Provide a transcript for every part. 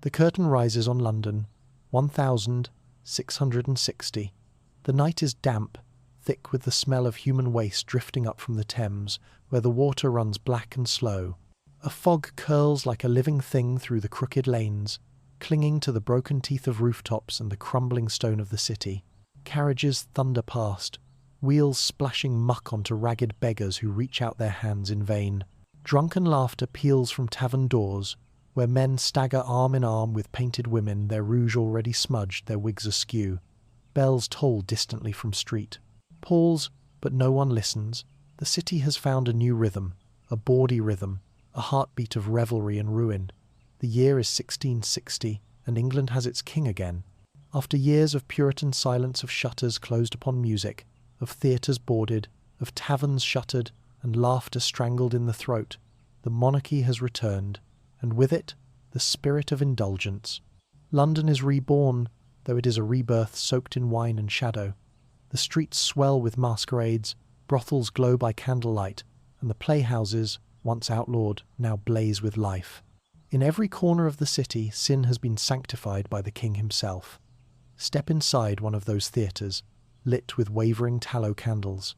The curtain rises on London, 1660. The night is damp, thick with the smell of human waste drifting up from the Thames, where the water runs black and slow. A fog curls like a living thing through the crooked lanes, clinging to the broken teeth of rooftops and the crumbling stone of the city. Carriages thunder past, wheels splashing muck onto ragged beggars who reach out their hands in vain. Drunken laughter peals from tavern doors, where men stagger arm in arm with painted women, their rouge already smudged, their wigs askew. Bells toll distantly from street. Pause, but no one listens. The city has found a new rhythm, a bawdy rhythm, a heartbeat of revelry and ruin. The year is 1660, and England has its king again. After years of Puritan silence, of shutters closed upon music, of theatres boarded, of taverns shuttered, and laughter strangled in the throat, the monarchy has returned, and with it, the spirit of indulgence. London is reborn, though it is a rebirth soaked in wine and shadow. The streets swell with masquerades, brothels glow by candlelight, and the playhouses, once outlawed, now blaze with life. In every corner of the city, sin has been sanctified by the king himself. Step inside one of those theatres, lit with wavering tallow candles.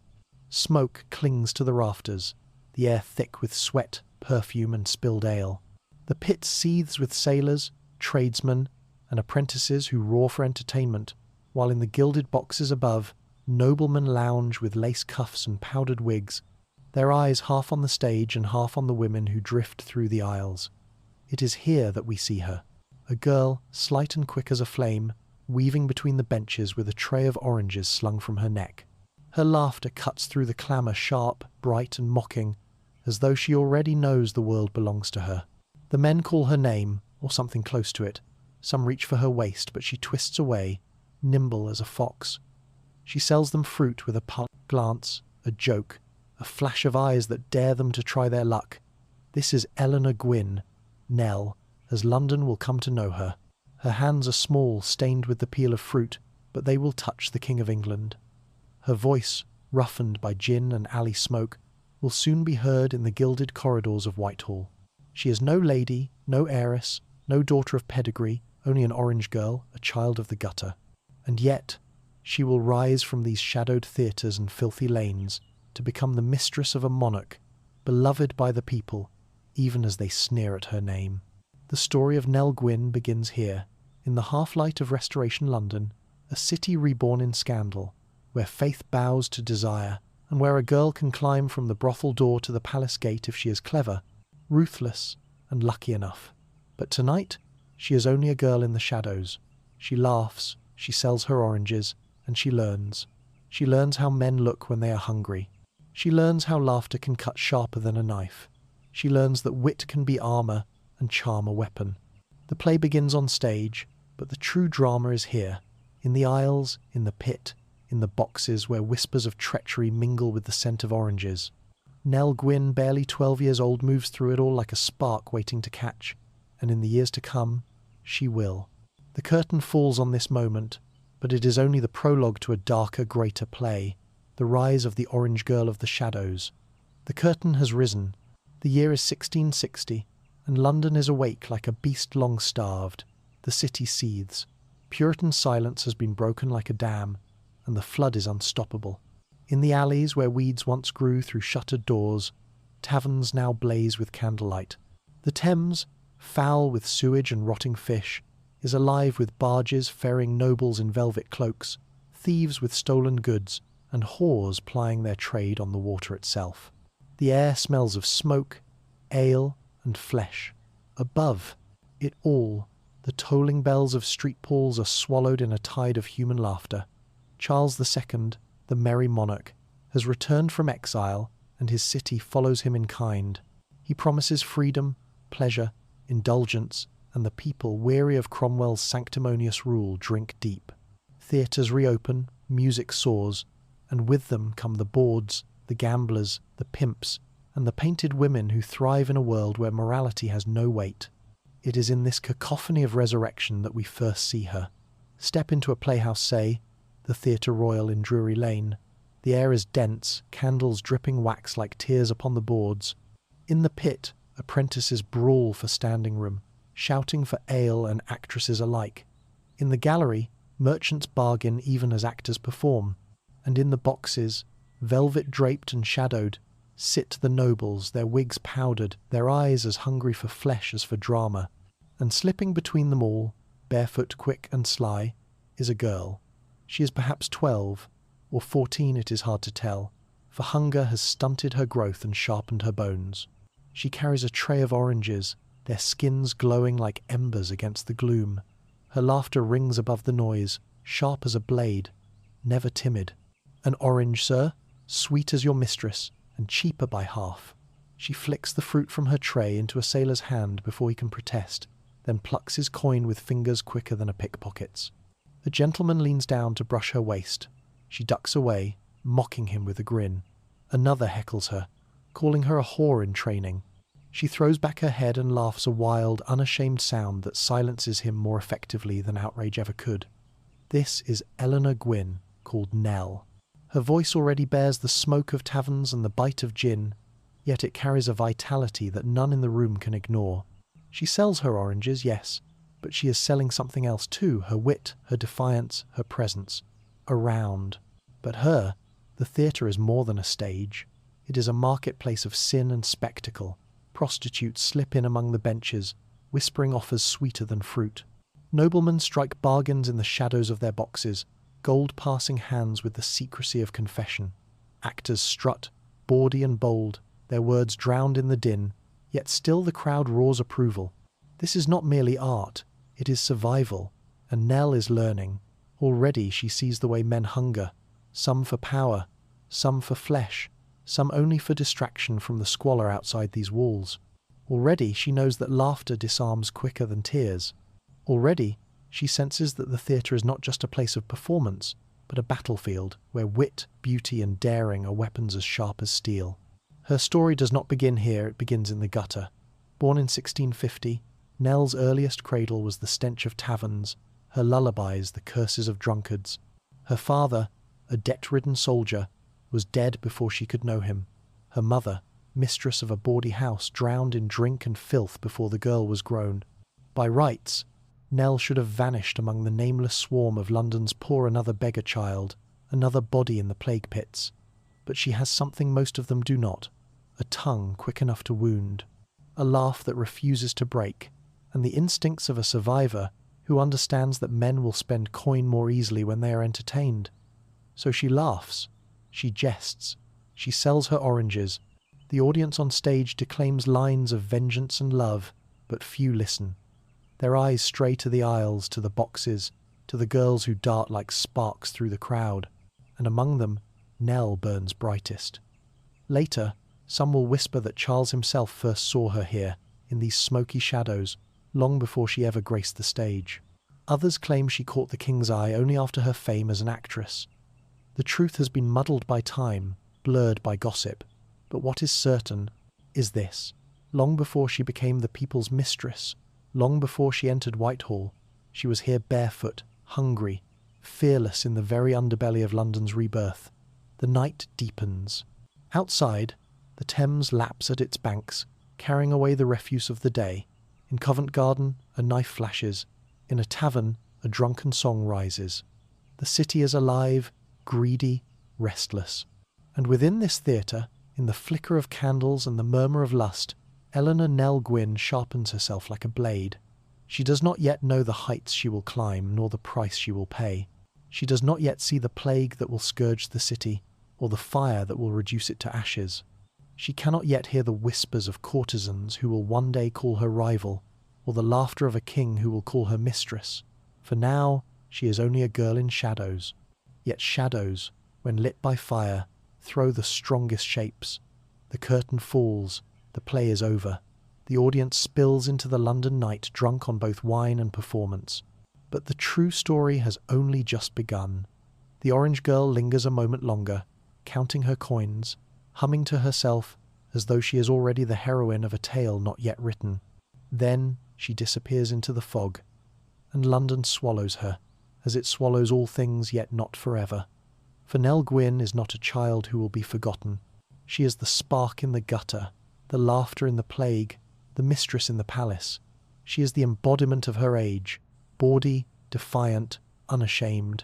Smoke clings to the rafters, the air thick with sweat, perfume, and spilled ale. The pit seethes with sailors, tradesmen, and apprentices who roar for entertainment, while in the gilded boxes above, noblemen lounge with lace cuffs and powdered wigs, their eyes half on the stage and half on the women who drift through the aisles. It is here that we see her, a girl, slight and quick as a flame, weaving between the benches with a tray of oranges slung from her neck. Her laughter cuts through the clamour, sharp, bright, and mocking, as though she already knows the world belongs to her. The men call her name, or something close to it. Some reach for her waist, but she twists away, nimble as a fox. She sells them fruit with a glance, a joke, a flash of eyes that dare them to try their luck. This is Nell Gwyn, Nell, as London will come to know her. Her hands are small, stained with the peel of fruit, but they will touch the King of England. Her voice, roughened by gin and alley smoke, will soon be heard in the gilded corridors of Whitehall. She is no lady, no heiress, no daughter of pedigree, only an orange girl, a child of the gutter. And yet, she will rise from these shadowed theatres and filthy lanes to become the mistress of a monarch, beloved by the people, even as they sneer at her name. The story of Nell Gwyn begins here, in the half-light of Restoration London, a city reborn in scandal, where faith bows to desire, and where a girl can climb from the brothel door to the palace gate if she is clever, ruthless, and lucky enough. But tonight, she is only a girl in the shadows. She laughs, she sells her oranges, and she learns. She learns how men look when they are hungry. She learns how laughter can cut sharper than a knife. She learns that wit can be armour and charm a weapon. The play begins on stage, but the true drama is here, in the aisles, in the pit, in the boxes where whispers of treachery mingle with the scent of oranges. Nell Gwyn, barely 12 years old, moves through it all like a spark waiting to catch, and in the years to come, she will. The curtain falls on this moment, but it is only the prologue to a darker, greater play, the rise of the orange girl of the shadows. The curtain has risen. The year is 1660, and London is awake like a beast long starved. The city seethes. Puritan silence has been broken like a dam, and the flood is unstoppable. In the alleys where weeds once grew through shuttered doors, taverns now blaze with candlelight. The Thames, foul with sewage and rotting fish, is alive with barges ferrying nobles in velvet cloaks, thieves with stolen goods, and whores plying their trade on the water itself. The air smells of smoke, ale, and flesh. Above it all, the tolling bells of street pools are swallowed in a tide of human laughter. Charles II, the merry monarch, has returned from exile, and his city follows him in kind. He promises freedom, pleasure, indulgence, and the people, weary of Cromwell's sanctimonious rule, drink deep. Theatres reopen, music soars, and with them come the bawds, the gamblers, the pimps, and the painted women who thrive in a world where morality has no weight. It is in this cacophony of resurrection that we first see her. Step into a playhouse, say, the Theatre Royal in Drury Lane. The air is dense, candles dripping wax like tears upon the boards. In the pit, apprentices brawl for standing room. shouting for ale and actresses alike. In the gallery, merchants bargain even as actors perform, and in the boxes, velvet draped and shadowed, sit the nobles, their wigs powdered, their eyes as hungry for flesh as for drama. And slipping between them all, barefoot, quick and sly, is a girl. She is perhaps 12, or 14, it is hard to tell, for hunger has stunted her growth and sharpened her bones. She carries a tray of oranges, their skins glowing like embers against the gloom. Her laughter rings above the noise, sharp as a blade, never timid. "An orange, sir, sweet as your mistress, and cheaper by half." She flicks the fruit from her tray into a sailor's hand before he can protest, then plucks his coin with fingers quicker than a pickpocket's. The gentleman leans down to brush her waist. She ducks away, mocking him with a grin. Another heckles her, calling her a whore in training. She throws back her head and laughs a wild, unashamed sound that silences him more effectively than outrage ever could. This is Nell Gwyn, called Nell. Her voice already bears the smoke of taverns and the bite of gin, yet it carries a vitality that none in the room can ignore. She sells her oranges, yes, but she is selling something else too, her wit, her defiance, her presence. Around. But the theatre is more than a stage. It is a marketplace of sin and spectacle. Prostitutes slip in among the benches, whispering offers sweeter than fruit. Noblemen strike bargains in the shadows of their boxes, gold passing hands with the secrecy of confession. Actors strut, bawdy and bold, their words drowned in the din, yet still the crowd roars approval. This is not merely art, it is survival, and Nell is learning. Already she sees the way men hunger, some for power, some for flesh, some only for distraction from the squalor outside these walls. Already she knows that laughter disarms quicker than tears. Already she senses that the theatre is not just a place of performance, but a battlefield where wit, beauty and daring are weapons as sharp as steel. Her story does not begin here, it begins in the gutter. Born in 1650, Nell's earliest cradle was the stench of taverns, her lullabies the curses of drunkards. Her father, a debt-ridden soldier, was dead before she could know him. Her mother, mistress of a bawdy house, drowned in drink and filth before the girl was grown. By rights, Nell should have vanished among the nameless swarm of London's poor another beggar child, another body in the plague pits. But she has something most of them do not, a tongue quick enough to wound, a laugh that refuses to break, and the instincts of a survivor who understands that men will spend coin more easily when they are entertained. So she laughs, she jests, she sells her oranges. The audience on stage declaims lines of vengeance and love, but few listen. Their eyes stray to the aisles, to the boxes, to the girls who dart like sparks through the crowd, and among them, Nell burns brightest. Later, some will whisper that Charles himself first saw her here, in these smoky shadows, long before she ever graced the stage. Others claim she caught the king's eye only after her fame as an actress. The truth has been muddled by time, blurred by gossip, but what is certain is this. Long before she became the people's mistress, long before she entered Whitehall, she was here barefoot, hungry, fearless in the very underbelly of London's rebirth. The night deepens. Outside, the Thames laps at its banks, carrying away the refuse of the day. In Covent Garden, a knife flashes. In a tavern, a drunken song rises. The city is alive, greedy, restless. And within this theatre, in the flicker of candles and the murmur of lust, Eleanor Nell Gwyn sharpens herself like a blade. She does not yet know the heights she will climb, nor the price she will pay. She does not yet see the plague that will scourge the city, or the fire that will reduce it to ashes. She cannot yet hear the whispers of courtesans who will one day call her rival, or the laughter of a king who will call her mistress. For now, she is only a girl in shadows. Yet shadows, when lit by fire, throw the strongest shapes. The curtain falls, the play is over. The audience spills into the London night, drunk on both wine and performance. But the true story has only just begun. The orange girl lingers a moment longer, counting her coins, humming to herself as though she is already the heroine of a tale not yet written. Then she disappears into the fog, and London swallows her, as it swallows all things yet not forever. For Nell Gwyn is not a child who will be forgotten. She is the spark in the gutter, the laughter in the plague, the mistress in the palace. She is the embodiment of her age, bawdy, defiant, unashamed.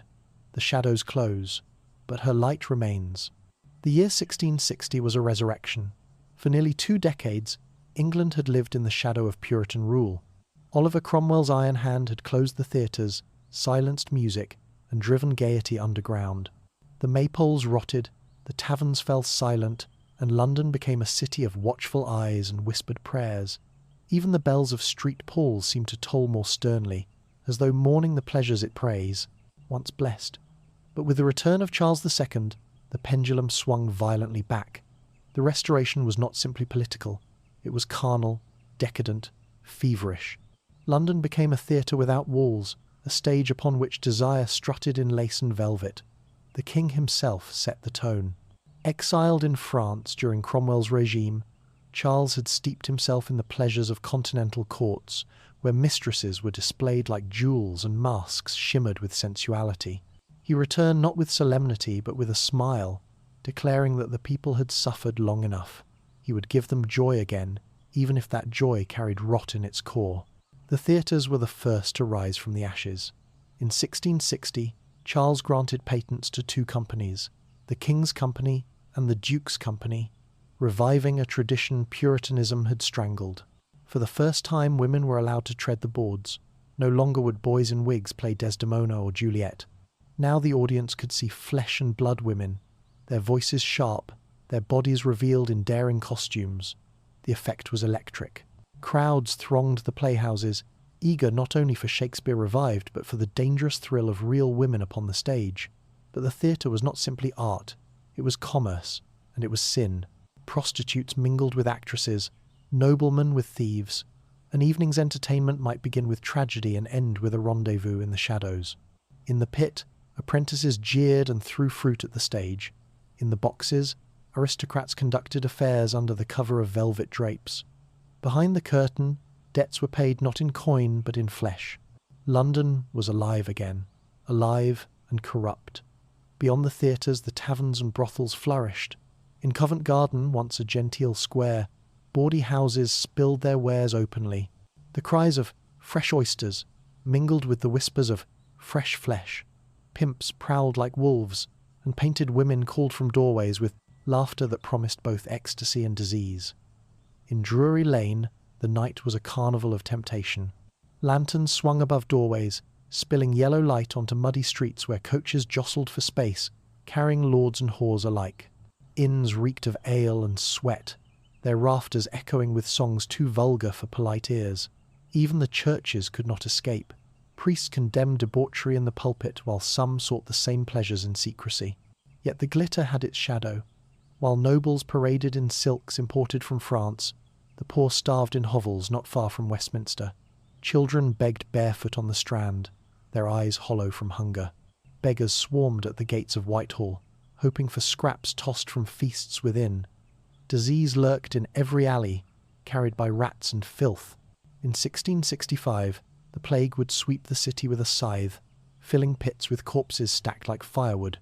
The shadows close, but her light remains. The year 1660 was a resurrection. For nearly 2 decades, England had lived in the shadow of Puritan rule. Oliver Cromwell's iron hand had closed the theatres, silenced music, and driven gaiety underground. The maypoles rotted, the taverns fell silent, and London became a city of watchful eyes and whispered prayers. Even the bells of street Pauls seemed to toll more sternly, as though mourning the pleasures it praise, once blessed. But with the return of Charles II, the pendulum swung violently back. The Restoration was not simply political, it was carnal, decadent, feverish. London became a theatre without walls, a stage upon which desire strutted in lace and velvet. The king himself set the tone. Exiled in France during Cromwell's regime, Charles had steeped himself in the pleasures of continental courts, where mistresses were displayed like jewels and masks shimmered with sensuality. He returned not with solemnity but with a smile, declaring that the people had suffered long enough. He would give them joy again, even if that joy carried rot in its core. The theatres were the first to rise from the ashes. In 1660, Charles granted patents to 2 companies, the King's Company and the Duke's Company, reviving a tradition Puritanism had strangled. For the first time, women were allowed to tread the boards. No longer would boys in wigs play Desdemona or Juliet. Now the audience could see flesh and blood women, their voices sharp, their bodies revealed in daring costumes. The effect was electric. Crowds thronged the playhouses, eager not only for Shakespeare revived, but for the dangerous thrill of real women upon the stage. But the theatre was not simply art, it was commerce, and it was sin. Prostitutes mingled with actresses, noblemen with thieves. An evening's entertainment might begin with tragedy and end with a rendezvous in the shadows. In the pit, apprentices jeered and threw fruit at the stage. In the boxes, aristocrats conducted affairs under the cover of velvet drapes. Behind the curtain, debts were paid not in coin but in flesh. London was alive again, alive and corrupt. Beyond the theatres, the taverns and brothels flourished. In Covent Garden, once a genteel square, bawdy houses spilled their wares openly. The cries of "fresh oysters" mingled with the whispers of "fresh flesh." Pimps prowled like wolves, and painted women called from doorways with laughter that promised both ecstasy and disease. In Drury Lane, the night was a carnival of temptation. Lanterns swung above doorways, spilling yellow light onto muddy streets where coaches jostled for space, carrying lords and whores alike. Inns reeked of ale and sweat, their rafters echoing with songs too vulgar for polite ears. Even the churches could not escape. Priests condemned debauchery in the pulpit, while some sought the same pleasures in secrecy. Yet the glitter had its shadow. While nobles paraded in silks imported from France, the poor starved in hovels not far from Westminster. Children begged barefoot on the Strand, their eyes hollow from hunger. Beggars swarmed at the gates of Whitehall, hoping for scraps tossed from feasts within. Disease lurked in every alley, carried by rats and filth. In 1665, the plague would sweep the city with a scythe, filling pits with corpses stacked like firewood.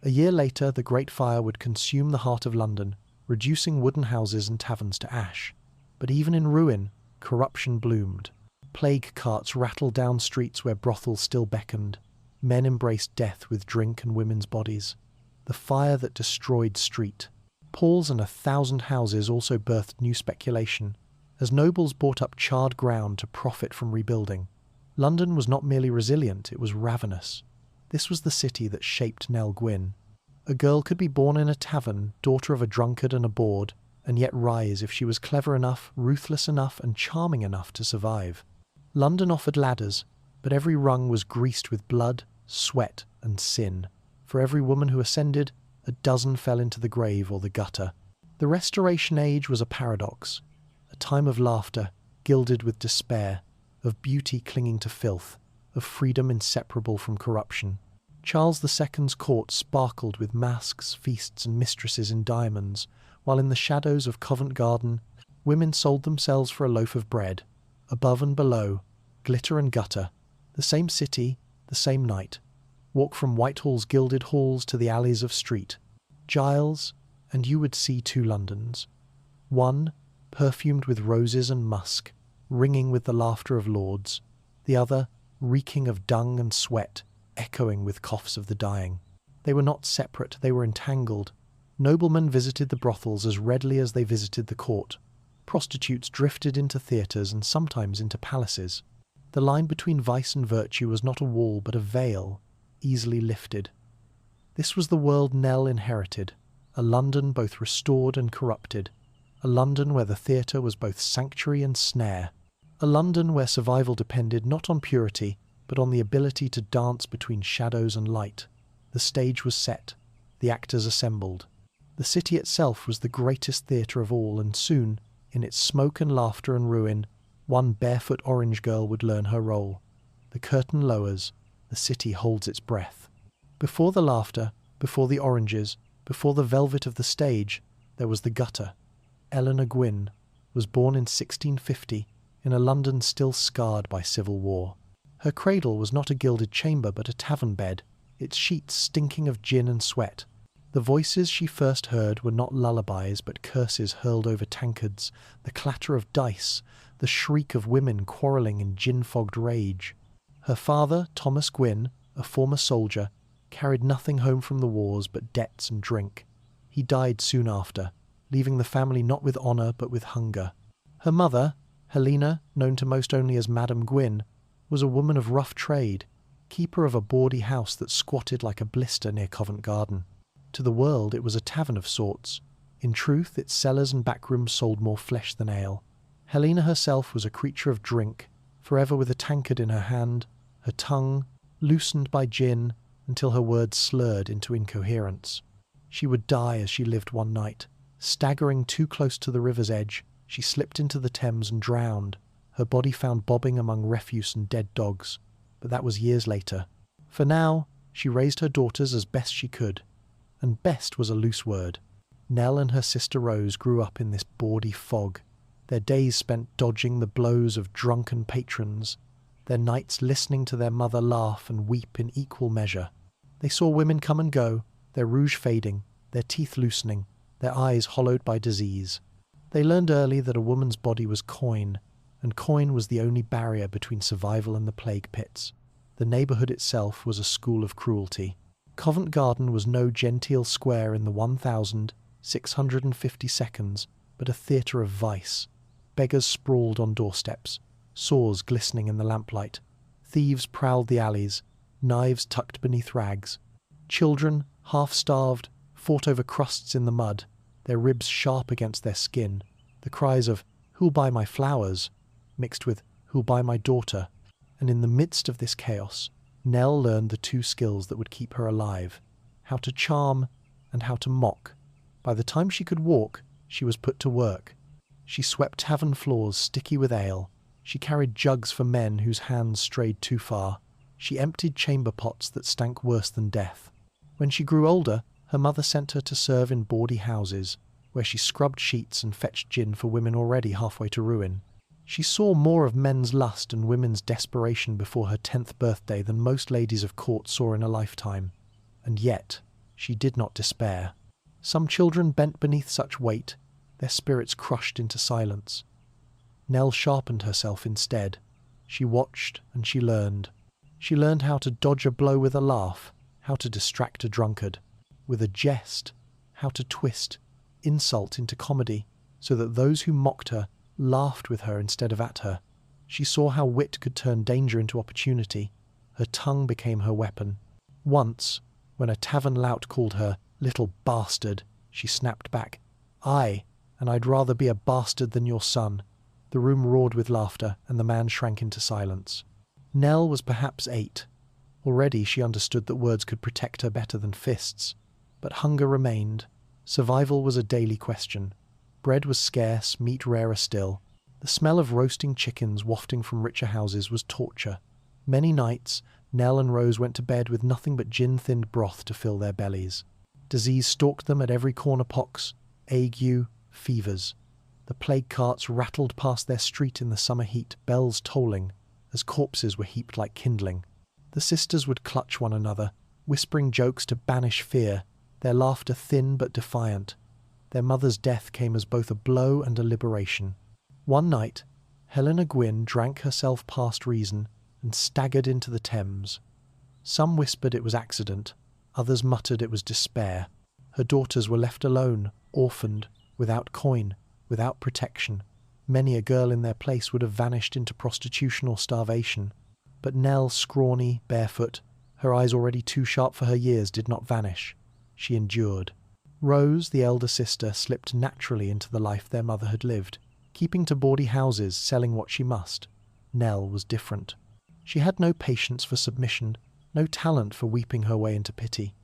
A year later, the Great Fire would consume the heart of London, reducing wooden houses and taverns to ash. But even in ruin, corruption bloomed. Plague carts rattled down streets where brothels still beckoned. Men embraced death with drink and women's bodies. The fire that destroyed street. Paul's and 1,000 houses also birthed new speculation, as nobles bought up charred ground to profit from rebuilding. London was not merely resilient, it was ravenous. This was the city that shaped Nell Gwyn. A girl could be born in a tavern, daughter of a drunkard and a bawd, and yet rise if she was clever enough, ruthless enough, and charming enough to survive. London offered ladders, but every rung was greased with blood, sweat, and sin. For every woman who ascended, a dozen fell into the grave or the gutter. The Restoration Age was a paradox, a time of laughter, gilded with despair, of beauty clinging to filth, of freedom inseparable from corruption. Charles II's court sparkled with masks, feasts, and mistresses in diamonds, while in the shadows of Covent Garden, women sold themselves for a loaf of bread. Above and below, glitter and gutter, the same city, the same night. Walk from Whitehall's gilded halls to the alleys of street. Giles, and you would see 2 Londons. One, perfumed with roses and musk, ringing with the laughter of lords, the other reeking of dung and sweat, echoing with coughs of the dying. They were not separate, they were entangled. Noblemen visited the brothels as readily as they visited the court. Prostitutes drifted into theatres and sometimes into palaces. The line between vice and virtue was not a wall but a veil, easily lifted. This was the world Nell inherited, a London both restored and corrupted, a London where the theatre was both sanctuary and snare, a London where survival depended not on purity but on the ability to dance between shadows and light. The stage was set, the actors assembled. The city itself was the greatest theatre of all, and soon, in its smoke and laughter and ruin, one barefoot orange girl would learn her role. The curtain lowers, the city holds its breath. Before the laughter, before the oranges, before the velvet of the stage, there was the gutter. Nell Gwyn was born in 1650 in a London still scarred by civil war. Her cradle was not a gilded chamber but a tavern bed, its sheets stinking of gin and sweat. The voices she first heard were not lullabies but curses hurled over tankards, the clatter of dice, the shriek of women quarrelling in gin-fogged rage. Her father, Thomas Gwyn, a former soldier, carried nothing home from the wars but debts and drink. He died soon after, leaving the family not with honour but with hunger. Her mother, Helena, known to most only as Madam Gwyn, was a woman of rough trade, keeper of a bawdy house that squatted like a blister near Covent Garden. To the world it was a tavern of sorts. In truth, its cellars and backrooms sold more flesh than ale. Helena herself was a creature of drink, forever with a tankard in her hand, her tongue loosened by gin until her words slurred into incoherence. She would die as she lived one night. Staggering too close to the river's edge, she slipped into the Thames and drowned, her body found bobbing among refuse and dead dogs. But that was years later. For now, she raised her daughters as best she could. And best was a loose word. Nell and her sister Rose grew up in this bawdy fog, their days spent dodging the blows of drunken patrons, their nights listening to their mother laugh and weep in equal measure. They saw women come and go, their rouge fading, their teeth loosening, their eyes hollowed by disease. They learned early that a woman's body was coin, and coin was the only barrier between survival and the plague pits. The neighbourhood itself was a school of cruelty. Covent Garden was no genteel square in the 1,650 seconds, but a theatre of vice. Beggars sprawled on doorsteps, swords glistening in the lamplight. Thieves prowled the alleys, knives tucked beneath rags. Children, half-starved, fought over crusts in the mud, their ribs sharp against their skin. The cries of, "Who'll buy my flowers?" mixed with, "Who'll buy my daughter?" And in the midst of this chaos, Nell learned the two skills that would keep her alive, how to charm and how to mock. By the time she could walk, she was put to work. She swept tavern floors sticky with ale. She carried jugs for men whose hands strayed too far. She emptied chamber pots that stank worse than death. When she grew older, her mother sent her to serve in bawdy houses, where she scrubbed sheets and fetched gin for women already halfway to ruin. She saw more of men's lust and women's desperation before her 10th birthday than most ladies of court saw in a lifetime. And yet, she did not despair. Some children bent beneath such weight, their spirits crushed into silence. Nell sharpened herself instead. She watched and she learned. She learned how to dodge a blow with a laugh, how to distract a drunkard. With a jest, how to twist insult into comedy, so that those who mocked her laughed with her instead of at her. She saw how wit could turn danger into opportunity. Her tongue became her weapon. Once, when a tavern lout called her "little bastard," she snapped back, "Aye, and I'd rather be a bastard than your son." The room roared with laughter, and the man shrank into silence. Nell was perhaps 8. Already she understood that words could protect her better than fists. But hunger remained. Survival was a daily question. Bread was scarce, meat rarer still. The smell of roasting chickens wafting from richer houses was torture. Many nights, Nell and Rose went to bed with nothing but gin-thinned broth to fill their bellies. Disease stalked them at every corner: pox, ague, fevers. The plague carts rattled past their street in the summer heat, bells tolling, as corpses were heaped like kindling. The sisters would clutch one another, whispering jokes to banish fear, their laughter thin but defiant. Their mother's death came as both a blow and a liberation. One night, Helena Gwyn drank herself past reason and staggered into the Thames. Some whispered it was accident, others muttered it was despair. Her daughters were left alone, orphaned, without coin, without protection. Many a girl in their place would have vanished into prostitution or starvation. But Nell, scrawny, barefoot, her eyes already too sharp for her years, did not vanish. She endured. Rose, the elder sister, slipped naturally into the life their mother had lived, keeping to bawdy houses, selling what she must. Nell was different. She had no patience for submission, no talent for weeping her way into pity.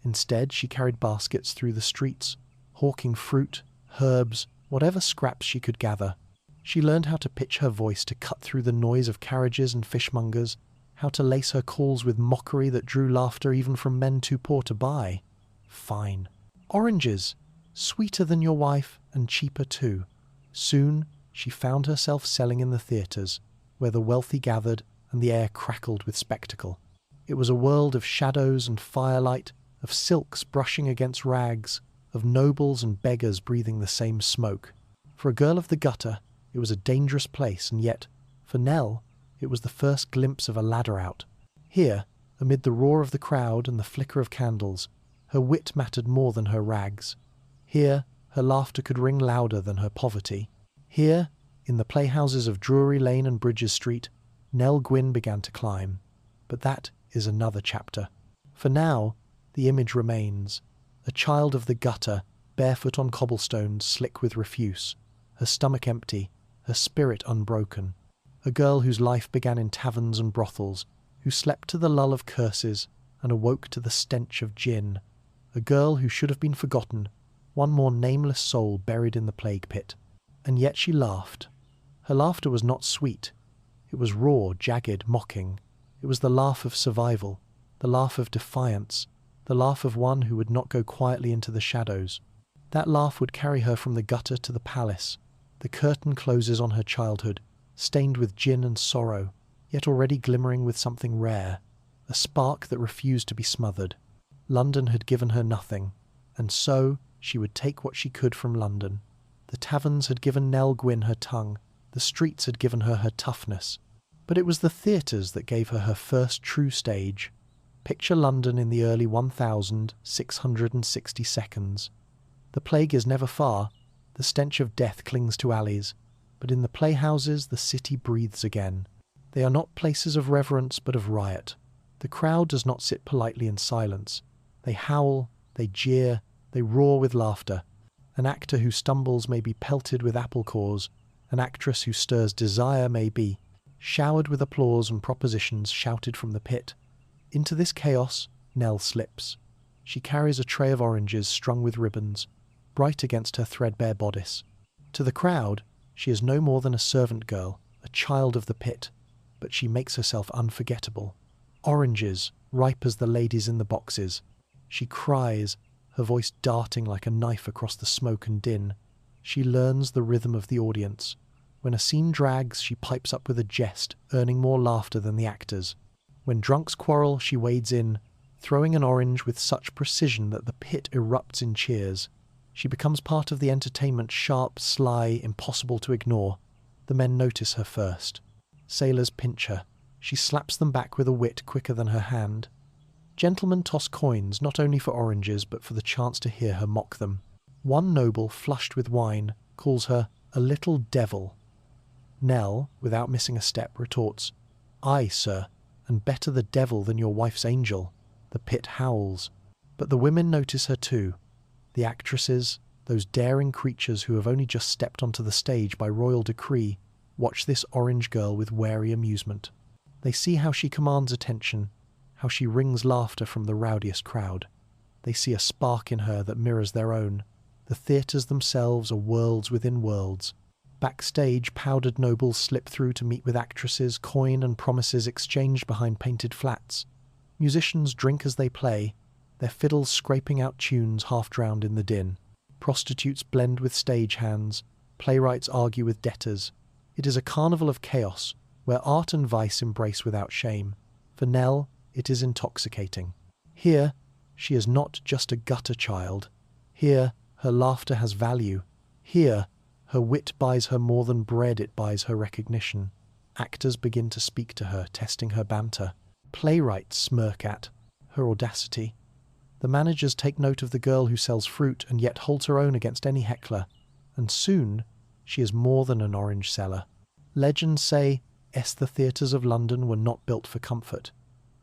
Instead, she carried baskets through the streets, hawking fruit, herbs, whatever scraps she could gather. She learned how to pitch her voice to cut through the noise of carriages and fishmongers, how to lace her calls with mockery that drew laughter even from men too poor to buy. Fine. Oranges! Sweeter than your wife, and cheaper too. Soon she found herself selling in the theatres, where the wealthy gathered and the air crackled with spectacle. It was a world of shadows and firelight, of silks brushing against rags, of nobles and beggars breathing the same smoke. For a girl of the gutter, it was a dangerous place, and yet, for Nell, it was the first glimpse of a ladder out. Here, amid the roar of the crowd and the flicker of candles, her wit mattered more than her rags. Here, her laughter could ring louder than her poverty. Here, in the playhouses of Drury Lane and Bridges Street, Nell Gwyn began to climb. But that is another chapter. For now, the image remains. A child of the gutter, barefoot on cobblestones, slick with refuse, her stomach empty, her spirit unbroken. A girl whose life began in taverns and brothels, who slept to the lull of curses and awoke to the stench of gin. A girl who should have been forgotten, one more nameless soul buried in the plague pit. And yet she laughed. Her laughter was not sweet. It was raw, jagged, mocking. It was the laugh of survival, the laugh of defiance, the laugh of one who would not go quietly into the shadows. That laugh would carry her from the gutter to the palace. The curtain closes on her childhood, stained with gin and sorrow, yet already glimmering with something rare, a spark that refused to be smothered. London had given her nothing, and so she would take what she could from London. The taverns had given Nell Gwyn her tongue, the streets had given her her toughness. But it was the theatres that gave her her first true stage. Picture London in the early 1662. The plague is never far, the stench of death clings to alleys, but in the playhouses the city breathes again. They are not places of reverence but of riot. The crowd does not sit politely in silence. They howl, they jeer, they roar with laughter. An actor who stumbles may be pelted with apple cores. An actress who stirs desire may be showered with applause and propositions shouted from the pit. Into this chaos, Nell slips. She carries a tray of oranges strung with ribbons, bright against her threadbare bodice. To the crowd, she is no more than a servant girl, a child of the pit, but she makes herself unforgettable. Oranges, ripe as the ladies in the boxes. She cries, her voice darting like a knife across the smoke and din. She learns the rhythm of the audience. When a scene drags, she pipes up with a jest, earning more laughter than the actors. When drunks quarrel, she wades in, throwing an orange with such precision that the pit erupts in cheers. She becomes part of the entertainment, sharp, sly, impossible to ignore. The men notice her first. Sailors pinch her. She slaps them back with a wit quicker than her hand. Gentlemen toss coins, not only for oranges, but for the chance to hear her mock them. One noble, flushed with wine, calls her a little devil. Nell, without missing a step, retorts, "Aye, sir, and better the devil than your wife's angel." The pit howls. But the women notice her too. The actresses, those daring creatures who have only just stepped onto the stage by royal decree, watch this orange girl with wary amusement. They see how she commands attention, how she wrings laughter from the rowdiest crowd. They see a spark in her that mirrors their own. The theatres themselves are worlds within worlds. Backstage, powdered nobles slip through to meet with actresses, coin and promises exchanged behind painted flats. Musicians drink as they play, their fiddles scraping out tunes half drowned in the din. Prostitutes blend with stage hands, playwrights argue with debtors. It is a carnival of chaos, where art and vice embrace without shame. For Nell, it is intoxicating. Here, she is not just a gutter child. Here, her laughter has value. Here, Her wit buys her more than bread, it buys her recognition. Actors begin to speak to her, testing her banter. Playwrights smirk at her audacity. The managers take note of the girl who sells fruit and yet holds her own against any heckler. And soon, she is more than an orange seller. Legends say the theatres of London were not built for comfort.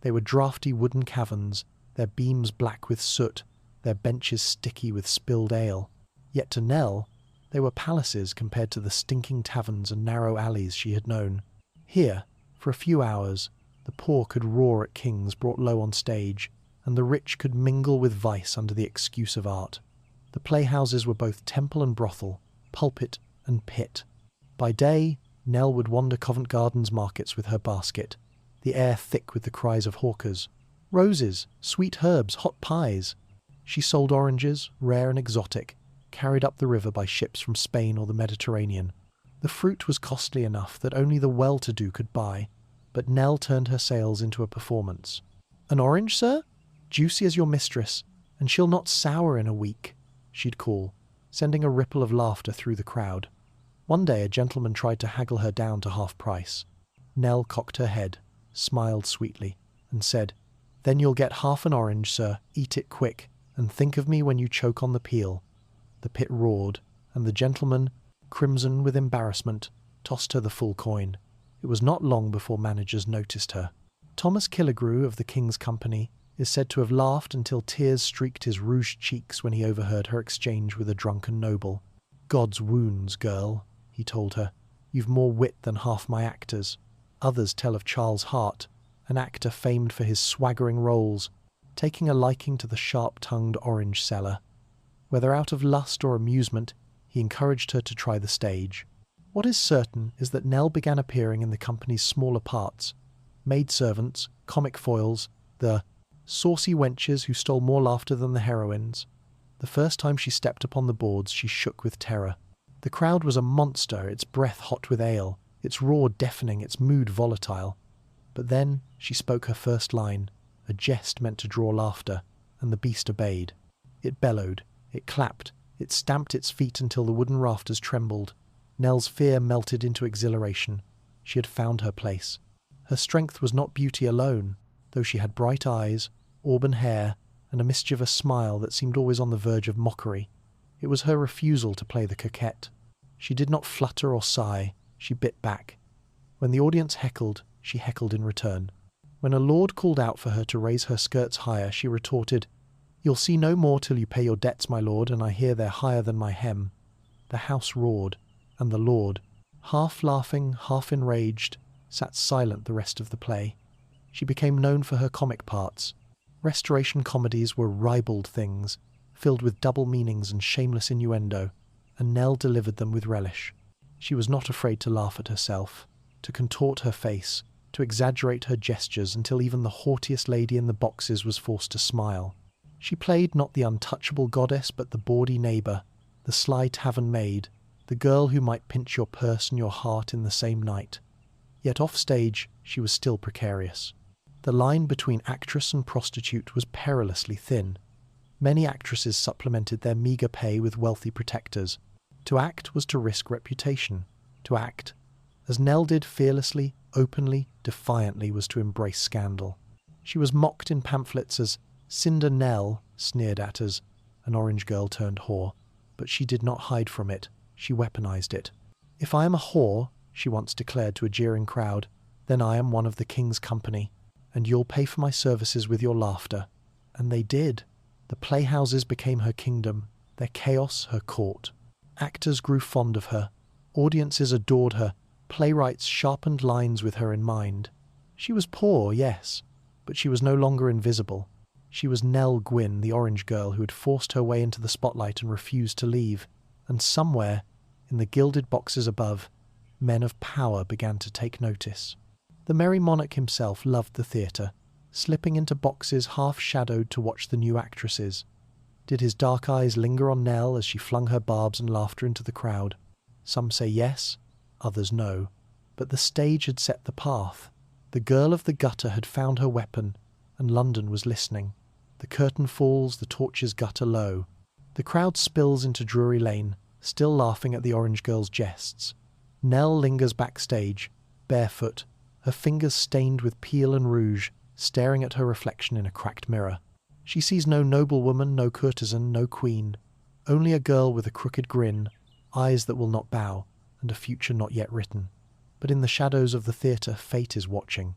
They were draughty wooden caverns, their beams black with soot, their benches sticky with spilled ale. Yet to Nell, they were palaces compared to the stinking taverns and narrow alleys she had known. Here, for a few hours, the poor could roar at kings brought low on stage, and the rich could mingle with vice under the excuse of art. The playhouses were both temple and brothel, pulpit and pit. By day, Nell would wander Covent Garden's markets with her basket, the air thick with the cries of hawkers. Roses, sweet herbs, hot pies. She sold oranges, rare and exotic, carried up the river by ships from Spain or the Mediterranean. The fruit was costly enough that only the well-to-do could buy, but Nell turned her sales into a performance. "An orange, sir? Juicy as your mistress, and she'll not sour in a week," she'd call, sending a ripple of laughter through the crowd. One day a gentleman tried to haggle her down to half price. Nell cocked her head, smiled sweetly, and said, "Then you'll get half an orange, sir. Eat it quick, and think of me when you choke on the peel." The pit roared, and the gentleman, crimson with embarrassment, tossed her the full coin. It was not long before managers noticed her. Thomas Killigrew of the King's Company is said to have laughed until tears streaked his rouged cheeks when he overheard her exchange with a drunken noble. "God's wounds, girl," he told her. "You've more wit than half my actors. Others tell of Charles Hart, an actor famed for his swaggering roles, taking a liking to the sharp-tongued orange seller. Whether out of lust or amusement, he encouraged her to try the stage. What is certain is that Nell began appearing in the company's smaller parts, maidservants, comic foils, the saucy wenches who stole more laughter than the heroines. The first time she stepped upon the boards, she shook with terror. The crowd was a monster, its breath hot with ale, its roar deafening, its mood volatile. But then she spoke her first line, a jest meant to draw laughter, and the beast obeyed. It bellowed, it clapped, it stamped its feet until the wooden rafters trembled. Nell's fear melted into exhilaration. She had found her place. Her strength was not beauty alone, though she had bright eyes, auburn hair, and a mischievous smile that seemed always on the verge of mockery. It was her refusal to play the coquette. She did not flutter or sigh, she bit back. When the audience heckled, she heckled in return. When a lord called out for her to raise her skirts higher, she retorted, "You'll see no more till you pay your debts, my lord, and I hear they're higher than my hem." The house roared, and the lord, half laughing, half enraged, sat silent the rest of the play. She became known for her comic parts. Restoration comedies were ribald things, filled with double meanings and shameless innuendo, and Nell delivered them with relish. She was not afraid to laugh at herself, to contort her face, to exaggerate her gestures until even the haughtiest lady in the boxes was forced to smile. She played not the untouchable goddess but the bawdy neighbour, the sly tavern maid, the girl who might pinch your purse and your heart in the same night. Yet off stage she was still precarious. The line between actress and prostitute was perilously thin. Many actresses supplemented their meagre pay with wealthy protectors. To act was to risk reputation. To act, as Nell did fearlessly, openly, defiantly, was to embrace scandal. She was mocked in pamphlets as Cinder Nell, sneered at as an orange girl turned whore, but she did not hide from it. She weaponized it. "If I am a whore," she once declared to a jeering crowd, "then I am one of the King's Company, and you'll pay for my services with your laughter." And they did. The playhouses became her kingdom, their chaos her court. Actors grew fond of her. Audiences adored her. Playwrights sharpened lines with her in mind. She was poor, yes, but she was no longer invisible. She was Nell Gwyn, the orange girl who had forced her way into the spotlight and refused to leave. And somewhere, in the gilded boxes above, men of power began to take notice. The merry monarch himself loved the theatre, slipping into boxes half-shadowed to watch the new actresses. Did his dark eyes linger on Nell as she flung her barbs and laughter into the crowd? Some say yes, others no. But the stage had set the path. The girl of the gutter had found her weapon, and London was listening. The curtain falls, the torches gutter low. The crowd spills into Drury Lane, still laughing at the orange girl's jests. Nell lingers backstage, barefoot, her fingers stained with peel and rouge, staring at her reflection in a cracked mirror. She sees no noblewoman, no courtesan, no queen, only a girl with a crooked grin, eyes that will not bow, and a future not yet written. But in the shadows of the theatre, fate is watching,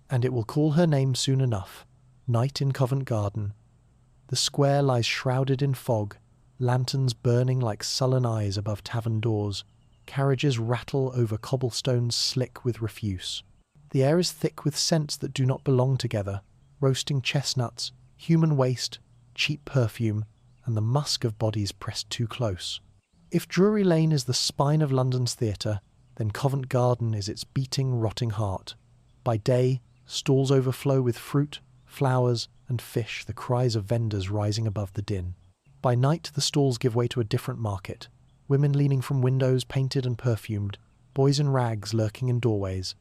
and it will call her name soon enough. Night in Covent Garden. The square lies shrouded in fog, lanterns burning like sullen eyes above tavern doors. Carriages rattle over cobblestones slick with refuse. The air is thick with scents that do not belong together, roasting chestnuts, human waste, cheap perfume, and the musk of bodies pressed too close. If Drury Lane is the spine of London's theatre, then Covent Garden is its beating, rotting heart. By day, stalls overflow with fruit, flowers, and fish, the cries of vendors rising above the din. By night, the stalls give way to a different market. Women leaning from windows, painted and perfumed, boys in rags lurking in doorways,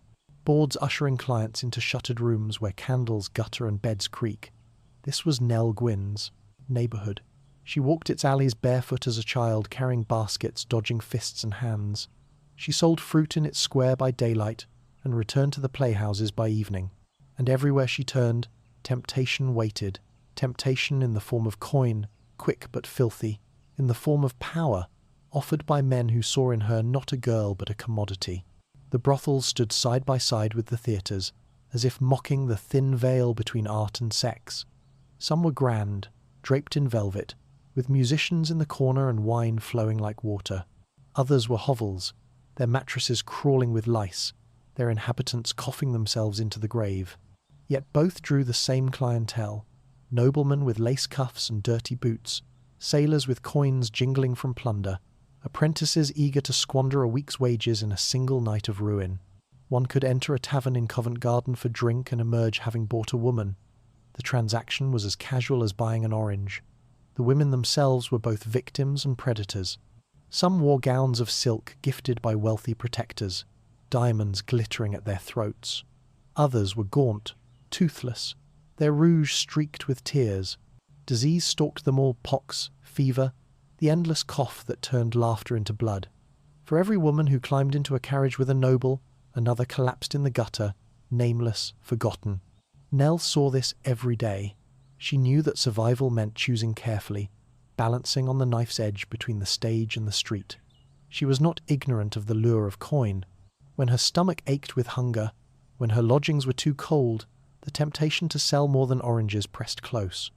boards ushering clients into shuttered rooms where candles gutter and beds creak. This was Nell Gwyn's neighbourhood. She walked its alleys barefoot as a child, carrying baskets, dodging fists and hands. She sold fruit in its square by daylight and returned to the playhouses by evening. And everywhere she turned, temptation waited. Temptation in the form of coin, quick but filthy, in the form of power, offered by men who saw in her not a girl but a commodity. The brothels stood side by side with the theatres, as if mocking the thin veil between art and sex. Some were grand, draped in velvet, with musicians in the corner and wine flowing like water. Others were hovels, their mattresses crawling with lice, their inhabitants coughing themselves into the grave. Yet both drew the same clientele, noblemen with lace cuffs and dirty boots, sailors with coins jingling from plunder, apprentices eager to squander a week's wages in a single night of ruin. One could enter a tavern in Covent Garden for drink and emerge having bought a woman. The transaction was as casual as buying an orange. The women themselves were both victims and predators. Some wore gowns of silk gifted by wealthy protectors, diamonds glittering at their throats. Others were gaunt, toothless, their rouge streaked with tears. Disease stalked them all: pox, fever, the endless cough that turned laughter into blood. For every woman who climbed into a carriage with a noble, another collapsed in the gutter, nameless, forgotten. Nell saw this every day. She knew that survival meant choosing carefully, balancing on the knife's edge between the stage and the street. She was not ignorant of the lure of coin. When her stomach ached with hunger, when her lodgings were too cold, the temptation to sell more than oranges pressed close.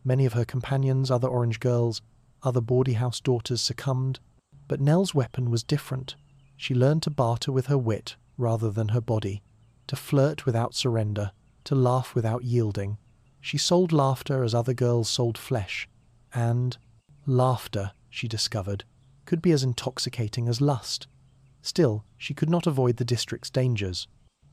Many of her companions, other orange girls, other bawdy house daughters, succumbed. But Nell's weapon was different. She learned to barter with her wit rather than her body, to flirt without surrender, to laugh without yielding. She sold laughter as other girls sold flesh, and laughter, she discovered, could be as intoxicating as lust. Still, she could not avoid the district's dangers.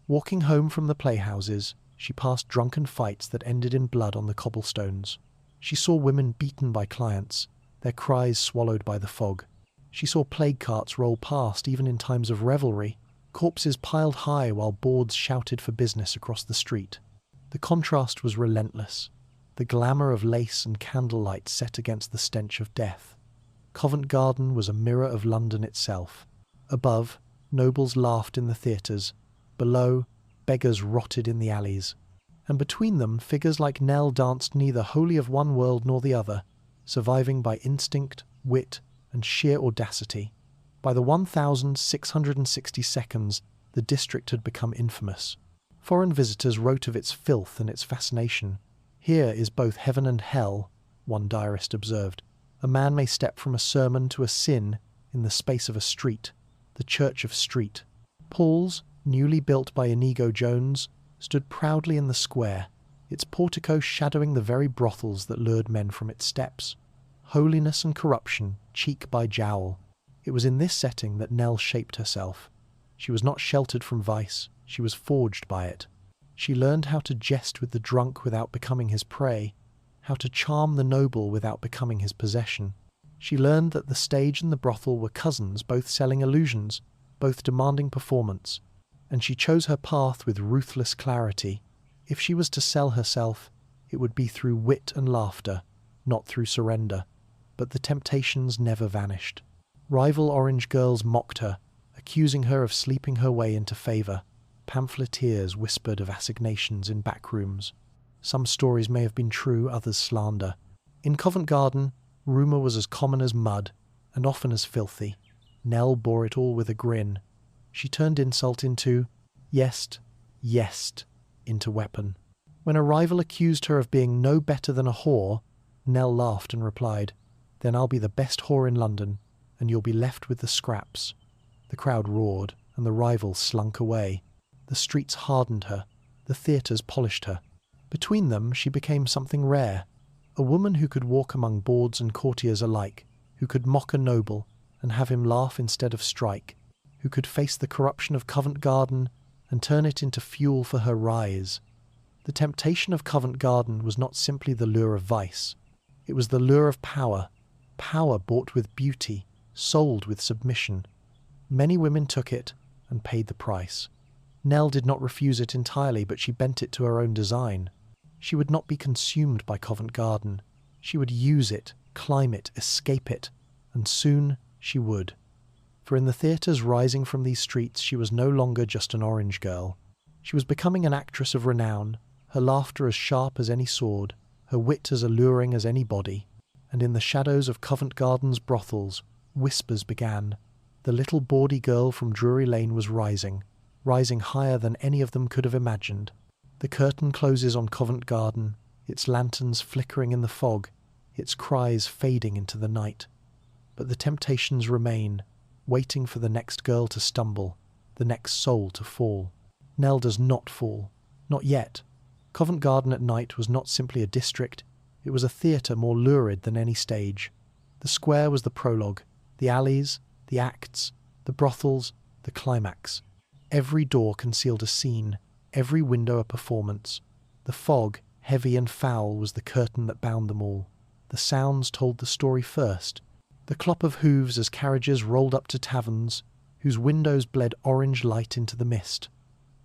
Walking home from the playhouses, she passed drunken fights that ended in blood on the cobblestones. She saw women beaten by clients, their cries swallowed by the fog. She saw plague carts roll past even in times of revelry, corpses piled high while boards shouted for business across the street. The contrast was relentless, the glamour of lace and candlelight set against the stench of death. Covent Garden was a mirror of London itself. Above, nobles laughed in the theatres. Below, beggars rotted in the alleys. And between them, figures like Nell danced neither wholly of one world nor the other, surviving by instinct, wit, and sheer audacity. By the 1,660 the district had become infamous. Foreign visitors wrote of its filth and its fascination. Here is both heaven and hell, one diarist observed. A man may step from a sermon to a sin in the space of a street, the Church of Street. Paul's, newly built by Inigo Jones, stood proudly in the square, its portico shadowing the very brothels that lured men from its steps. Holiness and corruption, cheek by jowl. It was in this setting that Nell shaped herself. She was not sheltered from vice, she was forged by it. She learned how to jest with the drunk without becoming his prey, how to charm the noble without becoming his possession. She learned that the stage and the brothel were cousins, both selling illusions, both demanding performance, and she chose her path with ruthless clarity. If she was to sell herself, it would be through wit and laughter, not through surrender. But the temptations never vanished. Rival orange girls mocked her, accusing her of sleeping her way into favour. Pamphleteers whispered of assignations in back rooms. Some stories may have been true, others slander. In Covent Garden, rumour was as common as mud, and often as filthy. Nell bore it all with a grin. She turned insult into yest, into weapon. When a rival accused her of being no better than a whore, Nell laughed and replied, "Then I'll be the best whore in London, and you'll be left with the scraps." The crowd roared, and the rival slunk away. The streets hardened her, the theatres polished her. Between them she became something rare, a woman who could walk among bawds and courtiers alike, who could mock a noble and have him laugh instead of strike, who could face the corruption of Covent Garden and turn it into fuel for her rise. The temptation of Covent Garden was not simply the lure of vice. It was the lure of power, power bought with beauty, sold with submission. Many women took it and paid the price. Nell did not refuse it entirely, but she bent it to her own design. She would not be consumed by Covent Garden. She would use it, climb it, escape it, and soon she would. For in the theatres rising from these streets she was no longer just an orange girl. She was becoming an actress of renown, her laughter as sharp as any sword, her wit as alluring as any body. And in the shadows of Covent Garden's brothels, whispers began. The little bawdy girl from Drury Lane was rising higher than any of them could have imagined. The curtain closes on Covent Garden, its lanterns flickering in the fog, its cries fading into the night. But the temptations remain, waiting for the next girl to stumble, the next soul to fall. Nell does not fall. Not yet. Covent Garden at night was not simply a district, it was a theatre more lurid than any stage. The square was the prologue, the alleys, the acts, the brothels, the climax. Every door concealed a scene, every window a performance. The fog, heavy and foul, was the curtain that bound them all. The sounds told the story first. The clop of hooves as carriages rolled up to taverns, whose windows bled orange light into the mist.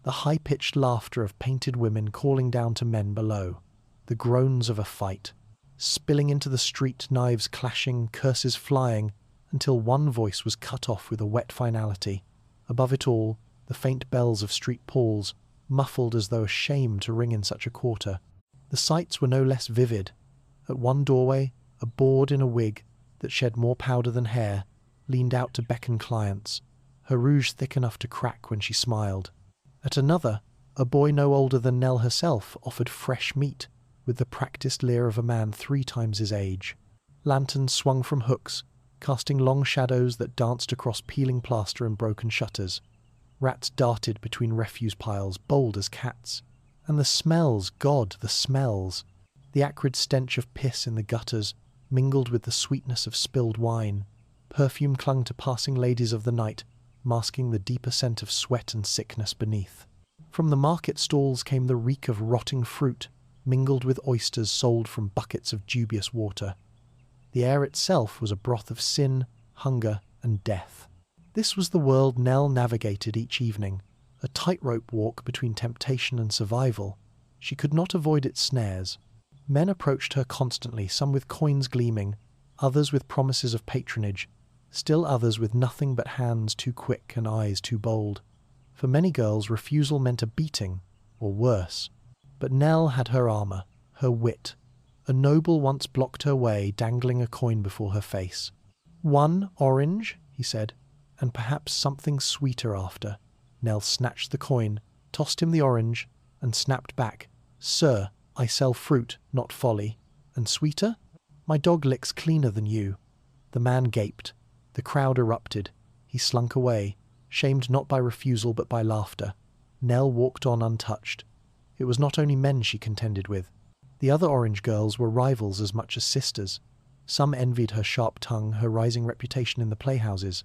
The high-pitched laughter of painted women calling down to men below. The groans of a fight. Spilling into the street, knives clashing, curses flying, until one voice was cut off with a wet finality. Above it all, the faint bells of street palls, muffled as though ashamed to ring in such a quarter. The sights were no less vivid. At one doorway, a bawd in a wig that shed more powder than hair leaned out to beckon clients, her rouge thick enough to crack when she smiled. At another, a boy no older than Nell herself offered fresh meat, with the practised leer of a man 3 times his age. Lanterns swung from hooks, casting long shadows that danced across peeling plaster and broken shutters. Rats darted between refuse piles, bold as cats. And the smells, God, the smells! The acrid stench of piss in the gutters, mingled with the sweetness of spilled wine. Perfume clung to passing ladies of the night, masking the deeper scent of sweat and sickness beneath. From the market stalls came the reek of rotting fruit, mingled with oysters sold from buckets of dubious water. The air itself was a broth of sin, hunger, and death. This was the world Nell navigated each evening, a tightrope walk between temptation and survival. She could not avoid its snares. Men approached her constantly, some with coins gleaming, others with promises of patronage, still others with nothing but hands too quick and eyes too bold. For many girls, refusal meant a beating, or worse. But Nell had her armour, her wit. A noble once blocked her way, dangling a coin before her face. "1 orange," he said, "and perhaps something sweeter after." Nell snatched the coin, tossed him the orange, and snapped back, "Sir, I sell fruit, not folly. And sweeter? My dog licks cleaner than you." The man gaped. The crowd erupted. He slunk away, shamed not by refusal but by laughter. Nell walked on untouched. It was not only men she contended with. The other orange girls were rivals as much as sisters. Some envied her sharp tongue, her rising reputation in the playhouses.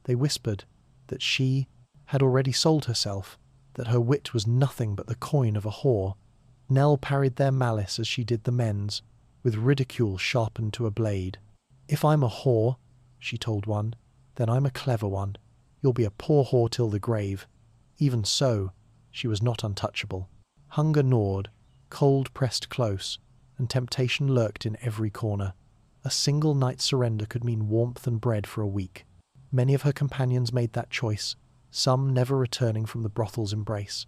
They whispered that she had already sold herself, that her wit was nothing but the coin of a whore. Nell parried their malice as she did the men's, with ridicule sharpened to a blade. "If I'm a whore," she told one, "then I'm a clever one. You'll be a poor whore till the grave." Even so, she was not untouchable. Hunger gnawed, cold pressed close, and temptation lurked in every corner. A single night's surrender could mean warmth and bread for a week. Many of her companions made that choice, some never returning from the brothel's embrace.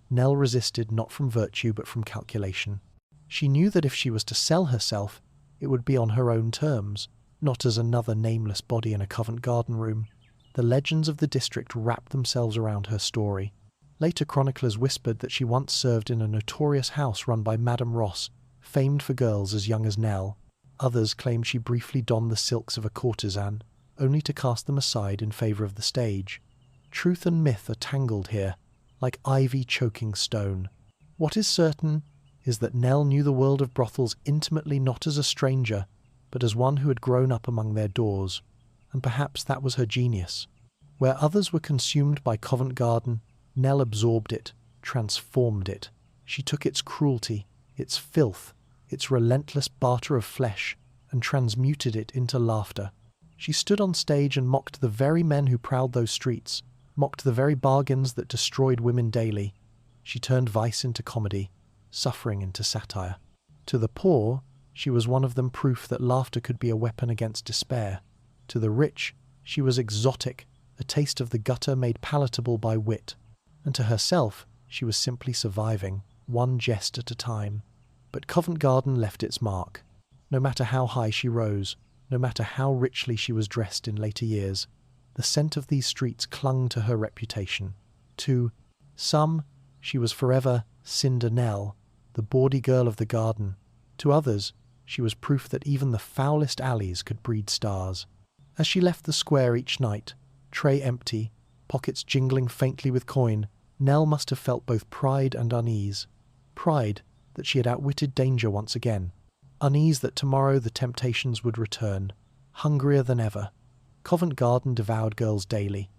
Nell resisted not from virtue but from calculation. She knew that if she was to sell herself, it would be on her own terms, not as another nameless body in a Covent Garden room. The legends of the district wrapped themselves around her story. Later chroniclers whispered that she once served in a notorious house run by Madame Ross, famed for girls as young as Nell. Others claimed she briefly donned the silks of a courtesan, only to cast them aside in favour of the stage. Truth and myth are tangled here, like ivy choking stone. What is certain is that Nell knew the world of brothels intimately, not as a stranger, but as one who had grown up among their doors. And perhaps that was her genius. Where others were consumed by Covent Garden, Nell absorbed it, transformed it. She took its cruelty, its filth, its relentless barter of flesh, and transmuted it into laughter. She stood on stage and mocked the very men who prowled those streets, mocked the very bargains that destroyed women daily. She turned vice into comedy, suffering into satire. To the poor, she was one of them, proof that laughter could be a weapon against despair. To the rich, she was exotic, a taste of the gutter made palatable by wit. And to herself, she was simply surviving, one jest at a time. But Covent Garden left its mark. No matter how high she rose, no matter how richly she was dressed in later years, the scent of these streets clung to her reputation. To some, she was forever Cinder Nell, the bawdy girl of the garden. To others, she was proof that even the foulest alleys could breed stars. As she left the square each night, tray empty, pockets jingling faintly with coin, Nell must have felt both pride and unease. Pride that she had outwitted danger once again. Unease that tomorrow the temptations would return, hungrier than ever. Covent Garden devoured girls daily.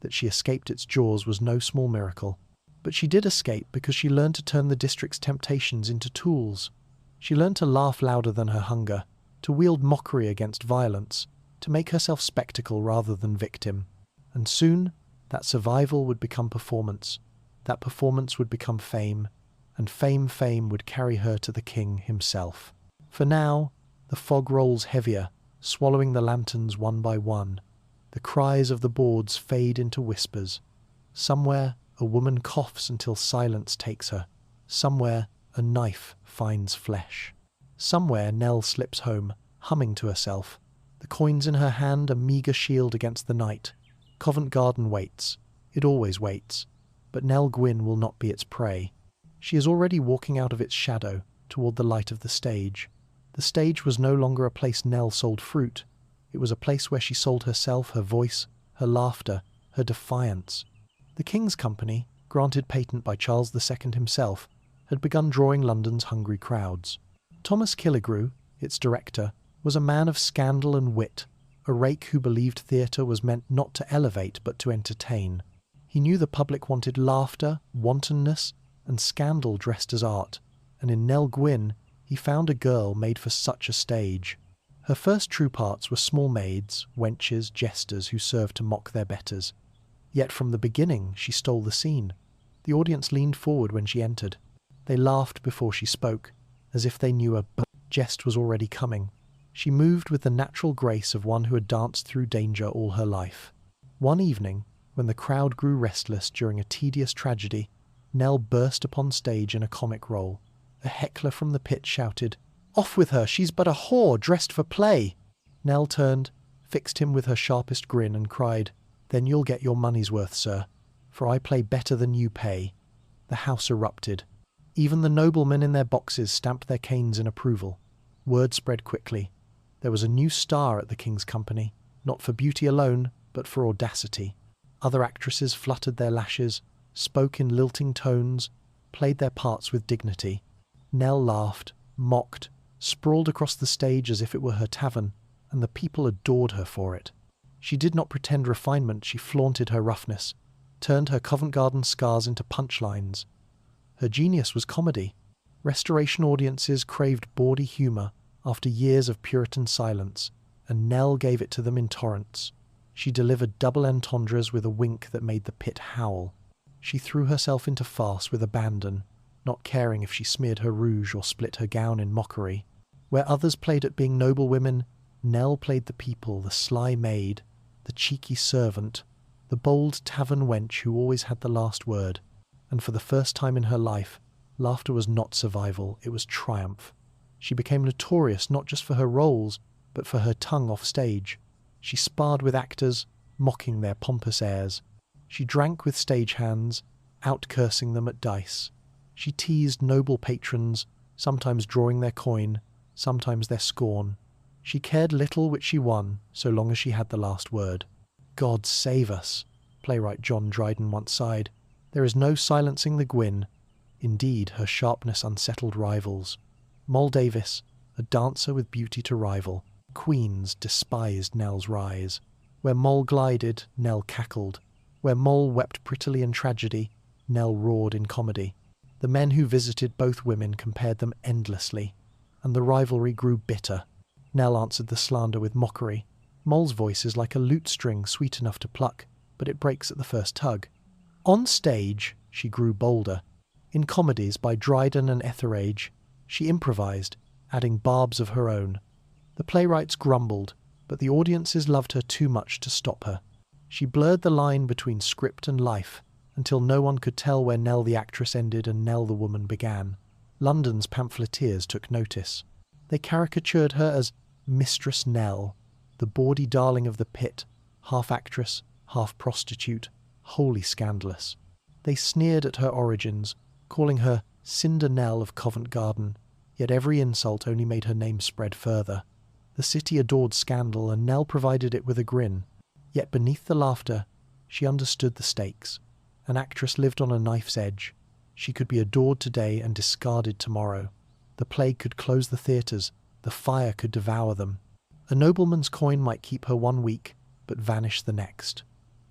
That she escaped its jaws was no small miracle. But she did escape because she learned to turn the district's temptations into tools. She learned to laugh louder than her hunger, to wield mockery against violence, to make herself spectacle rather than victim. And soon, that survival would become performance. That performance would become fame, and fame would carry her to the king himself. For now, the fog rolls heavier, swallowing the lanterns one by one. The cries of the boards fade into whispers. Somewhere, a woman coughs until silence takes her. Somewhere, a knife finds flesh. Somewhere, Nell slips home, humming to herself. The coins in her hand a meagre shield against the night. Covent Garden waits. It always waits. But Nell Gwyn will not be its prey. She is already walking out of its shadow, toward the light of the stage. The stage was no longer a place Nell sold fruit. It was a place where she sold herself, her voice, her laughter, her defiance. The King's Company, granted patent by Charles II himself, had begun drawing London's hungry crowds. Thomas Killigrew, its director, was a man of scandal and wit, a rake who believed theatre was meant not to elevate but to entertain. He knew the public wanted laughter, wantonness, and scandal dressed as art, and in Nell Gwyn he found a girl made for such a stage. Her first true parts were small maids, wenches, jesters who served to mock their betters. Yet from the beginning she stole the scene. The audience leaned forward when she entered. They laughed before she spoke, as if they knew a jest was already coming. She moved with the natural grace of one who had danced through danger all her life. One evening, when the crowd grew restless during a tedious tragedy, Nell burst upon stage in a comic role. A heckler from the pit shouted, "Off with her, she's but a whore dressed for play!" Nell turned, fixed him with her sharpest grin, and cried, "Then you'll get your money's worth, sir, for I play better than you pay." The house erupted. Even the noblemen in their boxes stamped their canes in approval. Word spread quickly. There was a new star at the King's Company, not for beauty alone, but for audacity. Other actresses fluttered their lashes, spoke in lilting tones, played their parts with dignity. Nell laughed, mocked, sprawled across the stage as if it were her tavern, and the people adored her for it. She did not pretend refinement, she flaunted her roughness, turned her Covent Garden scars into punchlines. Her genius was comedy. Restoration audiences craved bawdy humour after years of Puritan silence, and Nell gave it to them in torrents. She delivered double entendres with a wink that made the pit howl. She threw herself into farce with abandon, not caring if she smeared her rouge or split her gown in mockery. Where others played at being noble women, Nell played the people, the sly maid. the cheeky servant, the bold tavern wench who always had the last word. And for the first time in her life, laughter was not survival, it was triumph. She became notorious not just for her roles, but for her tongue off stage. She sparred with actors, mocking their pompous airs. She drank with stagehands, out-cursing them at dice. She teased noble patrons, sometimes drawing their coin, sometimes their scorn. She cared little which she won, so long as she had the last word. God save us, playwright John Dryden once sighed. There is no silencing the Gwyn. Indeed, her sharpness unsettled rivals. Moll Davis, a dancer with beauty to rival. Queens despised Nell's rise. Where Moll glided, Nell cackled. Where Moll wept prettily in tragedy, Nell roared in comedy. The men who visited both women compared them endlessly, and the rivalry grew bitter. Nell answered the slander with mockery. Moll's voice is like a lute string sweet enough to pluck, but it breaks at the first tug. On stage, she grew bolder. In comedies by Dryden and Etheridge, she improvised, adding barbs of her own. The playwrights grumbled, but the audiences loved her too much to stop her. She blurred the line between script and life, until no one could tell where Nell the actress ended and Nell the woman began. London's pamphleteers took notice. They caricatured her as Mistress Nell, the bawdy darling of the pit, half actress, half prostitute, wholly scandalous. They sneered at her origins, calling her Cinder Nell of Covent Garden, yet every insult only made her name spread further. The city adored scandal, and Nell provided it with a grin. Yet beneath the laughter, she understood the stakes. An actress lived on a knife's edge. She could be adored today and discarded tomorrow. The plague could close the theatres, the fire could devour them. A nobleman's coin might keep her 1 week, but vanish the next.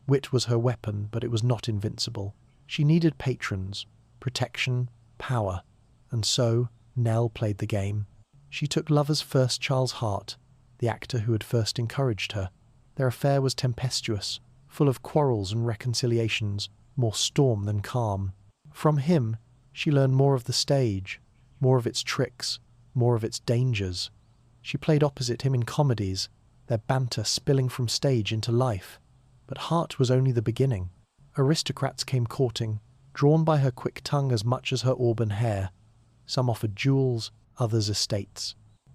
Wit was her weapon, but it was not invincible. She needed patrons, protection, power, and so Nell played the game. She took lover's first Charles Hart, the actor who had first encouraged her. Their affair was tempestuous, full of quarrels and reconciliations, more storm than calm. From him, she learned more of the stage, more of its tricks, more of its dangers. She played opposite him in comedies, their banter spilling from stage into life. But Hart was only the beginning. Aristocrats came courting, drawn by her quick tongue as much as her auburn hair. Some offered jewels, others estates.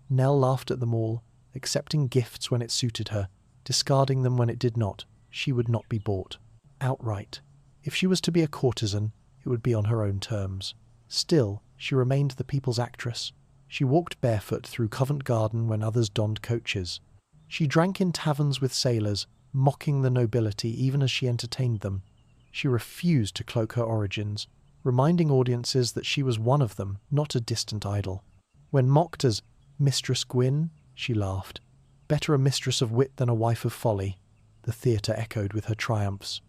Nell laughed at them all, accepting gifts when it suited her, discarding them when it did not. She would not be bought. Outright. If she was to be a courtesan, it would be on her own terms. Still, she remained the people's actress. She walked barefoot through Covent Garden when others donned coaches. She drank in taverns with sailors, mocking the nobility even as she entertained them. She refused to cloak her origins, reminding audiences that she was one of them, not a distant idol. When mocked as Mistress Gwyn, she laughed. Better a mistress of wit than a wife of folly. The theatre echoed with her triumphs.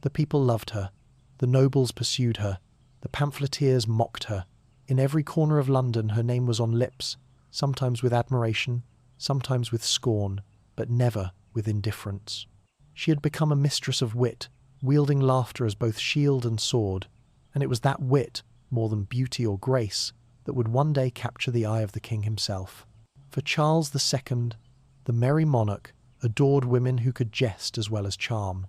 The people loved her. The nobles pursued her. The pamphleteers mocked her. In every corner of London her name was on lips, sometimes with admiration, sometimes with scorn, but never with indifference. She had become a mistress of wit, wielding laughter as both shield and sword, and it was that wit, more than beauty or grace, that would one day capture the eye of the king himself. For Charles II, the merry monarch, adored women who could jest as well as charm.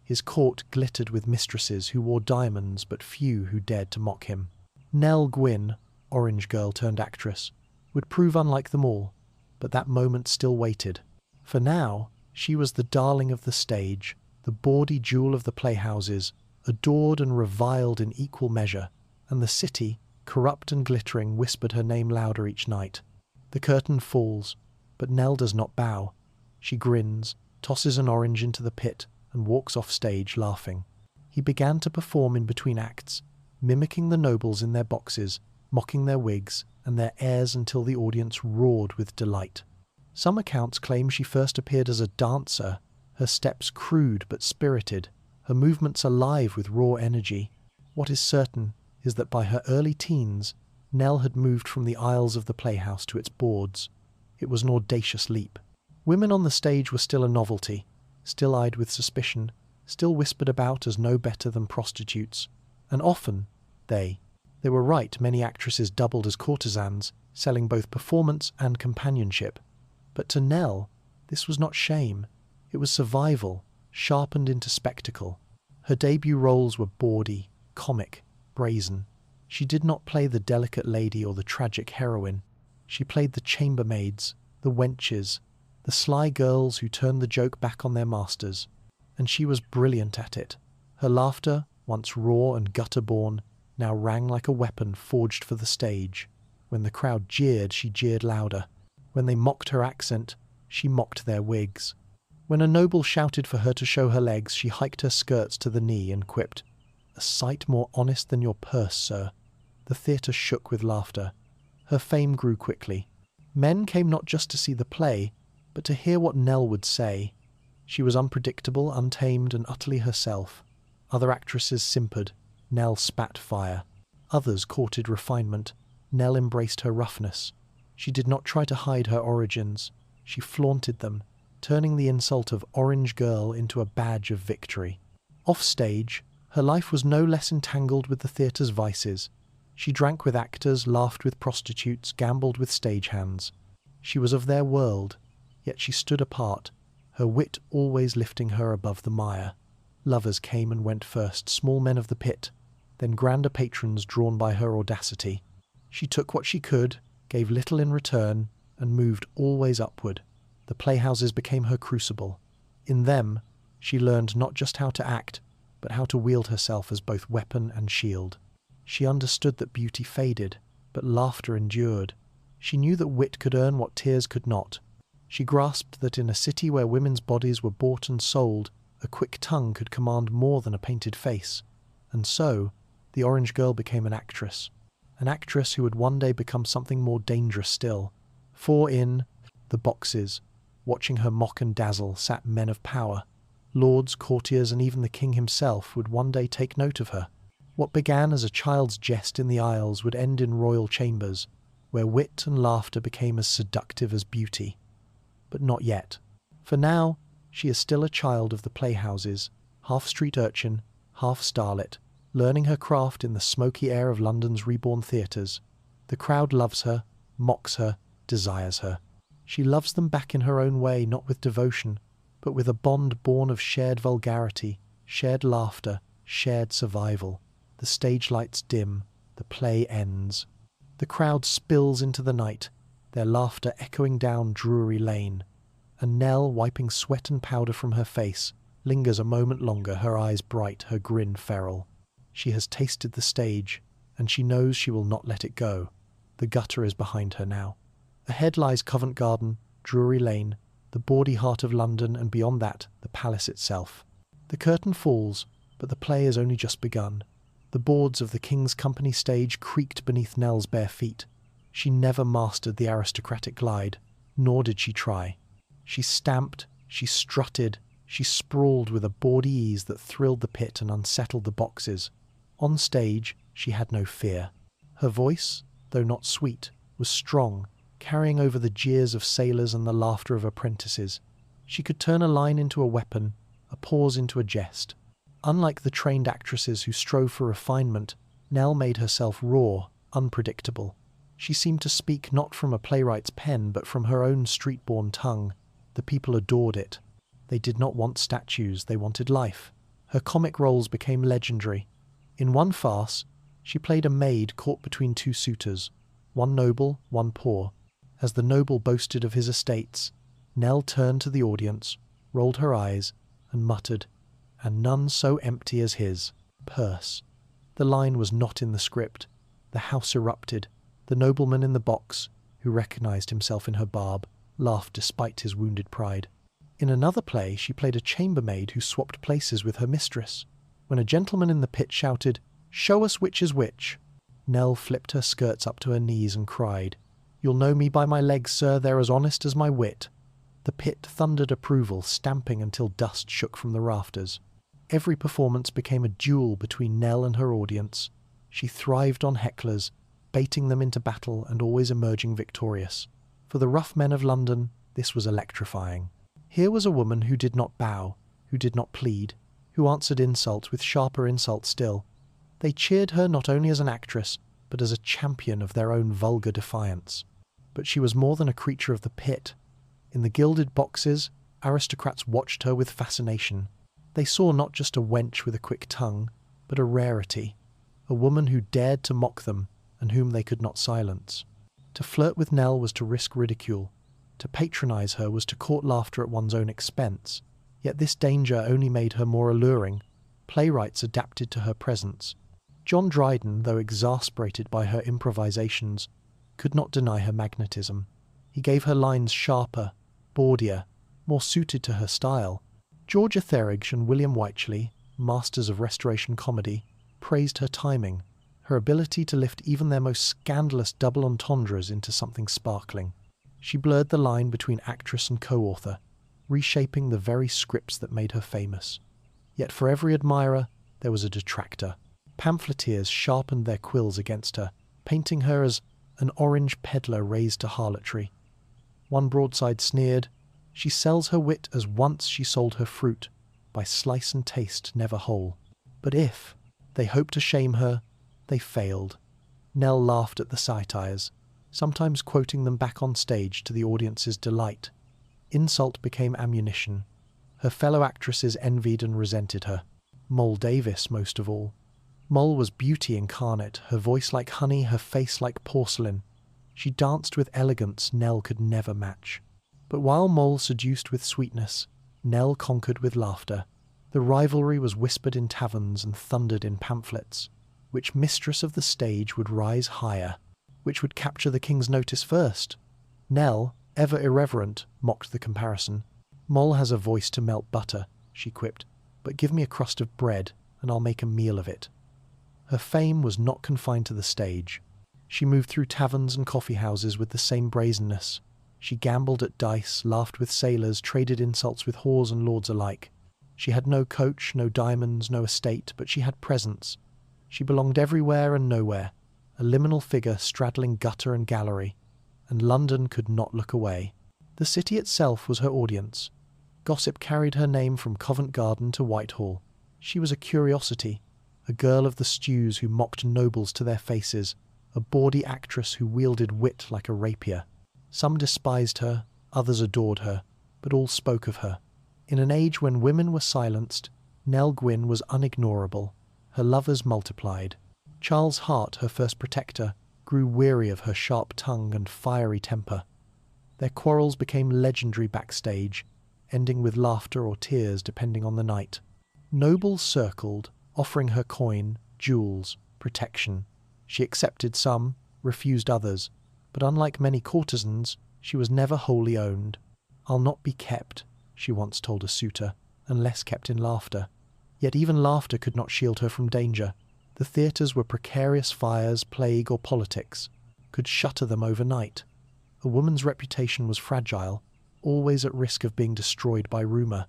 His court glittered with mistresses who wore diamonds, but few who dared to mock him. Nell Gwyn, orange girl turned actress, would prove unlike them all, but that moment still waited. For now, she was the darling of the stage, the bawdy jewel of the playhouses, adored and reviled in equal measure, and the city, corrupt and glittering, whispered her name louder each night. The curtain falls, but Nell does not bow. She grins, tosses an orange into the pit, and walks off stage laughing. He began to perform in between acts, mimicking the nobles in their boxes, mocking their wigs and their airs until the audience roared with delight. Some accounts claim she first appeared as a dancer, her steps crude but spirited, her movements alive with raw energy. What is certain is that by her early teens, Nell had moved from the aisles of the playhouse to its boards. It was an audacious leap. Women on the stage were still a novelty, still eyed with suspicion, still whispered about as no better than prostitutes, and often they were right, many actresses doubled as courtesans, selling both performance and companionship. But to Nell, this was not shame, it was survival. sharpened into spectacle. Her debut roles were bawdy, comic, brazen. She did not play the delicate lady or the tragic heroine. She played the chambermaids, the wenches, the sly girls who turned the joke back on their masters. And she was brilliant at it. Her laughter, once raw and gutter-born, now rang like a weapon forged for the stage. When the crowd jeered, she jeered louder. When they mocked her accent, she mocked their wigs. When a noble shouted for her to show her legs, she hiked her skirts to the knee and quipped, "A sight more honest than your purse, sir." The theatre shook with laughter. Her fame grew quickly. Men came not just to see the play, but to hear what Nell would say. She was unpredictable, untamed, and utterly herself. Other actresses simpered. Nell spat fire. Others courted refinement. Nell embraced her roughness. She did not try to hide her origins. She flaunted them, turning the insult of Orange Girl into a badge of victory. Off stage, her life was no less entangled with the theatre's vices. She drank with actors, laughed with prostitutes, gambled with stagehands. She was of their world, yet she stood apart, her wit always lifting her above the mire. Lovers came and went first, small men of the pit, then grander patrons drawn by her audacity. She took what she could, gave little in return, and moved always upward. The playhouses became her crucible. In them, she learned not just how to act, but how to wield herself as both weapon and shield. She understood that beauty faded, but laughter endured. She knew that wit could earn what tears could not. She grasped that in a city where women's bodies were bought and sold, a quick tongue could command more than a painted face. And so, the Orange Girl became an actress who would one day become something more dangerous still. For in the boxes, watching her mock and dazzle, sat men of power. Lords, courtiers, and even the king himself would one day take note of her. What began as a child's jest in the aisles would end in royal chambers, where wit and laughter became as seductive as beauty. But not yet. For now, she is still a child of the playhouses, half street urchin, half starlet, learning her craft in the smoky air of London's reborn theatres. The crowd loves her, mocks her, desires her. She loves them back in her own way, not with devotion, but with a bond born of shared vulgarity, shared laughter, shared survival. The stage lights dim, the play ends. The crowd spills into the night, their laughter echoing down Drury Lane. And Nell, wiping sweat and powder from her face, lingers a moment longer, her eyes bright, her grin feral. She has tasted the stage, and she knows she will not let it go. The gutter is behind her now. Ahead lies Covent Garden, Drury Lane, the bawdy heart of London, and beyond that, the palace itself. The curtain falls, but the play has only just begun. The boards of the King's Company stage creaked beneath Nell's bare feet. She never mastered the aristocratic glide, nor did she try. She stamped, she strutted, she sprawled with a bawdy ease that thrilled the pit and unsettled the boxes. On stage, she had no fear. Her voice, though not sweet, was strong, carrying over the jeers of sailors and the laughter of apprentices. She could turn a line into a weapon, a pause into a jest. Unlike the trained actresses who strove for refinement, Nell made herself raw, unpredictable. She seemed to speak not from a playwright's pen, but from her own street-born tongue. The people adored it. They did not want statues, they wanted life. Her comic roles became legendary. In one farce, she played a maid caught between two suitors, one noble, one poor. As the noble boasted of his estates, Nell turned to the audience, rolled her eyes, and muttered, "And none so empty as his purse." The line was not in the script. The house erupted. The nobleman in the box, who recognized himself in her barb, laughed despite his wounded pride. In another play, she played a chambermaid who swapped places with her mistress. When a gentleman in the pit shouted, "Show us which is which," Nell flipped her skirts up to her knees and cried, "You'll know me by my legs, sir, they're as honest as my wit." The pit thundered approval, stamping until dust shook from the rafters. Every performance became a duel between Nell and her audience. She thrived on hecklers, baiting them into battle and always emerging victorious. For the rough men of London, this was electrifying. Here was a woman who did not bow, who did not plead, who answered insult with sharper insult still. They cheered her not only as an actress, but as a champion of their own vulgar defiance. But she was more than a creature of the pit. In the gilded boxes, aristocrats watched her with fascination. They saw not just a wench with a quick tongue, but a rarity, a woman who dared to mock them and whom they could not silence. To flirt with Nell was to risk ridicule. To patronize her was to court laughter at one's own expense. Yet this danger only made her more alluring. Playwrights adapted to her presence. John Dryden, though exasperated by her improvisations, could not deny her magnetism. He gave her lines sharper, bawdier, more suited to her style. George Etheridge and William Wycherley, masters of Restoration comedy, praised her timing, her ability to lift even their most scandalous double entendres into something sparkling. She blurred the line between actress and co-author, reshaping the very scripts that made her famous. Yet for every admirer, there was a detractor. Pamphleteers sharpened their quills against her, painting her as an orange peddler raised to harlotry. One broadside sneered, "She sells her wit as once she sold her fruit, by slice and taste never whole." But if they hoped to shame her, they failed. Nell laughed at the satires, sometimes quoting them back on stage to the audience's delight. Insult became ammunition. Her fellow actresses envied and resented her. Moll Davis most of all. Moll was beauty incarnate, her voice like honey, her face like porcelain. She danced with elegance Nell could never match. But while Moll seduced with sweetness, Nell conquered with laughter. The rivalry was whispered in taverns and thundered in pamphlets. Which mistress of the stage would rise higher? Which would capture the king's notice first? Nell, ever irreverent, mocked the comparison. "Moll has a voice to melt butter," she quipped, "but give me a crust of bread, and I'll make a meal of it." Her fame was not confined to the stage. She moved through taverns and coffee houses with the same brazenness. She gambled at dice, laughed with sailors, traded insults with whores and lords alike. She had no coach, no diamonds, no estate, but she had presence. She belonged everywhere and nowhere, a liminal figure straddling gutter and gallery, and London could not look away. The city itself was her audience. Gossip carried her name from Covent Garden to Whitehall. She was a curiosity, a girl of the stews who mocked nobles to their faces, a bawdy actress who wielded wit like a rapier. Some despised her, others adored her, but all spoke of her. In an age when women were silenced, Nell Gwyn was unignorable. Her lovers multiplied. Charles Hart, her first protector, grew weary of her sharp tongue and fiery temper. Their quarrels became legendary backstage, ending with laughter or tears depending on the night. Nobles circled, offering her coin, jewels, protection. She accepted some, refused others, but unlike many courtesans, she was never wholly owned. "I'll not be kept," she once told a suitor, "unless kept in laughter." Yet even laughter could not shield her from danger. The theatres were precarious fires, plague, or politics, could shutter them overnight. A woman's reputation was fragile, always at risk of being destroyed by rumour,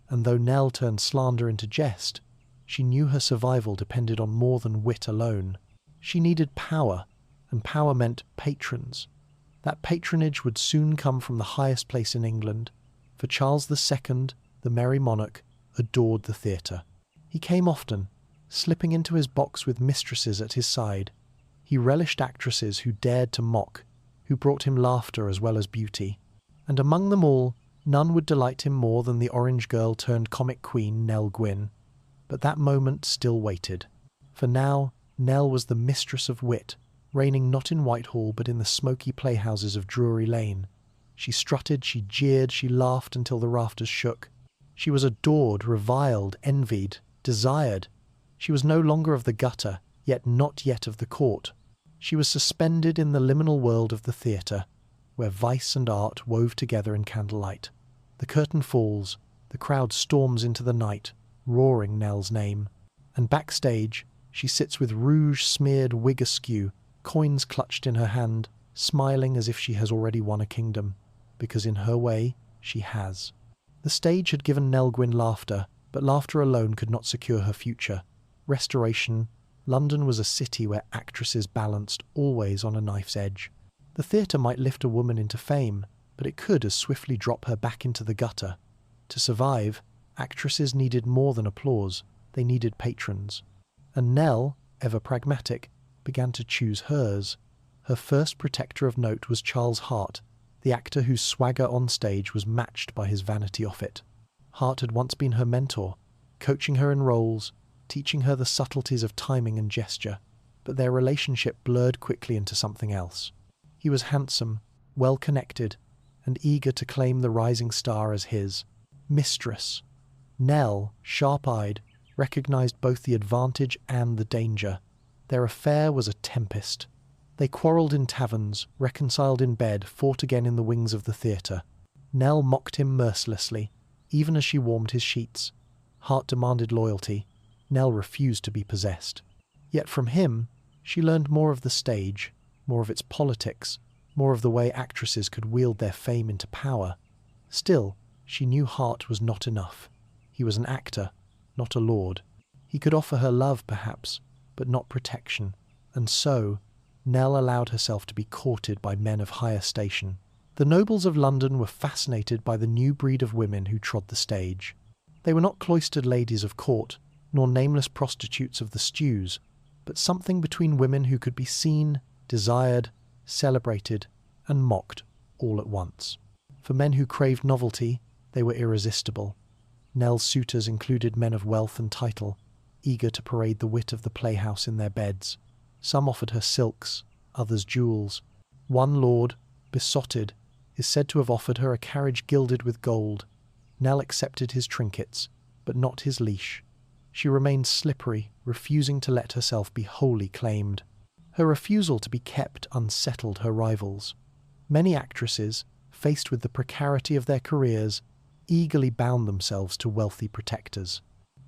and though Nell turned slander into jest, she knew her survival depended on more than wit alone. She needed power, and power meant patrons. That patronage would soon come from the highest place in England, for Charles II, the merry monarch, adored the theatre. He came often, slipping into his box with mistresses at his side. He relished actresses who dared to mock, who brought him laughter as well as beauty. And among them all, none would delight him more than the orange girl turned comic queen Nell Gwyn. But that moment still waited. For now, Nell was the mistress of wit, reigning not in Whitehall but in the smoky playhouses of Drury Lane. She strutted, she jeered, she laughed until the rafters shook. She was adored, reviled, envied, desired. She was no longer of the gutter, yet not yet of the court. She was suspended in the liminal world of the theatre, where vice and art wove together in candlelight. The curtain falls, the crowd storms into the night, roaring Nell's name. And backstage, she sits with rouge-smeared wig askew, coins clutched in her hand, smiling as if she has already won a kingdom, because in her way, she has. The stage had given Nell Gwyn laughter, but laughter alone could not secure her future. Restoration, London was a city where actresses balanced always on a knife's edge. The theatre might lift a woman into fame, but it could as swiftly drop her back into the gutter. To survive, actresses needed more than applause, they needed patrons. And Nell, ever pragmatic, began to choose hers. Her first protector of note was Charles Hart, the actor whose swagger on stage was matched by his vanity off it. Hart had once been her mentor. coaching her in roles, teaching her the subtleties of timing and gesture, but their relationship blurred quickly into something else. He was handsome, well-connected, and eager to claim the rising star as his mistress. Nell, sharp-eyed, recognized both the advantage and the danger. Their affair was a tempest. They quarrelled in taverns, reconciled in bed, fought again in the wings of the theatre. Nell mocked him mercilessly, even as she warmed his sheets. Heart demanded loyalty. Nell refused to be possessed. Yet from him, she learned more of the stage, more of its politics, more of the way actresses could wield their fame into power. Still, she knew heart was not enough. He was an actor, not a lord. He could offer her love, perhaps, but not protection. And so, Nell allowed herself to be courted by men of higher station. The nobles of London were fascinated by the new breed of women who trod the stage. They were not cloistered ladies of court, nor nameless prostitutes of the stews, but something between women who could be seen, desired, celebrated, and mocked all at once. For men who craved novelty, they were irresistible. Nell's suitors included men of wealth and title, eager to parade the wit of the playhouse in their beds. Some offered her silks, others jewels. One lord, besotted, is said to have offered her a carriage gilded with gold. Nell accepted his trinkets, but not his leash. She remained slippery, refusing to let herself be wholly claimed. Her refusal to be kept unsettled her rivals. Many actresses, faced with the precarity of their careers, eagerly bound themselves to wealthy protectors.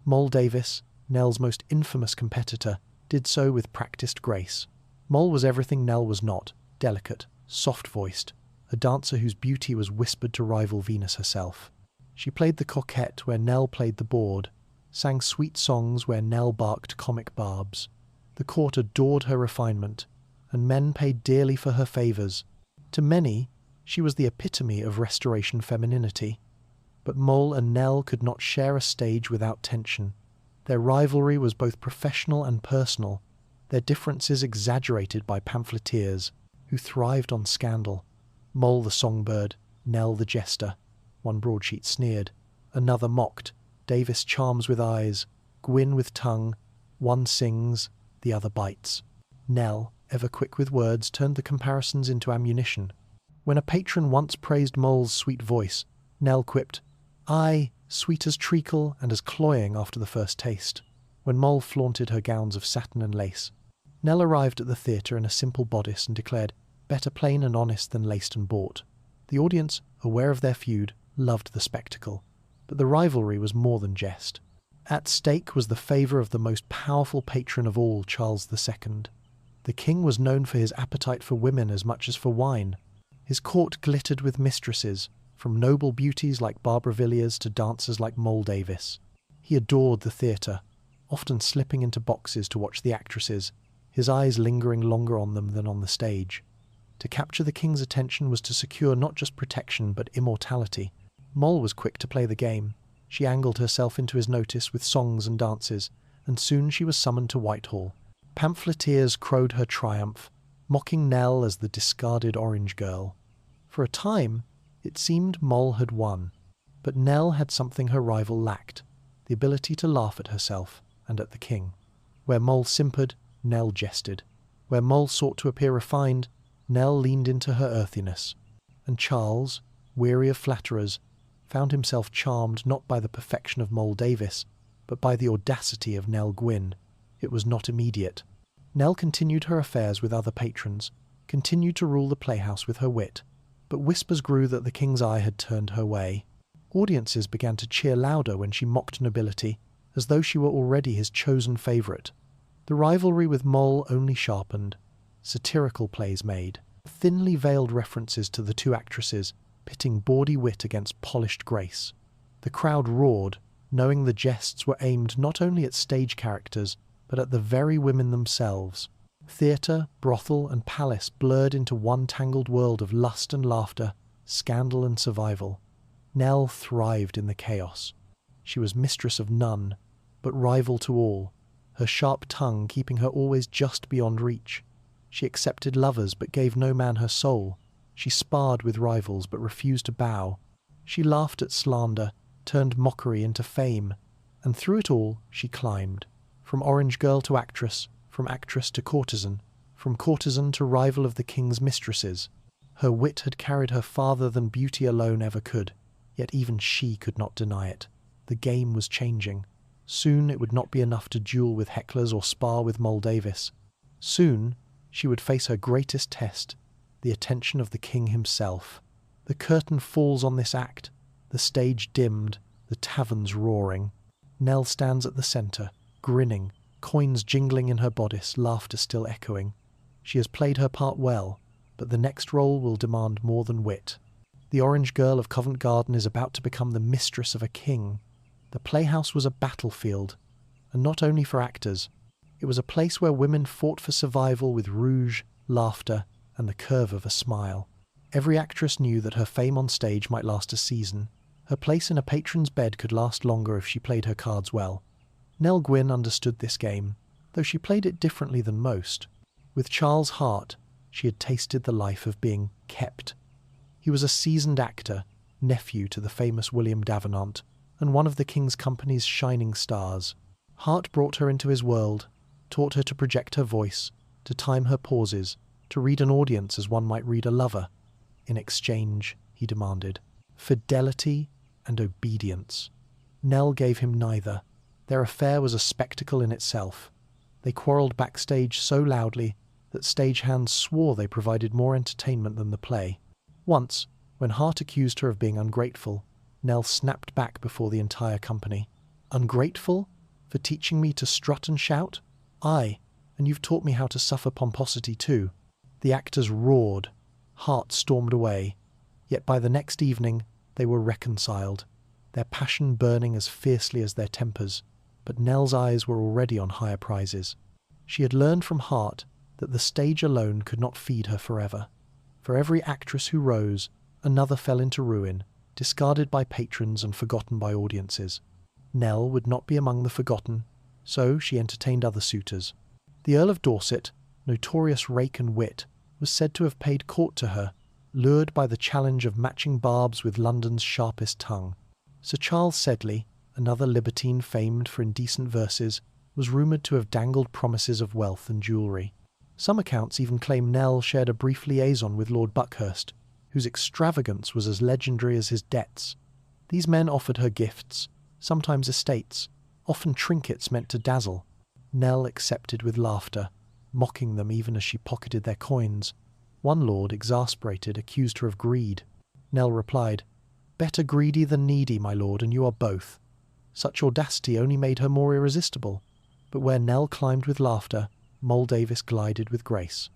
Moll Davis, Nell's most infamous competitor, did so with practiced grace. Moll was everything Nell was not: delicate, soft-voiced, a dancer whose beauty was whispered to rival Venus herself. She played the coquette where Nell played the bawd, sang sweet songs where Nell barked comic barbs. The court adored her refinement, and men paid dearly for her favours. To many, she was the epitome of Restoration femininity. But Moll and Nell could not share a stage without tension. Their rivalry was both professional and personal, their differences exaggerated by pamphleteers who thrived on scandal. Moll the songbird, Nell the jester. One broadsheet sneered, another mocked. Davis charms with eyes, Gwyn with tongue. One sings, the other bites. Nell, ever quick with words, turned the comparisons into ammunition. When a patron once praised Moll's sweet voice, Nell quipped, "Aye, sweet as treacle and as cloying after the first taste." When Moll flaunted her gowns of satin and lace, Nell arrived at the theatre in a simple bodice and declared, "Better plain and honest than laced and bought." The audience, aware of their feud, loved the spectacle. But the rivalry was more than jest. At stake was the favour of the most powerful patron of all, Charles II. The king was known for his appetite for women as much as for wine. His court glittered with mistresses, from noble beauties like Barbara Villiers to dancers like Moll Davis. He adored the theatre, often slipping into boxes to watch the actresses, his eyes lingering longer on them than on the stage. To capture the king's attention was to secure not just protection but immortality. Moll was quick to play the game. She angled herself into his notice with songs and dances, and soon she was summoned to Whitehall. Pamphleteers crowed her triumph, mocking Nell as the discarded orange girl. For a time, it seemed Moll had won, but Nell had something her rival lacked, the ability to laugh at herself and at the king. Where Moll simpered, Nell jested. Where Moll sought to appear refined, Nell leaned into her earthiness. And Charles, weary of flatterers, found himself charmed not by the perfection of Moll Davis, but by the audacity of Nell Gwyn. It was not immediate. Nell continued her affairs with other patrons, continued to rule the playhouse with her wit, but whispers grew that the king's eye had turned her way. Audiences began to cheer louder when she mocked nobility, as though she were already his chosen favourite. The rivalry with Moll only sharpened. Satirical plays made, thinly veiled references to the two actresses, pitting bawdy wit against polished grace. The crowd roared, knowing the jests were aimed not only at stage characters, but at the very women themselves. Theatre, brothel, and palace blurred into one tangled world of lust and laughter, scandal and survival. Nell thrived in the chaos. She was mistress of none, but rival to all, her sharp tongue keeping her always just beyond reach. She accepted lovers but gave no man her soul. She sparred with rivals but refused to bow. She laughed at slander, turned mockery into fame, And through it all she climbed, from orange girl to actress, from actress to courtesan, from courtesan to rival of the king's mistresses. Her wit had carried her farther than beauty alone ever could, yet even she could not deny it. The game was changing. Soon it would not be enough to duel with hecklers or spar with Moll Davis. Soon she would face her greatest test, the attention of the king himself. The curtain falls on this act, the stage dimmed, the taverns roaring. Nell stands at the centre, grinning, coins jingling in her bodice, laughter still echoing. She has played her part well, but the next role will demand more than wit. The orange girl of Covent Garden is about to become the mistress of a king. The playhouse was a battlefield, and not only for actors. It was a place where women fought for survival with rouge, laughter, and the curve of a smile. Every actress knew that her fame on stage might last a season. Her place in a patron's bed could last longer if she played her cards well. Nell Gwyn understood this game, though she played it differently than most. With Charles Hart, she had tasted the life of being kept. He was a seasoned actor, nephew to the famous William Davenant, and one of the King's Company's shining stars. Hart brought her into his world, taught her to project her voice, to time her pauses, to read an audience as one might read a lover. In exchange, he demanded, fidelity and obedience. Nell gave him neither. Their affair was a spectacle in itself. They quarrelled backstage so loudly that stagehands swore they provided more entertainment than the play. Once, when Hart accused her of being ungrateful, Nell snapped back before the entire company. Ungrateful? For teaching me to strut and shout? Aye, and you've taught me how to suffer pomposity too. The actors roared. Hart stormed away. Yet by the next evening they were reconciled, their passion burning as fiercely as their tempers. But Nell's eyes were already on higher prizes. She had learned from Hart that the stage alone could not feed her forever. For every actress who rose, another fell into ruin, discarded by patrons and forgotten by audiences. Nell would not be among the forgotten, so she entertained other suitors. The Earl of Dorset, notorious rake and wit, was said to have paid court to her, lured by the challenge of matching barbs with London's sharpest tongue. Sir Charles Sedley, another libertine famed for indecent verses, was rumoured to have dangled promises of wealth and jewellery. Some accounts even claim Nell shared a brief liaison with Lord Buckhurst, whose extravagance was as legendary as his debts. These men offered her gifts, sometimes estates, often trinkets meant to dazzle. Nell accepted with laughter, mocking them even as she pocketed their coins. One lord, exasperated, accused her of greed. Nell replied, "Better greedy than needy, my lord, and you are both." Such audacity only made her more irresistible. But where Nell climbed with laughter, Moll Davis glided with grace.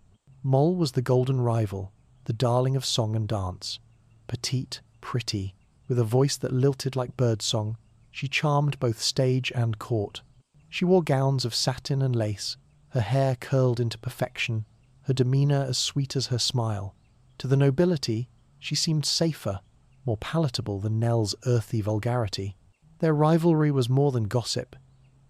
Moll was the golden rival, the darling of song and dance. Petite, pretty, with a voice that lilted like birdsong, she charmed both stage and court. She wore gowns of satin and lace, her hair curled into perfection, her demeanour as sweet as her smile. To the nobility, she seemed safer, more palatable than Nell's earthy vulgarity. Their rivalry was more than gossip.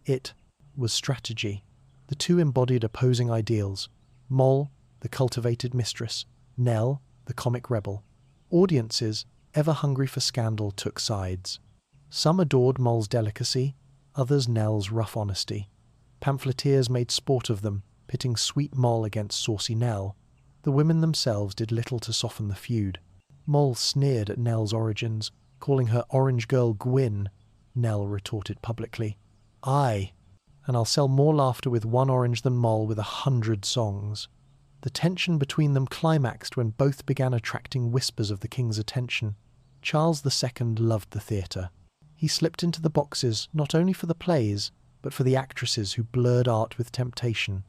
It was strategy. The two embodied opposing ideals. Moll, the cultivated mistress, Nell, the comic rebel. Audiences, ever hungry for scandal, took sides. Some adored Moll's delicacy, others Nell's rough honesty. Pamphleteers made sport of them, pitting sweet Moll against saucy Nell. The women themselves did little to soften the feud. Moll sneered at Nell's origins, calling her orange girl Gwyn. Nell retorted publicly, "Aye, and I'll sell more laughter with one orange than Moll with 100 songs." The tension between them climaxed when both began attracting whispers of the king's attention. Charles II loved the theatre. He slipped into the boxes not only for the plays, but for the actresses who blurred art with temptation.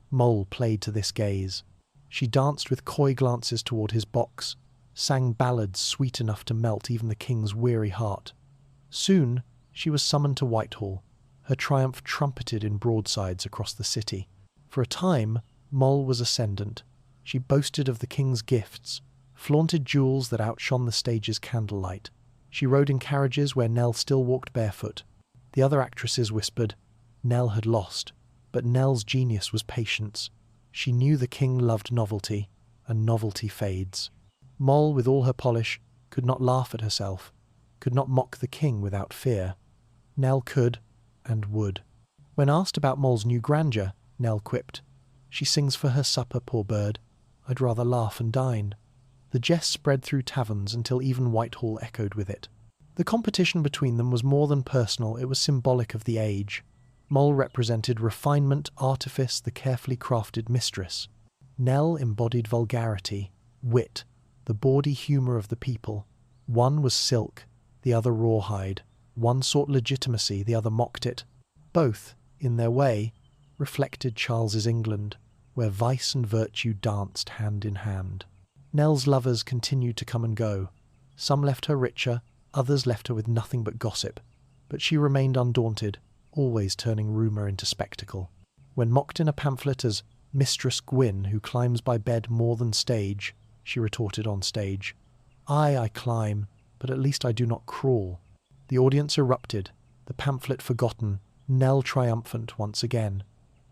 Moll played to this gaze. She danced with coy glances toward his box, sang ballads sweet enough to melt even the king's weary heart. Soon she was summoned to Whitehall, her triumph trumpeted in broadsides across the city. For a time, Moll was ascendant. She boasted of the king's gifts, flaunted jewels that outshone the stage's candlelight. She rode in carriages where Nell still walked barefoot. The other actresses whispered, Nell had lost, but Nell's genius was patience. She knew the king loved novelty, and novelty fades. Moll, with all her polish, could not laugh at herself, could not mock the king without fear. Nell could, and wood. When asked about Moll's new grandeur, Nell quipped, "She sings for her supper, poor bird. I'd rather laugh and dine." The jest spread through taverns until even Whitehall echoed with it. The competition between them was more than personal, it was symbolic of the age. Moll represented refinement, artifice, the carefully crafted mistress. Nell embodied vulgarity, wit, the bawdy humour of the people. One was silk, the other rawhide. One sought legitimacy, the other mocked it. Both, in their way, reflected Charles's England, where vice and virtue danced hand in hand. Nell's lovers continued to come and go. Some left her richer, others left her with nothing but gossip. But she remained undaunted, always turning rumour into spectacle. When mocked in a pamphlet as Mistress Gwyn, who climbs by bed more than stage, she retorted on stage, I climb, but at least I do not crawl." The audience erupted, the pamphlet forgotten, Nell triumphant once again.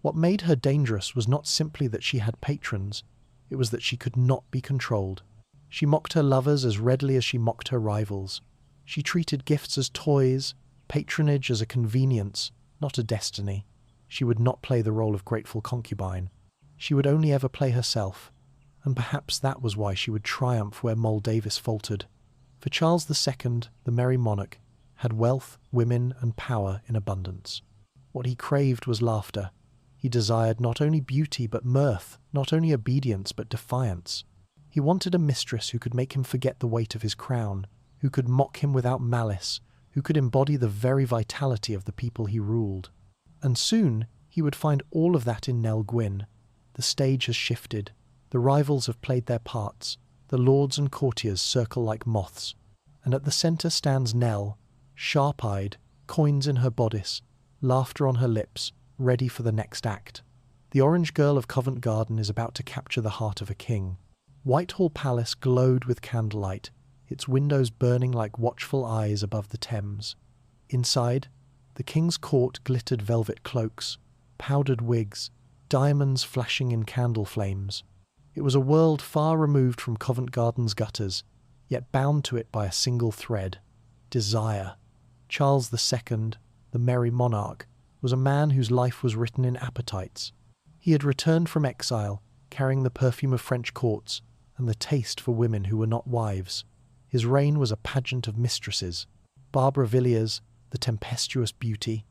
What made her dangerous was not simply that she had patrons, it was that she could not be controlled. She mocked her lovers as readily as she mocked her rivals. She treated gifts as toys, patronage as a convenience, not a destiny. She would not play the role of grateful concubine. She would only ever play herself, and perhaps that was why she would triumph where Moll Davis faltered. For Charles II, the merry monarch, had wealth, women, and power in abundance. What he craved was laughter. He desired not only beauty but mirth, not only obedience but defiance. He wanted a mistress who could make him forget the weight of his crown, who could mock him without malice, who could embody the very vitality of the people he ruled. And soon he would find all of that in Nell Gwyn. The stage has shifted. The rivals have played their parts. The lords and courtiers circle like moths. And at the centre stands Nell, sharp-eyed, coins in her bodice, laughter on her lips, ready for the next act. The orange girl of Covent Garden is about to capture the heart of a king. Whitehall Palace glowed with candlelight, its windows burning like watchful eyes above the Thames. Inside, the king's court glittered velvet cloaks, powdered wigs, diamonds flashing in candle flames. It was a world far removed from Covent Garden's gutters, yet bound to it by a single thread: desire. Charles II, the merry monarch, was a man whose life was written in appetites. He had returned from exile, carrying the perfume of French courts and the taste for women who were not wives. His reign was a pageant of mistresses: Barbara Villiers, the tempestuous beauty;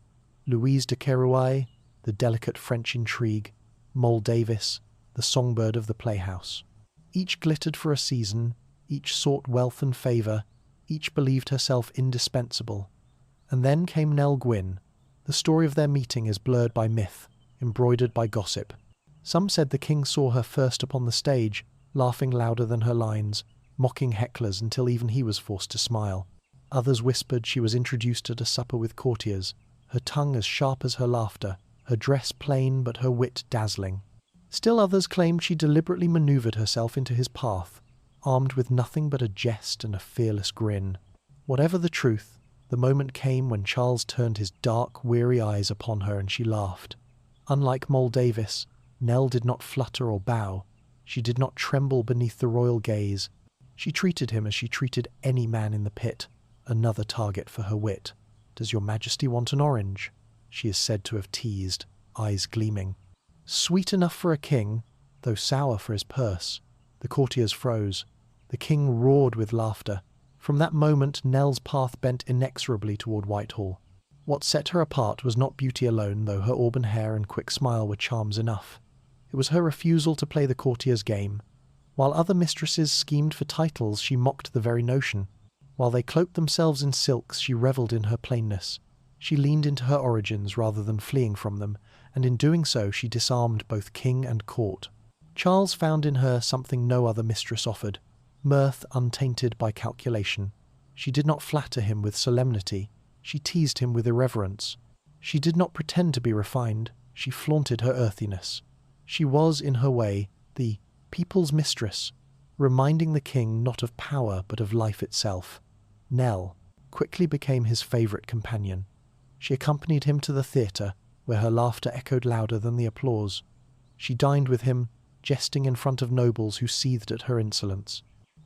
Louise de Querouaille, the delicate French intrigue; Moll Davis, the songbird of the playhouse. Each glittered for a season, each sought wealth and favour, each believed herself indispensable. And then came Nell Gwyn. The story of their meeting is blurred by myth, embroidered by gossip. Some said the king saw her first upon the stage, laughing louder than her lines, mocking hecklers until even he was forced to smile. Others whispered she was introduced at a supper with courtiers, her tongue as sharp as her laughter, her dress plain but her wit dazzling. Still others claimed she deliberately manoeuvred herself into his path, armed with nothing but a jest and a fearless grin. Whatever the truth, the moment came when Charles turned his dark, weary eyes upon her and she laughed. Unlike Moll Davis, Nell did not flutter or bow. She did not tremble beneath the royal gaze. She treated him as she treated any man in the pit, another target for her wit. "Does your majesty want an orange?" she is said to have teased, eyes gleaming. Sweet enough for a king, though sour for his purse. The courtiers froze. The king roared with laughter. From that moment Nell's path bent inexorably toward Whitehall. What set her apart was not beauty alone, though her auburn hair and quick smile were charms enough. It was her refusal to play the courtier's game. While other mistresses schemed for titles, she mocked the very notion. While they cloaked themselves in silks, she revelled in her plainness. She leaned into her origins rather than fleeing from them, and in doing so she disarmed both king and court. Charles found in her something no other mistress offered: mirth untainted by calculation. She did not flatter him with solemnity, she teased him with irreverence. She did not pretend to be refined, she flaunted her earthiness. She was, in her way, the people's mistress, reminding the king not of power but of life itself. Nell quickly became his favourite companion. She accompanied him to the theatre, where her laughter echoed louder than the applause. She dined with him, jesting in front of nobles who seethed at her insolence.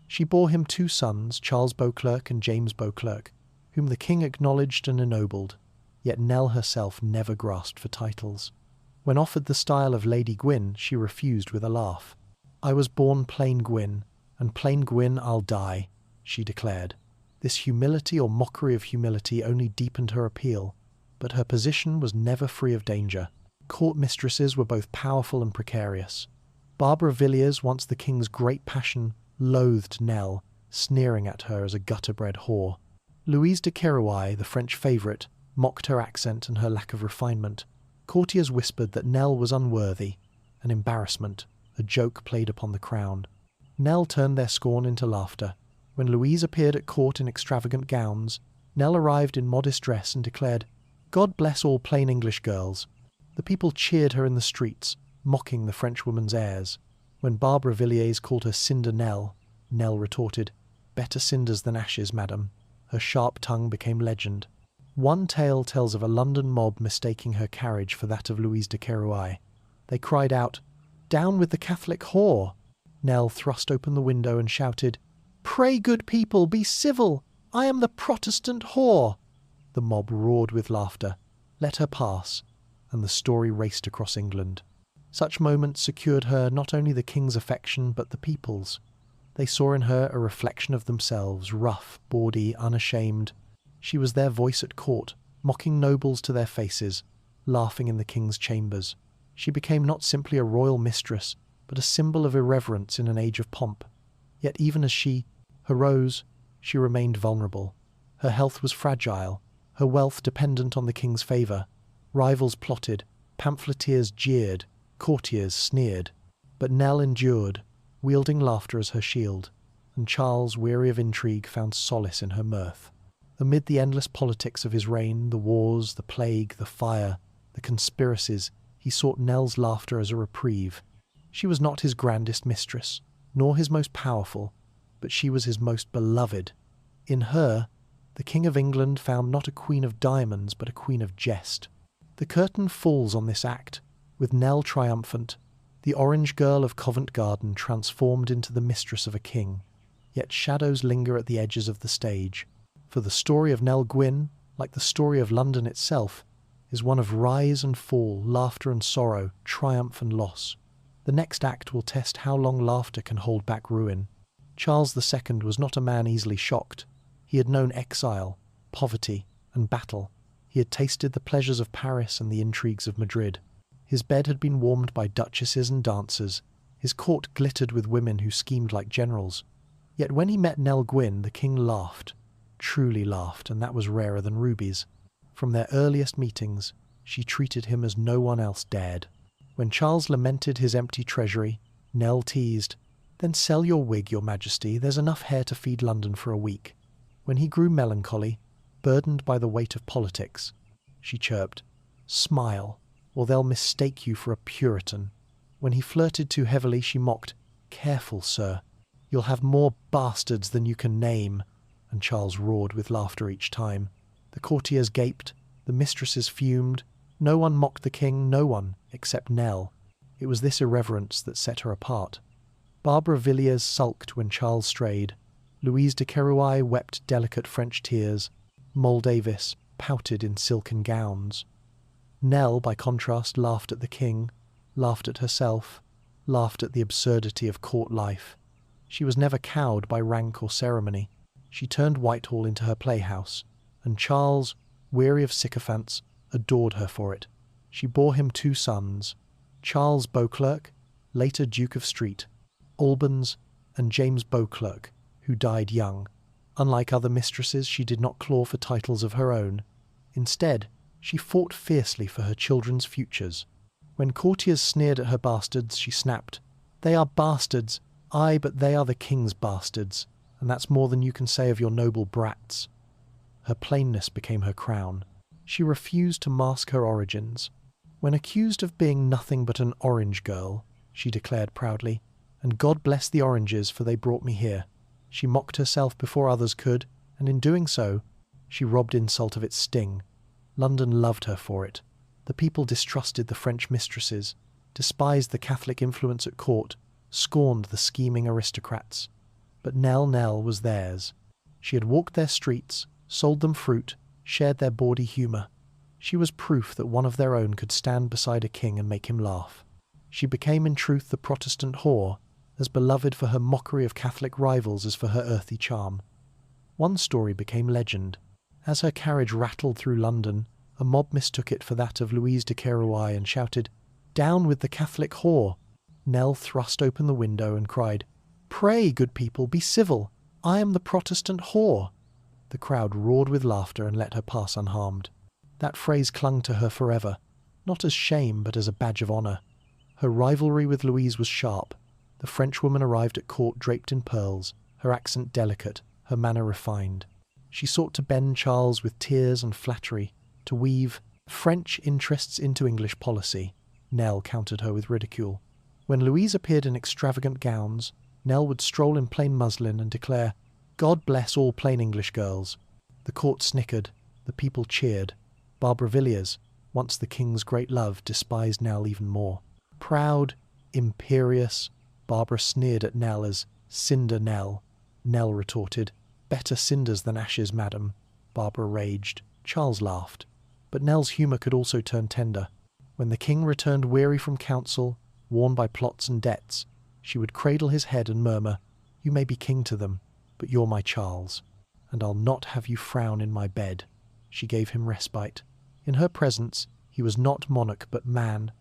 She bore him 2 sons, Charles Beauclerk and James Beauclerk, whom the king acknowledged and ennobled. Yet Nell herself never grasped for titles. When offered the style of Lady Gwyn, she refused with a laugh. "I was born plain Gwyn, and plain Gwyn I'll die," she declared. This humility or mockery of humility only deepened her appeal, but her position was never free of danger. Court mistresses were both powerful and precarious. Barbara Villiers, once the king's great passion, loathed Nell, sneering at her as a gutter-bred whore. Louise de Querouaille, the French favourite, mocked her accent and her lack of refinement. Courtiers whispered that Nell was unworthy, an embarrassment, a joke played upon the crown. Nell turned their scorn into laughter. When Louise appeared at court in extravagant gowns, Nell arrived in modest dress and declared, "God bless all plain English girls." The people cheered her in the streets, mocking the Frenchwoman's airs. When Barbara Villiers called her Cinder Nell, Nell retorted, "Better cinders than ashes, madam." Her sharp tongue became legend. One tale tells of a London mob mistaking her carriage for that of Louise de Querouaille. They cried out, "Down with the Catholic whore!" Nell thrust open the window and shouted, "Pray, good people, be civil! I am the Protestant whore!" The mob roared with laughter. Let her pass, and the story raced across England. Such moments secured her not only the king's affection but the people's. They saw in her a reflection of themselves, rough, bawdy, unashamed. She was their voice at court, mocking nobles to their faces, laughing in the king's chambers. She became not simply a royal mistress, but a symbol of irreverence in an age of pomp. Yet even as she arose, she remained vulnerable. Her health was fragile, her wealth dependent on the king's favour. Rivals plotted, pamphleteers jeered, courtiers sneered. But Nell endured, wielding laughter as her shield, and Charles, weary of intrigue, found solace in her mirth. Amid the endless politics of his reign, the wars, the plague, the fire, the conspiracies, he sought Nell's laughter as a reprieve. She was not his grandest mistress, nor his most powerful, but she was his most beloved. In her, the King of England found not a queen of diamonds, but a queen of jest. The curtain falls on this act, with Nell triumphant, the orange girl of Covent Garden transformed into the mistress of a king. Yet shadows linger at the edges of the stage, for the story of Nell Gwyn, like the story of London itself, is one of rise and fall, laughter and sorrow, triumph and loss. The next act will test how long laughter can hold back ruin. Charles II was not a man easily shocked. He had known exile, poverty, and battle. He had tasted the pleasures of Paris and the intrigues of Madrid. His bed had been warmed by duchesses and dancers. His court glittered with women who schemed like generals. Yet when he met Nell Gwyn, the king laughed, truly laughed, and that was rarer than rubies. From their earliest meetings, she treated him as no one else dared. When Charles lamented his empty treasury, Nell teased, "Then sell your wig, your majesty, there's enough hair to feed London for a week." When he grew melancholy, burdened by the weight of politics, she chirped, "Smile, or they'll mistake you for a Puritan." When he flirted too heavily, she mocked, "Careful, sir, you'll have more bastards than you can name," and Charles roared with laughter each time. The courtiers gaped, the mistresses fumed. No one mocked the king, no one, except Nell. It was this irreverence that set her apart. Barbara Villiers sulked when Charles strayed. Louise de Querouaille wept delicate French tears. Moll Davis pouted in silken gowns. Nell, by contrast, laughed at the king, laughed at herself, laughed at the absurdity of court life. She was never cowed by rank or ceremony. She turned Whitehall into her playhouse, and Charles, weary of sycophants, adored her for it. She bore him 2 sons, Charles Beauclerk, later Duke of Street, Albans, and James Beauclerk, who died young. Unlike other mistresses, she did not claw for titles of her own. Instead, she fought fiercely for her children's futures. When courtiers sneered at her bastards, she snapped, "They are bastards, aye, but they are the king's bastards, and that's more than you can say of your noble brats." Her plainness became her crown. She refused to mask her origins. When accused of being nothing but an orange girl, she declared proudly, "And God bless the oranges, for they brought me here." She mocked herself before others could, and in doing so, she robbed insult of its sting. London loved her for it. The people distrusted the French mistresses, despised the Catholic influence at court, scorned the scheming aristocrats. But Nell was theirs. She had walked their streets, sold them fruit, shared their bawdy humour. She was proof that one of their own could stand beside a king and make him laugh. She became in truth the Protestant whore, as beloved for her mockery of Catholic rivals as for her earthy charm. One story became legend. As her carriage rattled through London, a mob mistook it for that of Louise de Querouaille and shouted, "Down with the Catholic whore!" Nell thrust open the window and cried, "Pray, good people, be civil. I am the Protestant whore." The crowd roared with laughter and let her pass unharmed. That phrase clung to her forever, not as shame but as a badge of honour. Her rivalry with Louise was sharp. The Frenchwoman arrived at court draped in pearls, her accent delicate, her manner refined. She sought to bend Charles with tears and flattery, to weave French interests into English policy. Nell countered her with ridicule. When Louise appeared in extravagant gowns, Nell would stroll in plain muslin and declare, "God bless all plain English girls." The court snickered, the people cheered. Barbara Villiers, once the king's great love, despised Nell even more. Proud, imperious, Barbara sneered at Nell as "Cinder Nell." Nell retorted, "Better cinders than ashes, madam." Barbara raged. Charles laughed. But Nell's humour could also turn tender. When the king returned weary from council, worn by plots and debts, she would cradle his head and murmur, "You may be king to them, but you're my Charles, and I'll not have you frown in my bed." She gave him respite. In her presence, he was not monarch but man.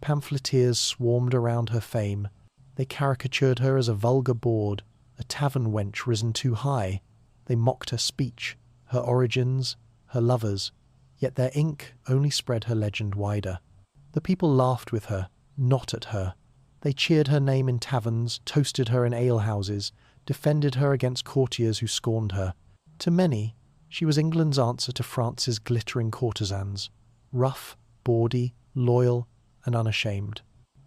Pamphleteers swarmed around her fame. They caricatured her as a vulgar bawd, a tavern wench risen too high. They mocked her speech, her origins, her lovers, yet their ink only spread her legend wider. The people laughed with her, not at her. They cheered her name in taverns, toasted her in alehouses, defended her against courtiers who scorned her. To many, she was England's answer to France's glittering courtesans, rough, bawdy, loyal, and unashamed.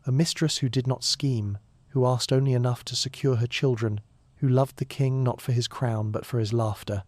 A mistress who did not scheme, who asked only enough to secure her children, who loved the king not for his crown but for his laughter.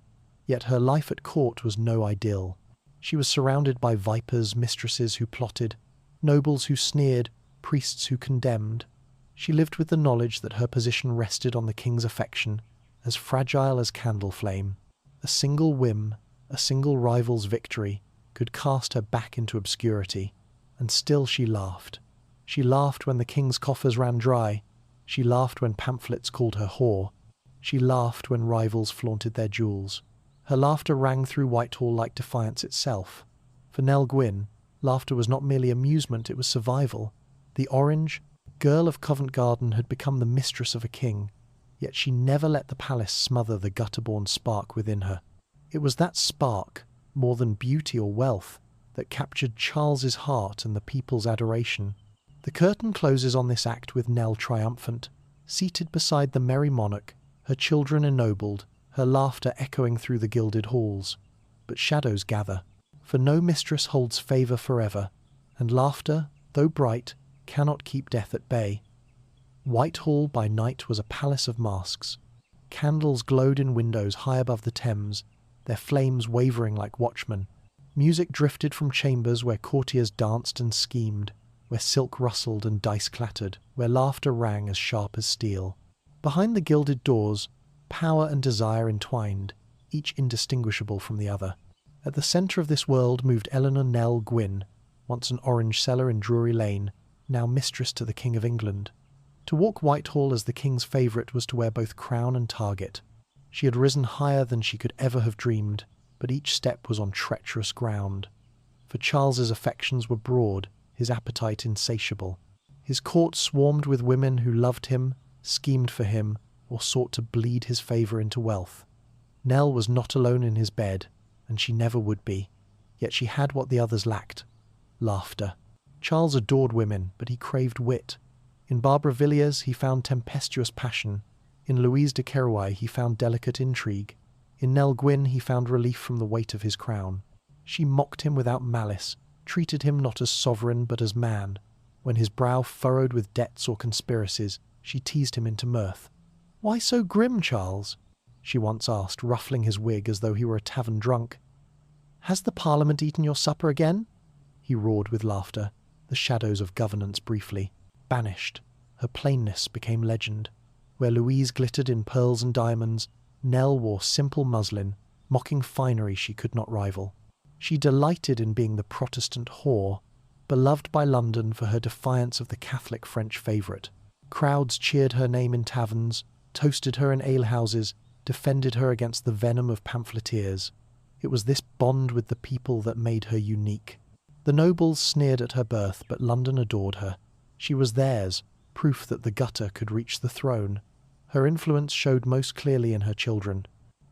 Yet her life at court was no idyll. She was surrounded by vipers, mistresses who plotted, nobles who sneered, priests who condemned. She lived with the knowledge that her position rested on the king's affection, as fragile as candle flame. A single whim, a single rival's victory, could cast her back into obscurity. And still she laughed. She laughed when the king's coffers ran dry. She laughed when pamphlets called her whore. She laughed when rivals flaunted their jewels. Her laughter rang through Whitehall like defiance itself. For Nell Gwyn, laughter was not merely amusement, it was survival. The orange, girl of Covent Garden, had become the mistress of a king, yet she never let the palace smother the gutter-born spark within her. It was that spark, more than beauty or wealth, that captured Charles's heart and the people's adoration. The curtain closes on this act with Nell triumphant, seated beside the merry monarch, her children ennobled, her laughter echoing through the gilded halls. But shadows gather, for no mistress holds favour forever, and laughter, though bright, cannot keep death at bay. Whitehall by night was a palace of masks. Candles glowed in windows high above the Thames, their flames wavering like watchmen. Music drifted from chambers where courtiers danced and schemed, where silk rustled and dice clattered, where laughter rang as sharp as steel. Behind the gilded doors, power and desire entwined, each indistinguishable from the other. At the centre of this world moved Eleanor Nell Gwyn, once an orange seller in Drury Lane, now mistress to the King of England. To walk Whitehall as the king's favourite was to wear both crown and target. She had risen higher than she could ever have dreamed, but each step was on treacherous ground. For Charles's affections were broad, his appetite insatiable. His court swarmed with women who loved him, schemed for him, or sought to bleed his favour into wealth. Nell was not alone in his bed, and she never would be. Yet she had what the others lacked: laughter. Charles adored women, but he craved wit. In Barbara Villiers he found tempestuous passion. In Louise de Querouaille he found delicate intrigue. In Nell Gwyn he found relief from the weight of his crown. She mocked him without malice, treated him not as sovereign but as man. When his brow furrowed with debts or conspiracies, she teased him into mirth. "Why so grim, Charles?" she once asked, ruffling his wig as though he were a tavern drunk. "Has the Parliament eaten your supper again?" He roared with laughter. The shadows of governance briefly banished. Her plainness became legend. Where Louise glittered in pearls and diamonds, Nell wore simple muslin, mocking finery she could not rival. She delighted in being the Protestant whore, beloved by London for her defiance of the Catholic French favourite. Crowds cheered her name in taverns, toasted her in alehouses, defended her against the venom of pamphleteers. It was this bond with the people that made her unique. The nobles sneered at her birth, but London adored her. She was theirs, proof that the gutter could reach the throne. Her influence showed most clearly in her children.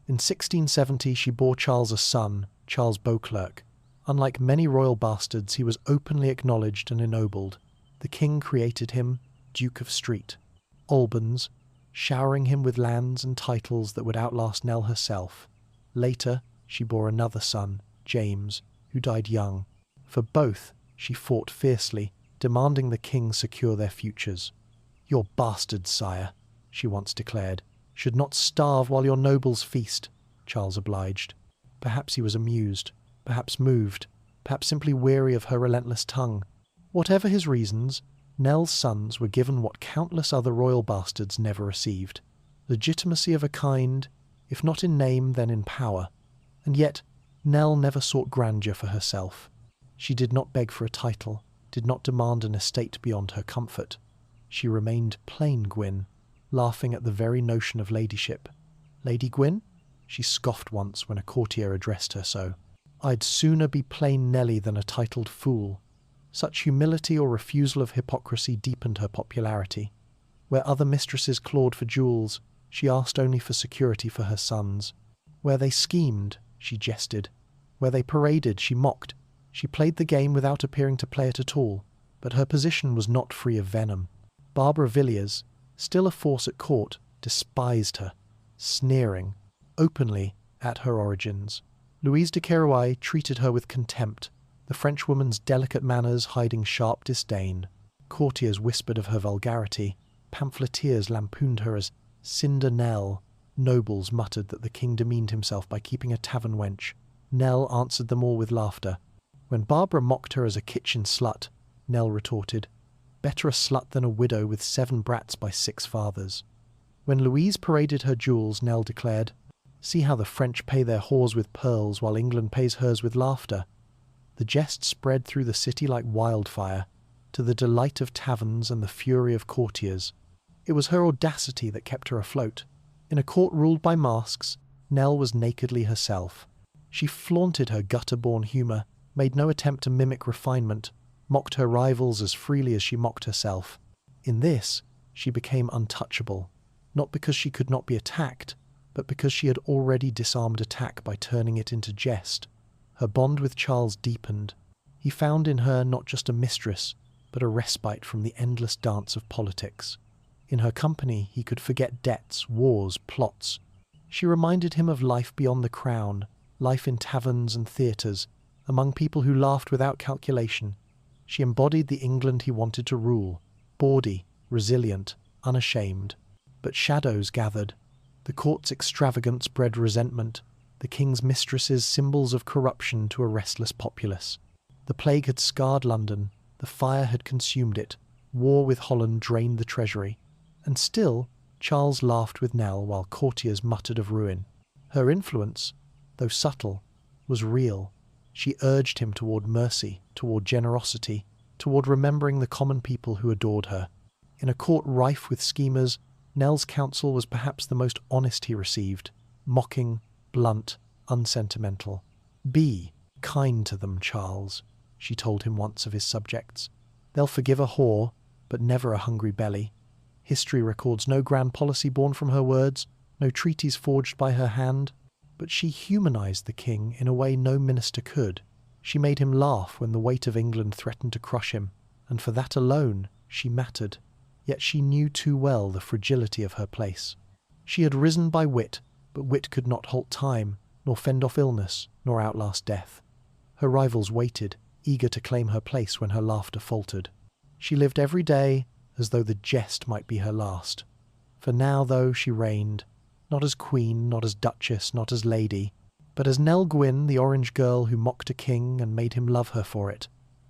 In 1670 she bore Charles a son, Charles Beauclerk. Unlike many royal bastards, he was openly acknowledged and ennobled. The king created him Duke of Street, Albans, showering him with lands and titles that would outlast Nell herself. Later, she bore another son, James, who died young. For both, she fought fiercely, demanding the king secure their futures. "Your bastards, sire," she once declared, "should not starve while your nobles feast," Charles obliged. Perhaps he was amused, perhaps moved, perhaps simply weary of her relentless tongue. Whatever his reasons, Nell's sons were given what countless other royal bastards never received: legitimacy of a kind, if not in name then in power. And yet, Nell never sought grandeur for herself. She did not beg for a title, did not demand an estate beyond her comfort. She remained plain Gwyn, laughing at the very notion of ladyship. "Lady Gwyn?" she scoffed once when a courtier addressed her so. "I'd sooner be plain Nelly than a titled fool." Such humility or refusal of hypocrisy deepened her popularity. Where other mistresses clawed for jewels, she asked only for security for her sons. Where they schemed, she jested. Where they paraded, she mocked. She played the game without appearing to play it at all, but her position was not free of venom. Barbara Villiers, still a force at court, despised her, sneering, openly, at her origins. Louise de Querouaille treated her with contempt, the Frenchwoman's delicate manners hiding sharp disdain. Courtiers whispered of her vulgarity, pamphleteers lampooned her as Cinder Nell, nobles muttered that the king demeaned himself by keeping a tavern wench. Nell answered them all with laughter. When Barbara mocked her as a kitchen slut, Nell retorted, "Better a slut than a widow with 7 brats by 6 fathers." When Louise paraded her jewels, Nell declared, "See how the French pay their whores with pearls while England pays hers with laughter." The jest spread through the city like wildfire, to the delight of taverns and the fury of courtiers. It was her audacity that kept her afloat. In a court ruled by masks, Nell was nakedly herself. She flaunted her gutter-born humour, made no attempt to mimic refinement, mocked her rivals as freely as she mocked herself. In this, she became untouchable, not because she could not be attacked, but because she had already disarmed attack by turning it into jest. Her bond with Charles deepened. He found in her not just a mistress, but a respite from the endless dance of politics. In her company he could forget debts, wars, plots. She reminded him of life beyond the crown, life in taverns and theatres, among people who laughed without calculation. She embodied the England he wanted to rule, bawdy, resilient, unashamed. But shadows gathered. The court's extravagance bred resentment, the king's mistresses symbols of corruption to a restless populace. The plague had scarred London, the fire had consumed it, war with Holland drained the treasury. And still, Charles laughed with Nell while courtiers muttered of ruin. Her influence, though subtle, was real. She urged him toward mercy, toward generosity, toward remembering the common people who adored her. In a court rife with schemers, Nell's counsel was perhaps the most honest he received, mocking, blunt, unsentimental. "Be kind to them, Charles," she told him once of his subjects. "They'll forgive a whore, but never a hungry belly." History records no grand policy born from her words, no treaties forged by her hand, but she humanized the king in a way no minister could. She made him laugh when the weight of England threatened to crush him, and for that alone she mattered. Yet she knew too well the fragility of her place. She had risen by wit, but wit could not halt time, nor fend off illness, nor outlast death. Her rivals waited, eager to claim her place when her laughter faltered. She lived every day as though the jest might be her last. For now, though, she reigned, not as queen, not as duchess, not as lady, but as Nell Gwyn, the orange girl who mocked a king and made him love her for it.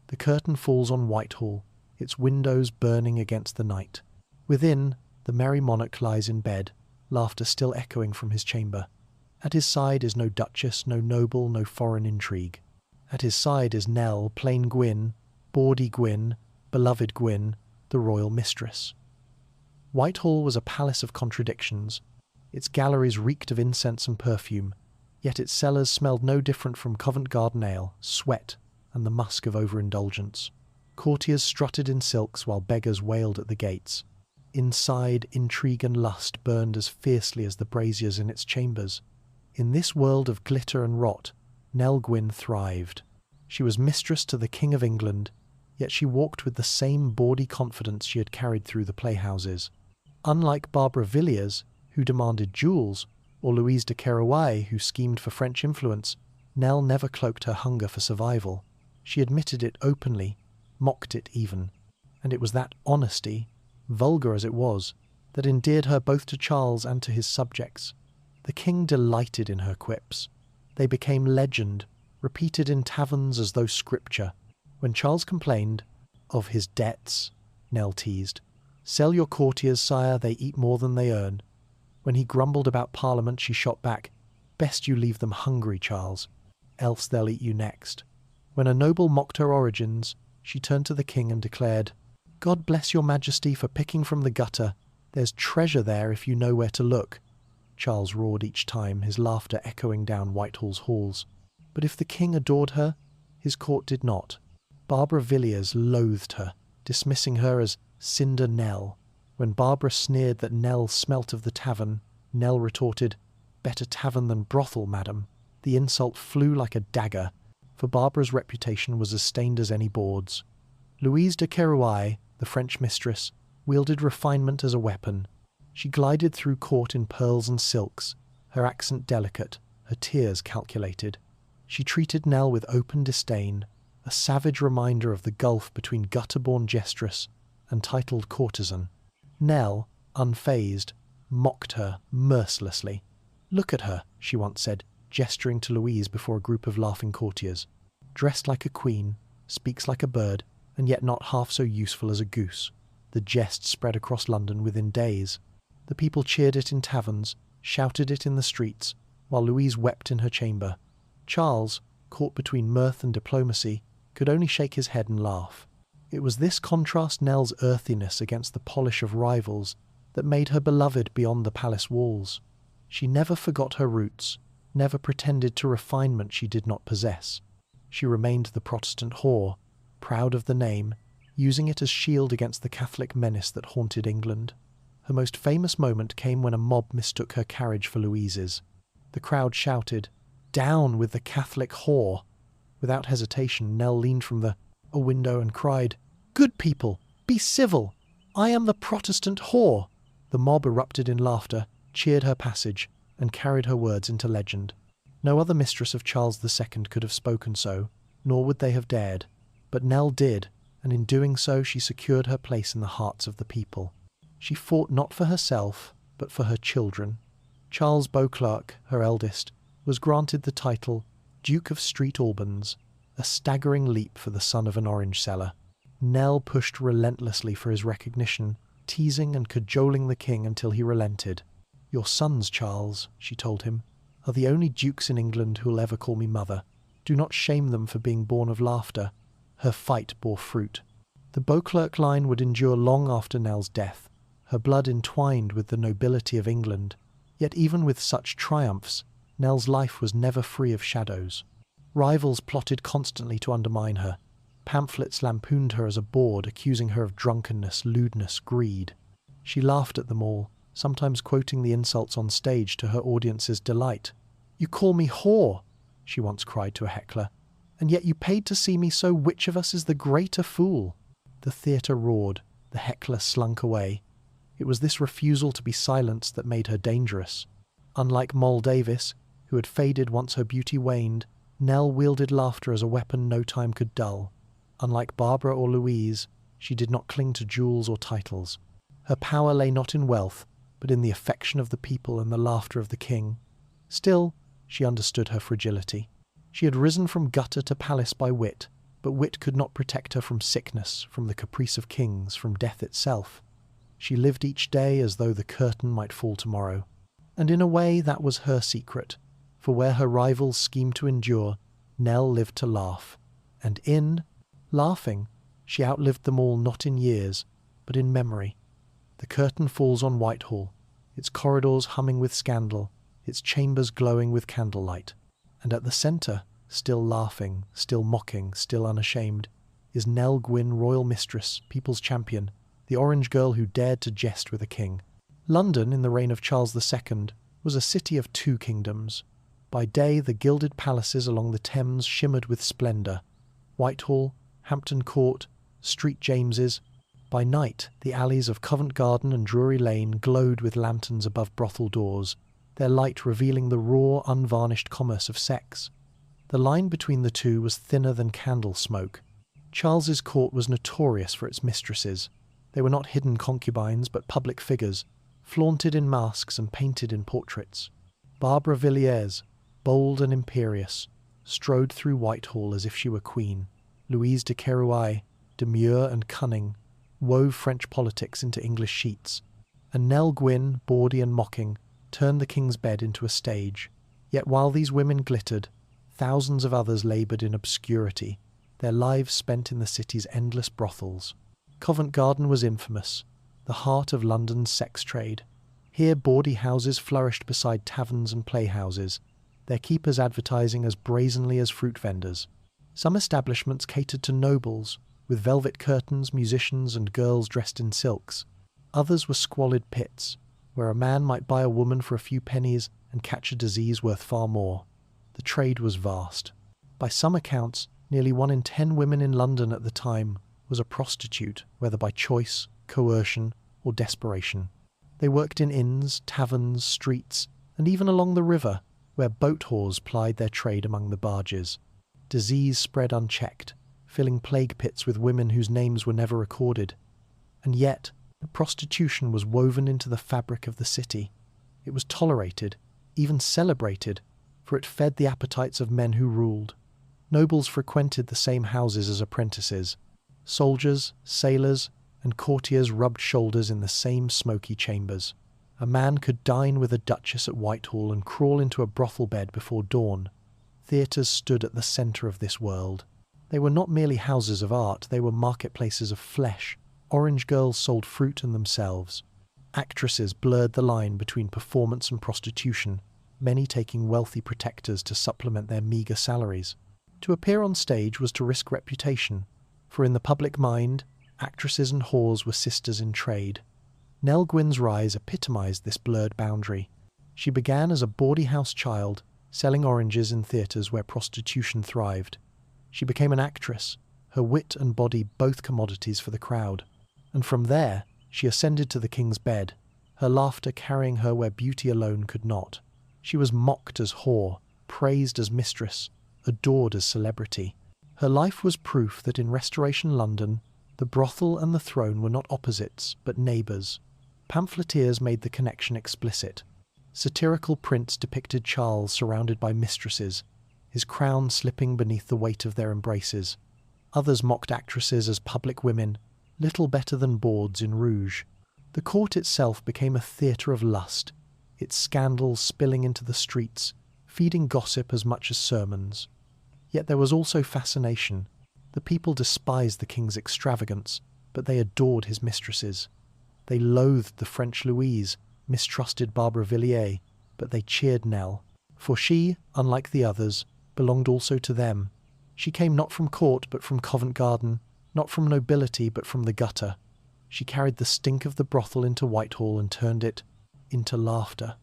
The curtain falls on Whitehall, its windows burning against the night. Within, the merry monarch lies in bed, laughter still echoing from his chamber. At his side is no duchess, no noble, no foreign intrigue. At his side is Nell, plain Gwyn, bawdy Gwyn, beloved Gwyn, the royal mistress. Whitehall was a palace of contradictions. Its galleries reeked of incense and perfume, yet its cellars smelled no different from Covent Garden ale, sweat, and the musk of overindulgence. Courtiers strutted in silks while beggars wailed at the gates. Inside, intrigue and lust burned as fiercely as the braziers in its chambers. In this world of glitter and rot, Nell Gwyn thrived. She was mistress to the King of England, yet she walked with the same bawdy confidence she had carried through the playhouses. Unlike Barbara Villiers, who demanded jewels, or Louise de Querouaille, who schemed for French influence, Nell never cloaked her hunger for survival. She admitted it openly, mocked it even, and it was that honesty, vulgar as it was, that endeared her both to Charles and to his subjects. The king delighted in her quips. They became legend, repeated in taverns as though scripture. When Charles complained of his debts, Nell teased, "Sell your courtiers, sire, they eat more than they earn." When he grumbled about Parliament, she shot back, "Best you leave them hungry, Charles, else they'll eat you next." When a noble mocked her origins, she turned to the king and declared, "God bless your majesty for picking from the gutter. There's treasure there if you know where to look." Charles roared each time, his laughter echoing down Whitehall's halls. But if the king adored her, his court did not. Barbara Villiers loathed her, dismissing her as Cinder Nell. When Barbara sneered that Nell smelt of the tavern, Nell retorted, "Better tavern than brothel, madam." The insult flew like a dagger, for Barbara's reputation was as stained as any boards. Louise de Querouaille, the French mistress, wielded refinement as a weapon. She glided through court in pearls and silks, her accent delicate, her tears calculated. She treated Nell with open disdain, a savage reminder of the gulf between gutter-born jestress and titled courtesan. Nell, unfazed, mocked her mercilessly. "Look at her," she once said, gesturing to Louise before a group of laughing courtiers. "Dressed like a queen, speaks like a bird, and yet not half so useful as a goose." The jest spread across London within days. The people cheered it in taverns, shouted it in the streets, while Louise wept in her chamber. Charles, caught between mirth and diplomacy, could only shake his head and laugh. It was this contrast Nell's earthiness against the polish of rivals that made her beloved beyond the palace walls. She never forgot her roots, never pretended to refinement she did not possess. She remained the Protestant whore, proud of the name, using it as shield against the Catholic menace that haunted England. Her most famous moment came when a mob mistook her carriage for Louise's. The crowd shouted, "Down with the Catholic whore!" Without hesitation, Nell leaned from a window and cried, "Good people, be civil! I am the Protestant whore!" The mob erupted in laughter, cheered her passage, and carried her words into legend. No other mistress of Charles II could have spoken so, nor would they have dared. But Nell did, and in doing so she secured her place in the hearts of the people. She fought not for herself, but for her children. Charles Beauclerk, her eldest, was granted the title Duke of St Albans, a staggering leap for the son of an orange seller. Nell pushed relentlessly for his recognition, teasing and cajoling the king until he relented. "Your sons, Charles," she told him, "are the only dukes in England who will ever call me mother. Do not shame them for being born of laughter." Her fight bore fruit. The Beauclerk line would endure long after Nell's death, her blood entwined with the nobility of England. Yet even with such triumphs, Nell's life was never free of shadows. Rivals plotted constantly to undermine her. Pamphlets lampooned her as a bawd, accusing her of drunkenness, lewdness, greed. She laughed at them all, sometimes quoting the insults on stage to her audience's delight. "You call me whore," she once cried to a heckler, "and yet you paid to see me, so which of us is the greater fool?" The theatre roared, the heckler slunk away. It was this refusal to be silenced that made her dangerous. Unlike Moll Davis, who had faded once her beauty waned, Nell wielded laughter as a weapon no time could dull. Unlike Barbara or Louise, she did not cling to jewels or titles. Her power lay not in wealth, but in the affection of the people and the laughter of the king. Still, she understood her fragility. She had risen from gutter to palace by wit, but wit could not protect her from sickness, from the caprice of kings, from death itself. She lived each day as though the curtain might fall tomorrow. And in a way that was her secret, for where her rivals schemed to endure, Nell lived to laugh. And in laughing, she outlived them all not in years, but in memory. The curtain falls on Whitehall, its corridors humming with scandal, its chambers glowing with candlelight. And at the centre, still laughing, still mocking, still unashamed, is Nell Gwyn, royal mistress, people's champion, the orange girl who dared to jest with a king. London, in the reign of Charles II, was a city of two kingdoms. By day, the gilded palaces along the Thames shimmered with splendour. Whitehall, Hampton Court, St. James's. By night, the alleys of Covent Garden and Drury Lane glowed with lanterns above brothel doors, their light revealing the raw, unvarnished commerce of sex. The line between the two was thinner than candle smoke. Charles's court was notorious for its mistresses. They were not hidden concubines, but public figures, flaunted in masks and painted in portraits. Barbara Villiers, bold and imperious, strode through Whitehall as if she were queen. Louise de Querouaille, demure and cunning, wove French politics into English sheets. And Nell Gwyn, bawdy and mocking, turned the king's bed into a stage. Yet while these women glittered, thousands of others laboured in obscurity, their lives spent in the city's endless brothels. Covent Garden was infamous, the heart of London's sex trade. Here bawdy houses flourished beside taverns and playhouses, their keepers advertising as brazenly as fruit vendors. Some establishments catered to nobles, with velvet curtains, musicians and girls dressed in silks. Others were squalid pits, where a man might buy a woman for a few pennies and catch a disease worth far more. The trade was vast. By some accounts, nearly 1 in 10 women in London at the time was a prostitute, whether by choice, coercion, or desperation. They worked in inns, taverns, streets, and even along the river, where boat whores plied their trade among the barges. Disease spread unchecked, filling plague pits with women whose names were never recorded. And yet, the prostitution was woven into the fabric of the city. It was tolerated, even celebrated, for it fed the appetites of men who ruled. Nobles frequented the same houses as apprentices. Soldiers, sailors, and courtiers rubbed shoulders in the same smoky chambers. A man could dine with a duchess at Whitehall and crawl into a brothel bed before dawn. Theatres stood at the centre of this world. They were not merely houses of art, they were marketplaces of flesh. Orange girls sold fruit and themselves. Actresses blurred the line between performance and prostitution, many taking wealthy protectors to supplement their meagre salaries. To appear on stage was to risk reputation, for in the public mind, actresses and whores were sisters in trade. Nell Gwyn's rise epitomised this blurred boundary. She began as a bawdy house child, selling oranges in theatres where prostitution thrived. She became an actress, her wit and body both commodities for the crowd. And from there, she ascended to the king's bed, her laughter carrying her where beauty alone could not. She was mocked as whore, praised as mistress, adored as celebrity. Her life was proof that in Restoration London, the brothel and the throne were not opposites, but neighbours. Pamphleteers made the connection explicit. Satirical prints depicted Charles surrounded by mistresses, his crown slipping beneath the weight of their embraces. Others mocked actresses as public women, little better than bawds in rouge. The court itself became a theatre of lust, its scandals spilling into the streets, feeding gossip as much as sermons. Yet there was also fascination. The people despised the king's extravagance, but they adored his mistresses. They loathed the French Louise, mistrusted Barbara Villiers, but they cheered Nell, for she, unlike the others, belonged also to them. She came not from court but from Covent Garden, not from nobility but from the gutter. She carried the stink of the brothel into Whitehall and turned it into laughter.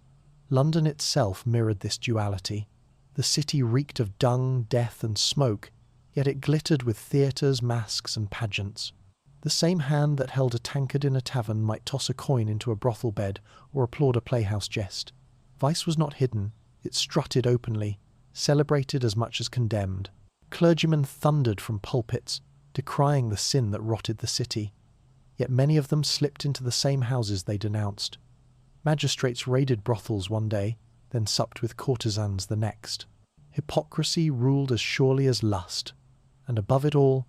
London itself mirrored this duality. The city reeked of dung, death and smoke, yet it glittered with theatres, masks and pageants. The same hand that held a tankard in a tavern might toss a coin into a brothel bed or applaud a playhouse jest. Vice was not hidden, it strutted openly, celebrated as much as condemned. Clergymen thundered from pulpits, decrying the sin that rotted the city. Yet many of them slipped into the same houses they denounced. Magistrates raided brothels one day, then supped with courtesans the next. Hypocrisy ruled as surely as lust. And above it all,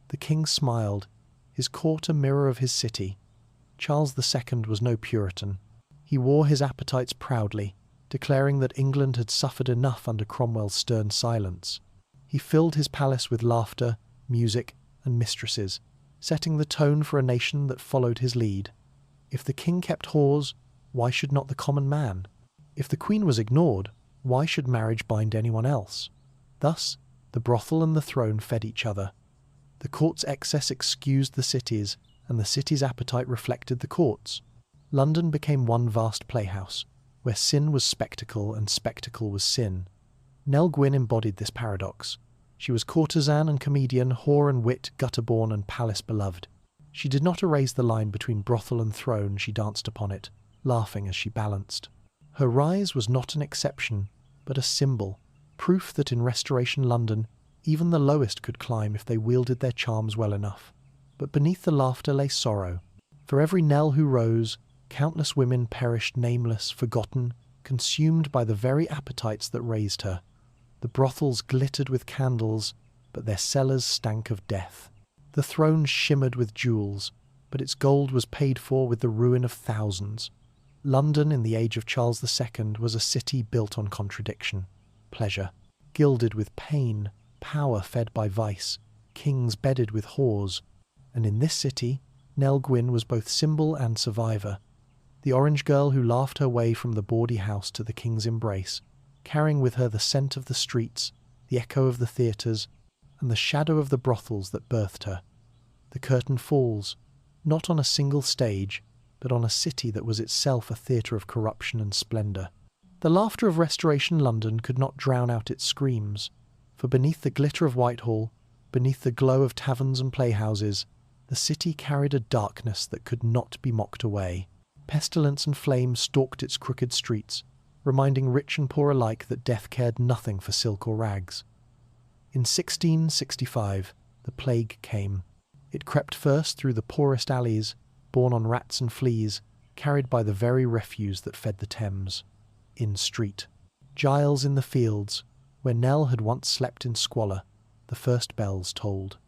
the king smiled, his court a mirror of his city. Charles II was no Puritan. He wore his appetites proudly, declaring that England had suffered enough under Cromwell's stern silence. He filled his palace with laughter, music, and mistresses, setting the tone for a nation that followed his lead. If the king kept whores, why should not the common man? If the queen was ignored, why should marriage bind anyone else? Thus, the brothel and the throne fed each other. The court's excess excused the cities, and the city's appetite reflected the court's. London became one vast playhouse, where sin was spectacle and spectacle was sin. Nell Gwyn embodied this paradox. She was courtesan and comedian, whore and wit, gutter-born and palace-beloved. She did not erase the line between brothel and throne, she danced upon it, laughing as she balanced. Her rise was not an exception, but a symbol, proof that in Restoration London, even the lowest could climb if they wielded their charms well enough. But beneath the laughter lay sorrow. For every Nell who rose, countless women perished nameless, forgotten, consumed by the very appetites that raised her. The brothels glittered with candles, but their cellars stank of death. The throne shimmered with jewels, but its gold was paid for with the ruin of thousands. London in the age of Charles II was a city built on contradiction, pleasure, gilded with pain, power fed by vice, kings bedded with whores. And in this city, Nell Gwyn was both symbol and survivor. The orange girl who laughed her way from the bawdy house to the king's embrace, carrying with her the scent of the streets, the echo of the theatres, and the shadow of the brothels that birthed her. The curtain falls, not on a single stage, but on a city that was itself a theatre of corruption and splendour. The laughter of Restoration London could not drown out its screams, for beneath the glitter of Whitehall, beneath the glow of taverns and playhouses, the city carried a darkness that could not be mocked away. Pestilence and flame stalked its crooked streets, reminding rich and poor alike that death cared nothing for silk or rags. In 1665, the plague came. It crept first through the poorest alleys, borne on rats and fleas, carried by the very refuse that fed the Thames. In street, Giles in the fields, where Nell had once slept in squalor, the first bells tolled.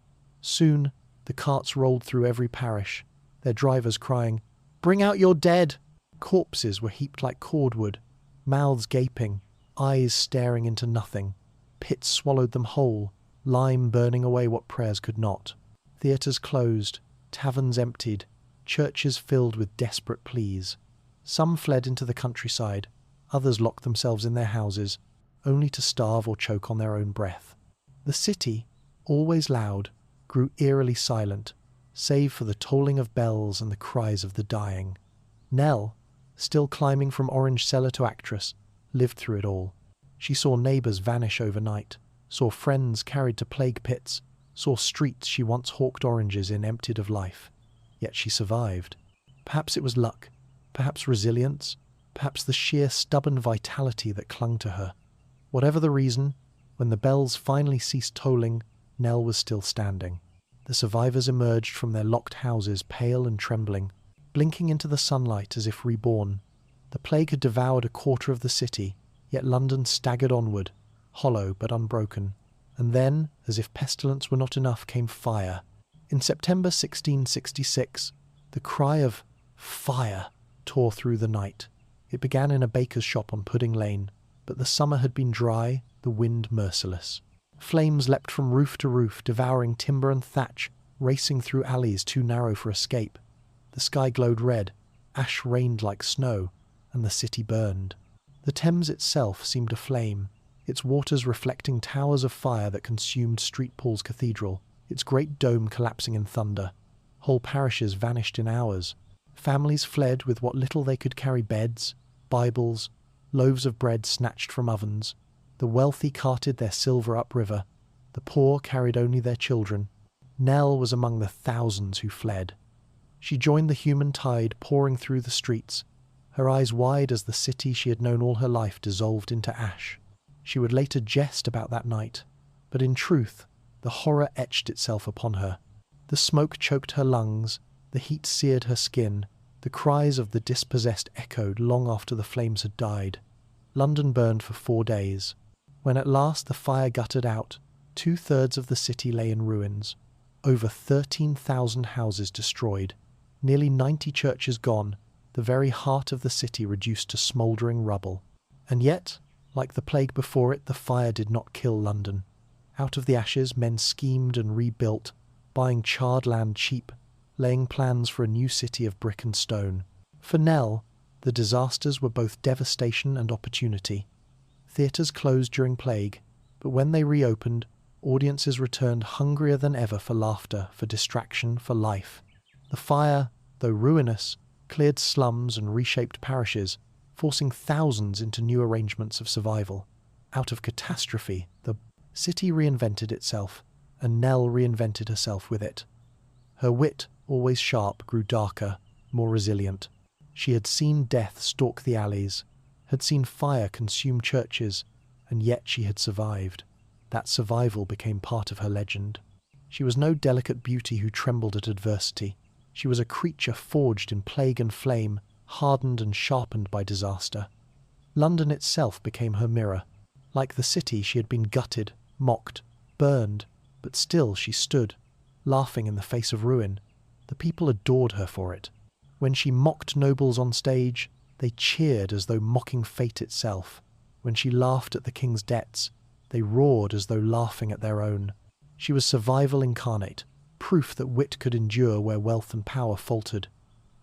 Soon, the carts rolled through every parish, their drivers crying, "Bring out your dead!" Corpses were heaped like cordwood, mouths gaping, eyes staring into nothing. Pits swallowed them whole, lime burning away what prayers could not. Theatres closed, taverns emptied, churches filled with desperate pleas. Some fled into the countryside, others locked themselves in their houses, only to starve or choke on their own breath. The city, always loud, grew eerily silent, save for the tolling of bells and the cries of the dying. Nell, still climbing from orange cellar to actress, lived through it all. She saw neighbours vanish overnight, saw friends carried to plague pits, saw streets she once hawked oranges in emptied of life. Yet she survived. Perhaps it was luck, perhaps resilience, perhaps the sheer stubborn vitality that clung to her. Whatever the reason, when the bells finally ceased tolling, Nell was still standing. The survivors emerged from their locked houses pale and trembling, blinking into the sunlight as if reborn. The plague had devoured a quarter of the city, yet London staggered onward, hollow but unbroken. And then, as if pestilence were not enough, came fire. In September 1666, the cry of "fire" tore through the night. It began in a baker's shop on Pudding Lane, but the summer had been dry, the wind merciless. Flames leapt from roof to roof, devouring timber and thatch, racing through alleys too narrow for escape. The sky glowed red, ash rained like snow, and the city burned. The Thames itself seemed aflame, its waters reflecting towers of fire that consumed St. Paul's Cathedral, its great dome collapsing in thunder. Whole parishes vanished in hours. Families fled with what little they could carry: beds, Bibles, loaves of bread snatched from ovens. The wealthy carted their silver upriver. The poor carried only their children. Nell was among the thousands who fled. She joined the human tide pouring through the streets, her eyes wide as the city she had known all her life dissolved into ash. She would later jest about that night, but in truth, the horror etched itself upon her. The smoke choked her lungs, the heat seared her skin, the cries of the dispossessed echoed long after the flames had died. London burned for 4 days. When at last the fire guttered out, 2/3 of the city lay in ruins. Over 13,000 houses destroyed, nearly 90 churches gone, the very heart of the city reduced to smouldering rubble. And yet, like the plague before it, the fire did not kill London. Out of the ashes, men schemed and rebuilt, buying charred land cheap, laying plans for a new city of brick and stone. For Nell, the disasters were both devastation and opportunity. Theatres closed during plague, but when they reopened, audiences returned hungrier than ever for laughter, for distraction, for life. The fire, though ruinous, cleared slums and reshaped parishes, forcing thousands into new arrangements of survival. Out of catastrophe, the city reinvented itself, and Nell reinvented herself with it. Her wit, always sharp, grew darker, more resilient. She had seen death stalk the alleys, had seen fire consume churches, and yet she had survived. That survival became part of her legend. She was no delicate beauty who trembled at adversity. She was a creature forged in plague and flame, hardened and sharpened by disaster. London itself became her mirror. Like the city, she had been gutted, mocked, burned, but still she stood, laughing in the face of ruin. The people adored her for it. When she mocked nobles on stage, they cheered as though mocking fate itself. When she laughed at the king's debts, they roared as though laughing at their own. She was survival incarnate, proof that wit could endure where wealth and power faltered.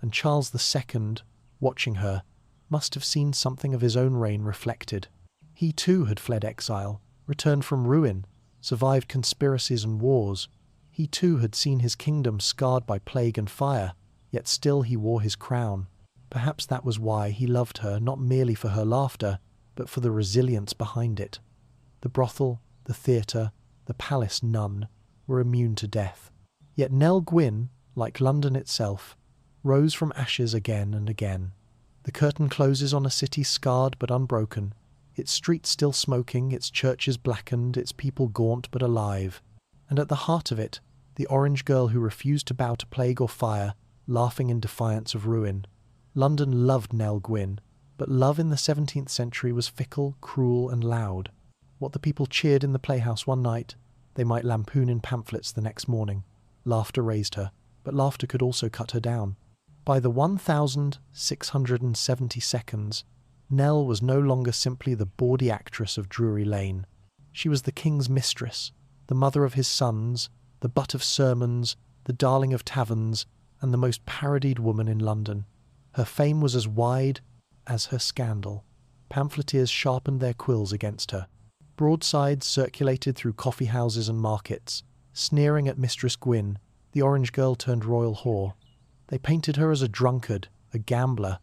And Charles II, watching her, must have seen something of his own reign reflected. He too had fled exile, returned from ruin, survived conspiracies and wars. He too had seen his kingdom scarred by plague and fire, yet still he wore his crown. Perhaps that was why he loved her, not merely for her laughter, but for the resilience behind it. The brothel, the theatre, the palace none were immune to death. Yet Nell Gwyn, like London itself, rose from ashes again and again. The curtain closes on a city scarred but unbroken, its streets still smoking, its churches blackened, its people gaunt but alive. And at the heart of it, the orange girl who refused to bow to plague or fire, laughing in defiance of ruin. London loved Nell Gwyn, but love in the 17th century was fickle, cruel and loud. What the people cheered in the playhouse one night, they might lampoon in pamphlets the next morning. Laughter raised her, but laughter could also cut her down. By the 1670 Nell was no longer simply the bawdy actress of Drury Lane. She was the king's mistress, the mother of his sons, the butt of sermons, the darling of taverns, and the most parodied woman in London. Her fame was as wide as her scandal. Pamphleteers sharpened their quills against her. Broadsides circulated through coffee houses and markets, sneering at Mistress Gwyn, the orange girl turned royal whore. They painted her as a drunkard, a gambler,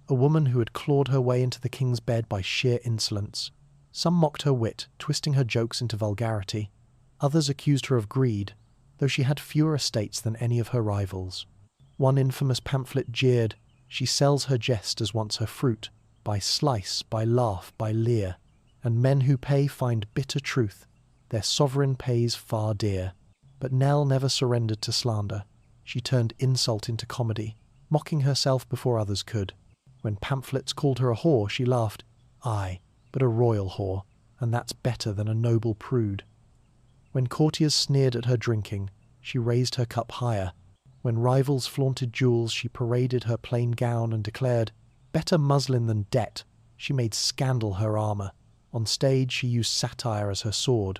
a woman who had clawed her way into the king's bed by sheer insolence. Some mocked her wit, twisting her jokes into vulgarity. Others accused her of greed, though she had fewer estates than any of her rivals. One infamous pamphlet jeered, "She sells her jest as once her fruit, by slice, by laugh, by leer, and men who pay find bitter truth, their sovereign pays far dear." But Nell never surrendered to slander. She turned insult into comedy, mocking herself before others could. When pamphlets called her a whore, she laughed, "Aye, but a royal whore, and that's better than a noble prude." When courtiers sneered at her drinking, she raised her cup higher. When rivals flaunted jewels, she paraded her plain gown and declared, "Better muslin than debt." She made scandal her armour. On stage she used satire as her sword.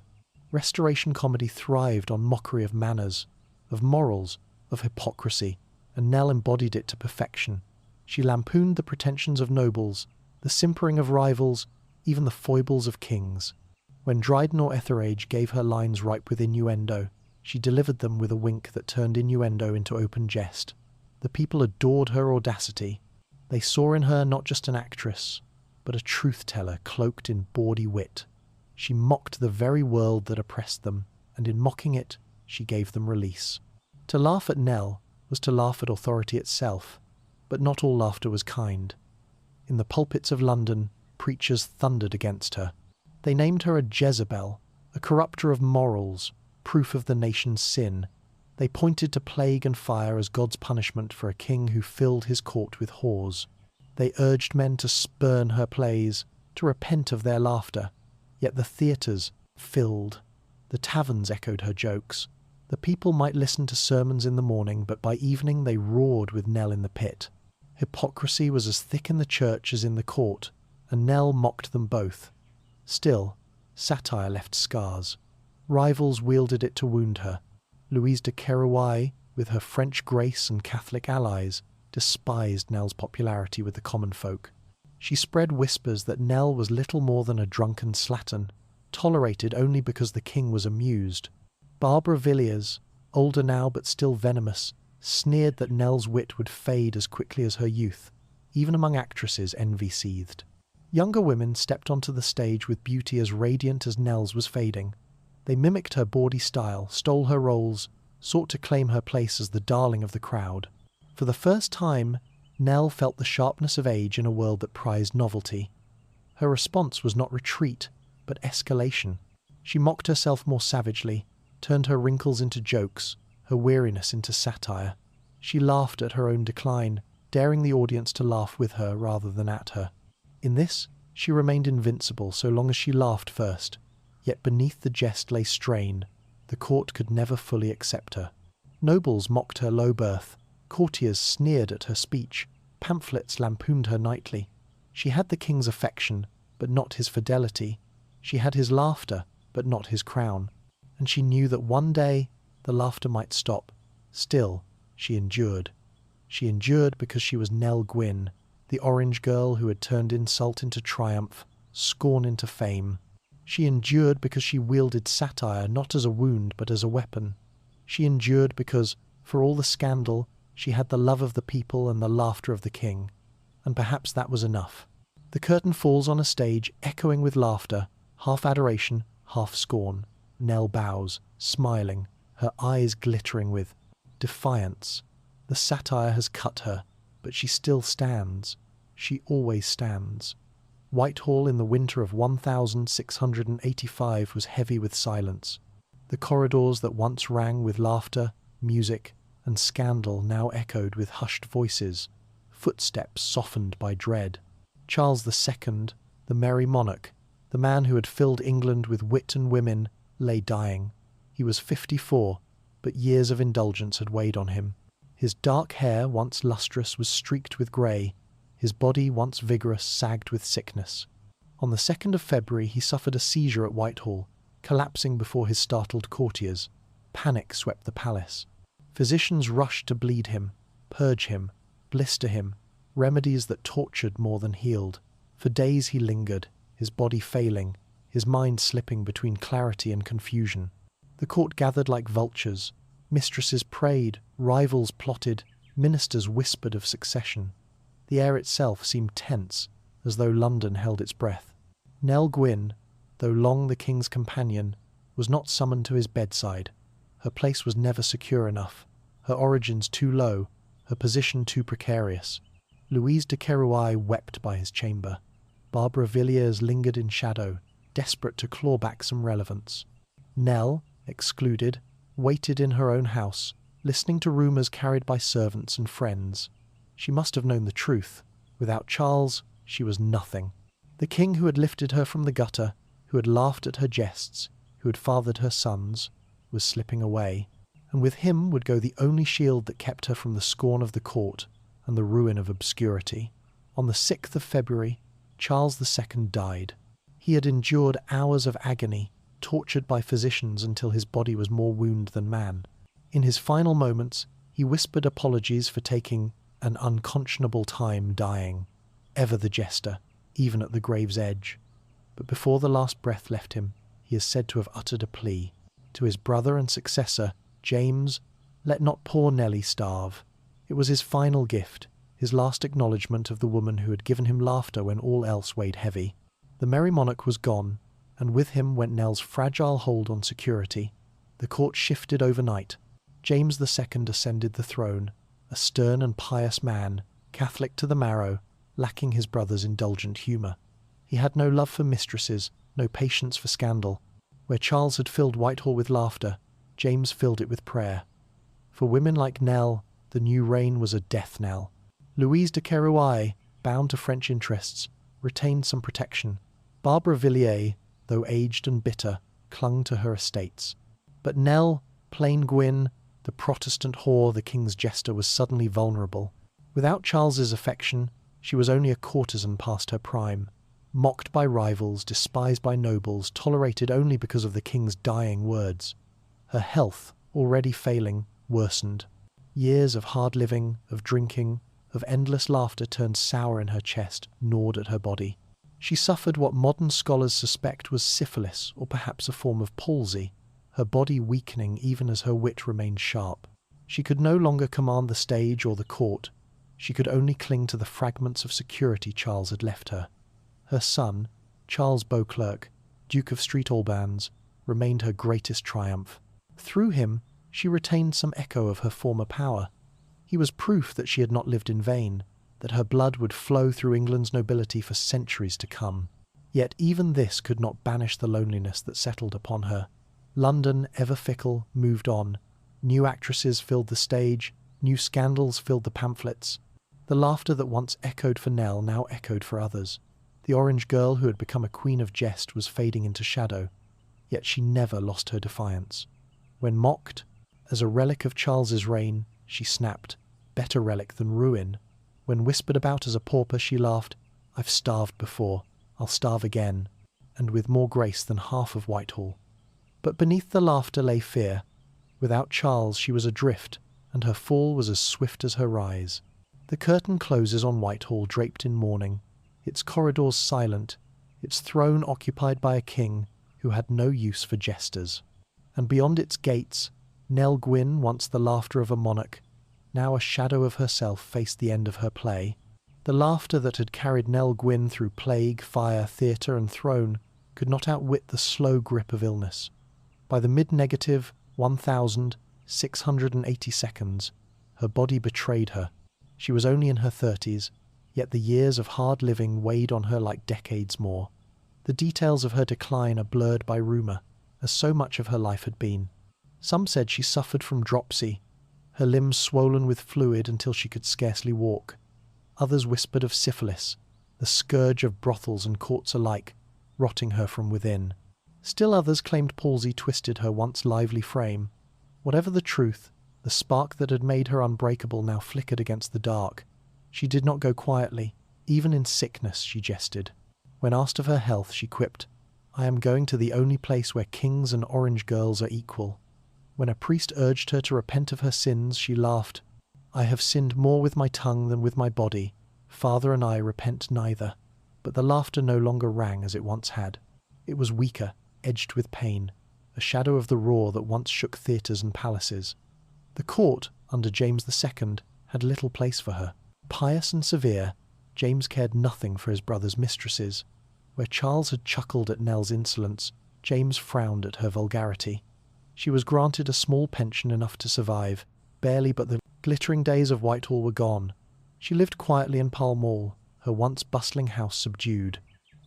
Restoration comedy thrived on mockery of manners, of morals, of hypocrisy, and Nell embodied it to perfection. She lampooned the pretensions of nobles, the simpering of rivals, even the foibles of kings. When Dryden or Etheridge gave her lines ripe with innuendo, she delivered them with a wink that turned innuendo into open jest. The people adored her audacity. They saw in her not just an actress, but a truth-teller cloaked in bawdy wit. She mocked the very world that oppressed them, and in mocking it, she gave them release. To laugh at Nell was to laugh at authority itself, but not all laughter was kind. In the pulpits of London, preachers thundered against her. They named her a Jezebel, a corrupter of morals, proof of the nation's sin. They pointed to plague and fire as God's punishment for a king who filled his court with whores. They urged men to spurn her plays, to repent of their laughter. Yet the theatres filled. The taverns echoed her jokes. The people might listen to sermons in the morning, but by evening they roared with Nell in the pit. Hypocrisy was as thick in the church as in the court, and Nell mocked them both. Still, satire left scars. Rivals wielded it to wound her. Louise de Querouaille, with her French grace and Catholic allies, despised Nell's popularity with the common folk. She spread whispers that Nell was little more than a drunken slattern, tolerated only because the king was amused. Barbara Villiers, older now but still venomous, sneered that Nell's wit would fade as quickly as her youth. Even among actresses, envy seethed. Younger women stepped onto the stage with beauty as radiant as Nell's was fading. They mimicked her bawdy style, stole her roles, sought to claim her place as the darling of the crowd. For the first time, Nell felt the sharpness of age in a world that prized novelty. Her response was not retreat, but escalation. She mocked herself more savagely, turned her wrinkles into jokes, her weariness into satire. She laughed at her own decline, daring the audience to laugh with her rather than at her. In this, she remained invincible so long as she laughed first, yet beneath the jest lay strain. The court could never fully accept her. Nobles mocked her low birth, courtiers sneered at her speech, pamphlets lampooned her nightly. She had the king's affection, but not his fidelity. She had his laughter, but not his crown. And she knew that one day the laughter might stop. Still, she endured. She endured because she was Nell Gwyn, the orange girl who had turned insult into triumph, scorn into fame. She endured because she wielded satire not as a wound but as a weapon. She endured because, for all the scandal, she had the love of the people and the laughter of the king. And perhaps that was enough. The curtain falls on a stage echoing with laughter, half adoration, half scorn. Nell bows, smiling, her eyes glittering with defiance. The satire has cut her, but she still stands. She always stands. Whitehall in the winter of 1685 was heavy with silence. The corridors that once rang with laughter, music, and scandal now echoed with hushed voices, footsteps softened by dread. Charles II, the merry monarch, the man who had filled England with wit and women, lay dying. He was 54, but years of indulgence had weighed on him. His dark hair, once lustrous, was streaked with grey. His body, once vigorous, sagged with sickness. On the 2nd of February he suffered a seizure at Whitehall, collapsing before his startled courtiers. Panic swept the palace. Physicians rushed to bleed him, purge him, blister him, remedies that tortured more than healed. For days he lingered, his body failing, his mind slipping between clarity and confusion. The court gathered like vultures. Mistresses prayed, rivals plotted, ministers whispered of succession. The air itself seemed tense, as though London held its breath. Nell Gwyn, though long the king's companion, was not summoned to his bedside. Her place was never secure enough, her origins too low, her position too precarious. Louise de Querouaille wept by his chamber. Barbara Villiers lingered in shadow, desperate to claw back some relevance. Nell, excluded, waited in her own house, listening to rumours carried by servants and friends. She must have known the truth. Without Charles, she was nothing. The king who had lifted her from the gutter, who had laughed at her jests, who had fathered her sons, was slipping away, and with him would go the only shield that kept her from the scorn of the court and the ruin of obscurity. On the 6th of February, Charles II died. He had endured hours of agony, tortured by physicians until his body was more wound than man. In his final moments, he whispered apologies for taking an unconscionable time dying, ever the jester, even at the grave's edge. But before the last breath left him, he is said to have uttered a plea. To his brother and successor, James, let not poor Nellie starve. It was his final gift, his last acknowledgement of the woman who had given him laughter when all else weighed heavy. The merry monarch was gone, and with him went Nell's fragile hold on security. The court shifted overnight. James II ascended the throne, a stern and pious man, Catholic to the marrow, lacking his brother's indulgent humour. He had no love for mistresses, no patience for scandal. Where Charles had filled Whitehall with laughter, James filled it with prayer. For women like Nell, the new reign was a death knell. Louise de Querouaille, bound to French interests, retained some protection. Barbara Villiers, though aged and bitter, clung to her estates. But Nell, plain Gwyn, the Protestant whore, the king's jester, was suddenly vulnerable. Without Charles's affection, she was only a courtesan past her prime. mocked by rivals, despised by nobles, tolerated only because of the king's dying words. Her health, already failing, worsened. Years of hard living, of drinking, of endless laughter turned sour in her chest, gnawed at her body. She suffered what modern scholars suspect was syphilis, or perhaps a form of palsy, her body weakening even as her wit remained sharp. She could no longer command the stage or the court. She could only cling to the fragments of security Charles had left her. Her son, Charles Beauclerk, Duke of St Albans, remained her greatest triumph. Through him, she retained some echo of her former power. He was proof that she had not lived in vain, that her blood would flow through England's nobility for centuries to come. Yet even this could not banish the loneliness that settled upon her. London, ever fickle, moved on. New actresses filled the stage, new scandals filled the pamphlets. The laughter that once echoed for Nell now echoed for others. The orange girl who had become a queen of jest was fading into shadow, yet she never lost her defiance. When mocked, as a relic of Charles's reign, she snapped, better relic than ruin. When whispered about as a pauper, she laughed, I've starved before, I'll starve again, and with more grace than half of Whitehall. But beneath the laughter lay fear. Without Charles she was adrift, and her fall was as swift as her rise. The curtain closes on Whitehall draped in mourning, its corridors silent, its throne occupied by a king who had no use for jesters. And beyond its gates, Nell Gwyn, once the laughter of a monarch, now a shadow of herself, faced the end of her play. The laughter that had carried Nell Gwyn through plague, fire, theatre and throne could not outwit the slow grip of illness. By the mid-negative 1,680 seconds, her body betrayed her. She was only in her 30s, yet the years of hard living weighed on her like decades more. The details of her decline are blurred by rumour, as so much of her life had been. Some said she suffered from dropsy, her limbs swollen with fluid until she could scarcely walk. Others whispered of syphilis, the scourge of brothels and courts alike, rotting her from within. Still others claimed palsy twisted her once lively frame. Whatever the truth, the spark that had made her unbreakable now flickered against the dark. She did not go quietly. Even in sickness, she jested. When asked of her health, she quipped, I am going to the only place where kings and orange girls are equal. When a priest urged her to repent of her sins, she laughed, I have sinned more with my tongue than with my body. Father and I repent neither. But the laughter no longer rang as it once had. It was weaker, edged with pain, a shadow of the roar that once shook theatres and palaces. The court, under James II, had little place for her. Pious and severe, James cared nothing for his brother's mistresses. Where Charles had chuckled at Nell's insolence, James frowned at her vulgarity. She was granted a small pension enough to survive, barely, but the glittering days of Whitehall were gone. She lived quietly in Pall Mall, her once bustling house subdued.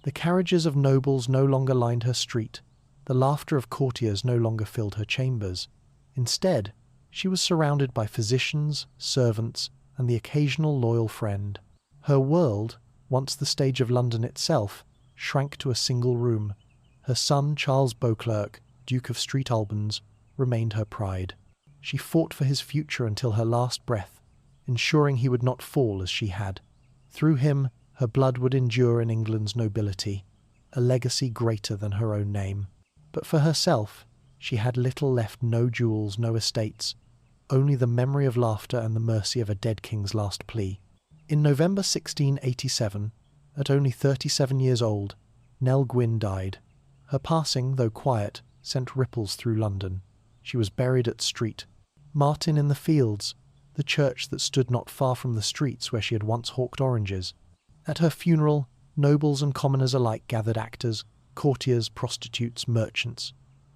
The carriages of nobles no longer lined her street. The laughter of courtiers no longer filled her chambers. Instead, she was surrounded by physicians, servants, and the occasional loyal friend. Her world, once the stage of London itself, shrank to a single room. Her son, Charles Beauclerk, Duke of St Albans, remained her pride. She fought for his future until her last breath, ensuring he would not fall as she had. Through him, her blood would endure in England's nobility, a legacy greater than her own name. But for herself, she had little left, no jewels, no estates, only the memory of laughter and the mercy of a dead king's last plea. In November 1687, at only 37 years old, Nell Gwyn died. Her passing, though quiet, sent ripples through London. She was buried at Street. Martin in the Fields, the church that stood not far from the streets where she had once hawked oranges. At her funeral, nobles and commoners alike gathered, actors, courtiers, prostitutes, merchants.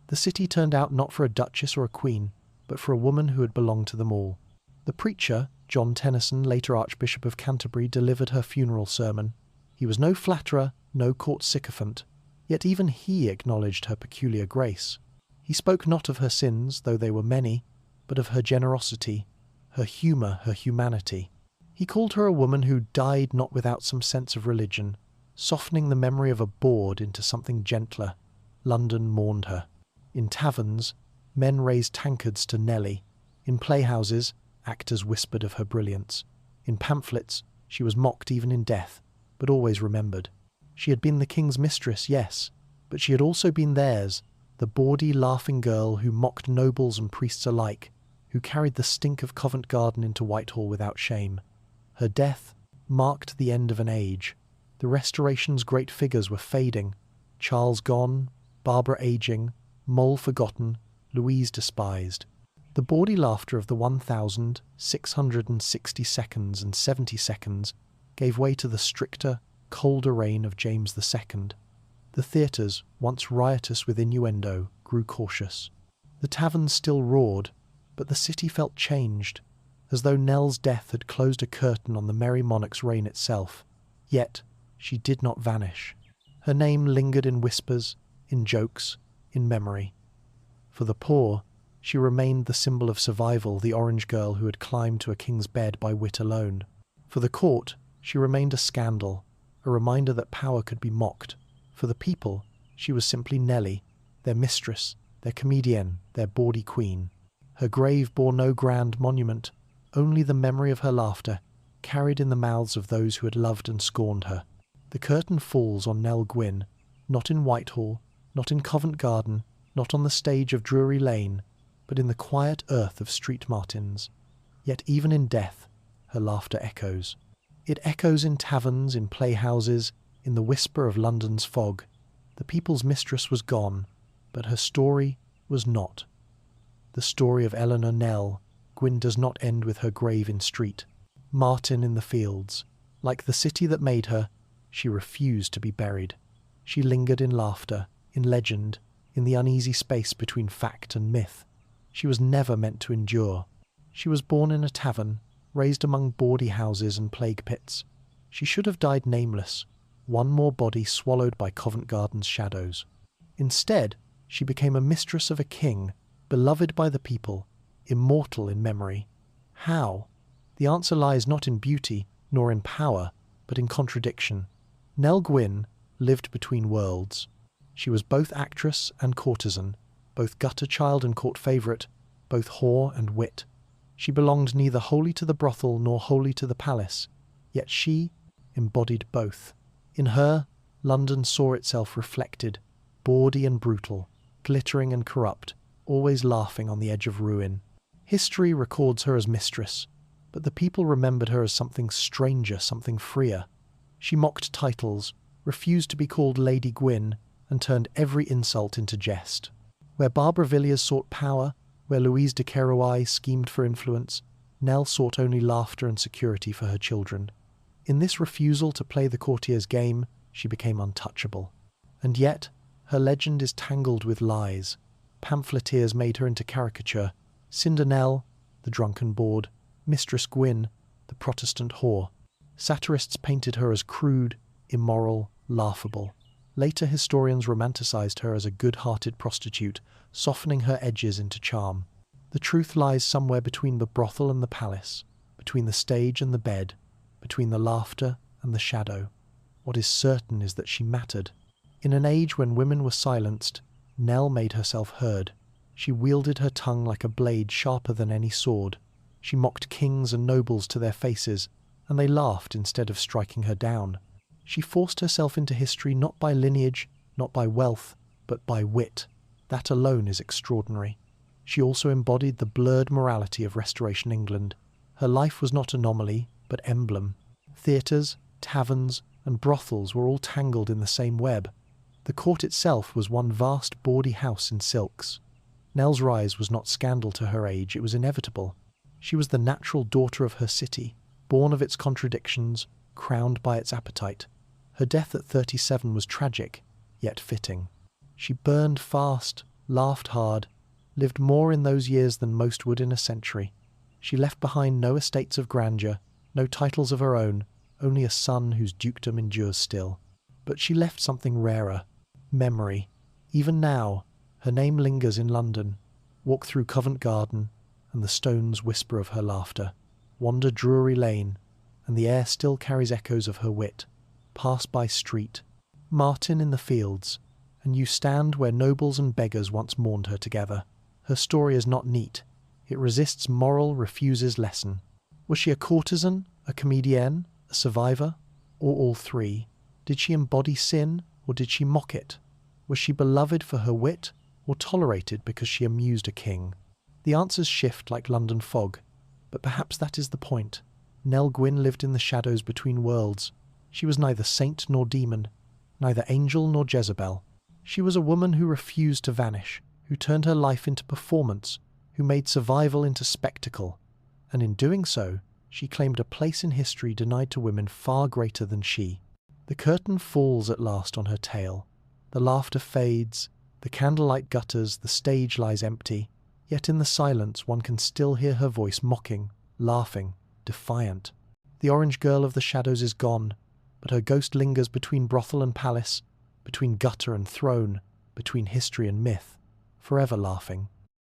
The city turned out not for a duchess or a queen, but for a woman who had belonged to them all. The preacher, John Tennyson, later Archbishop of Canterbury, delivered her funeral sermon. He was no flatterer, no court sycophant, yet even he acknowledged her peculiar grace. He spoke not of her sins, though they were many, but of her generosity, her humour, her humanity. He called her a woman who died not without some sense of religion, softening the memory of a bawd into something gentler. London mourned her. In taverns, men raised tankards to Nelly. In playhouses, actors whispered of her brilliance. In pamphlets, she was mocked even in death, but always remembered. She had been the king's mistress, yes, but she had also been theirs, the bawdy, laughing girl who mocked nobles and priests alike, who carried the stink of Covent Garden into Whitehall without shame. Her death marked the end of an age. The Restoration's great figures were fading, Charles gone, Barbara aging, Mole forgotten, Louise despised. The bawdy laughter of the 1,660 seconds and 70 seconds gave way to the stricter, colder reign of James II. The theatres, once riotous with innuendo, grew cautious. The taverns still roared, but the city felt changed, as though Nell's death had closed a curtain on the merry monarch's reign itself. Yet she did not vanish. Her name lingered in whispers, in jokes, in memory. For the poor, she remained the symbol of survival, the orange girl who had climbed to a king's bed by wit alone. For the court, she remained a scandal, a reminder that power could be mocked. For the people, she was simply Nellie, their mistress, their comedienne, their bawdy queen. Her grave bore no grand monument, only the memory of her laughter, carried in the mouths of those who had loved and scorned her. The curtain falls on Nell Gwyn, not in Whitehall, not in Covent Garden, not on the stage of Drury Lane, but in the quiet earth of Street Martins. Yet even in death, her laughter echoes. It echoes in taverns, in playhouses, in the whisper of London's fog. The people's mistress was gone, but her story was not. The story of Eleanor Nell Gwyn does not end with her grave in Street Martin in the fields. Like the city that made her, she refused to be buried. She lingered in laughter, in legend, in the uneasy space between fact and myth. She was never meant to endure. She was born in a tavern, raised among bawdy houses and plague pits. She should have died nameless, one more body swallowed by Covent Garden's shadows. Instead, she became a mistress of a king, beloved by the people, immortal in memory. How? The answer lies not in beauty, nor in power, but in contradiction. Nell Gwyn lived between worlds. She was both actress and courtesan, both gutter child and court favourite, both whore and wit. She belonged neither wholly to the brothel nor wholly to the palace, yet she embodied both. In her, London saw itself reflected, bawdy and brutal, glittering and corrupt, always laughing on the edge of ruin. History records her as mistress, but the people remembered her as something stranger, something freer. She mocked titles, refused to be called Lady Gwyn, and turned every insult into jest. Where Barbara Villiers sought power, where Louise de Querouaille schemed for influence, Nell sought only laughter and security for her children. In this refusal to play the courtier's game, she became untouchable. And yet, her legend is tangled with lies. Pamphleteers made her into caricature. Cinder Nell, the drunken bawd, Mistress Gwyn, the Protestant whore. Satirists painted her as crude, immoral, laughable. Later historians romanticized her as a good-hearted prostitute, softening her edges into charm. The truth lies somewhere between the brothel and the palace, between the stage and the bed, between the laughter and the shadow. What is certain is that she mattered. In an age when women were silenced, Nell made herself heard. She wielded her tongue like a blade sharper than any sword. She mocked kings and nobles to their faces, and they laughed instead of striking her down. She forced herself into history not by lineage, not by wealth, but by wit. That alone is extraordinary. She also embodied the blurred morality of Restoration England. Her life was not anomaly, but emblem. Theatres, taverns, and brothels were all tangled in the same web. The court itself was one vast bawdy house in silks. Nell's rise was not scandal to her age, it was inevitable. She was the natural daughter of her city, born of its contradictions, crowned by its appetite. Her death at 37 was tragic, yet fitting. She burned fast, laughed hard, lived more in those years than most would in a century. She left behind no estates of grandeur, no titles of her own, only a son whose dukedom endures still. But she left something rarer, memory. Even now, her name lingers in London. Walk through Covent Garden, and the stones whisper of her laughter. Wander Drury Lane, and the air still carries echoes of her wit. Pass by Street Martin in the fields, and you stand where nobles and beggars once mourned her together. Her story is not neat. It resists moral, refuses lesson. Was she a courtesan, a comedienne, a survivor, or all three? Did she embody sin, or did she mock it? Was she beloved for her wit, or tolerated because she amused a king? The answers shift like London fog, but perhaps that is the point. Nell Gwyn lived in the shadows between worlds. She was neither saint nor demon, neither angel nor Jezebel. She was a woman who refused to vanish, who turned her life into performance, who made survival into spectacle, and in doing so, she claimed a place in history denied to women far greater than she. The curtain falls at last on her tale. The laughter fades, the candlelight gutters, the stage lies empty, yet in the silence one can still hear her voice mocking, laughing, defiant. The orange girl of the shadows is gone, but her ghost lingers between brothel and palace, between gutter and throne, between history and myth, forever laughing.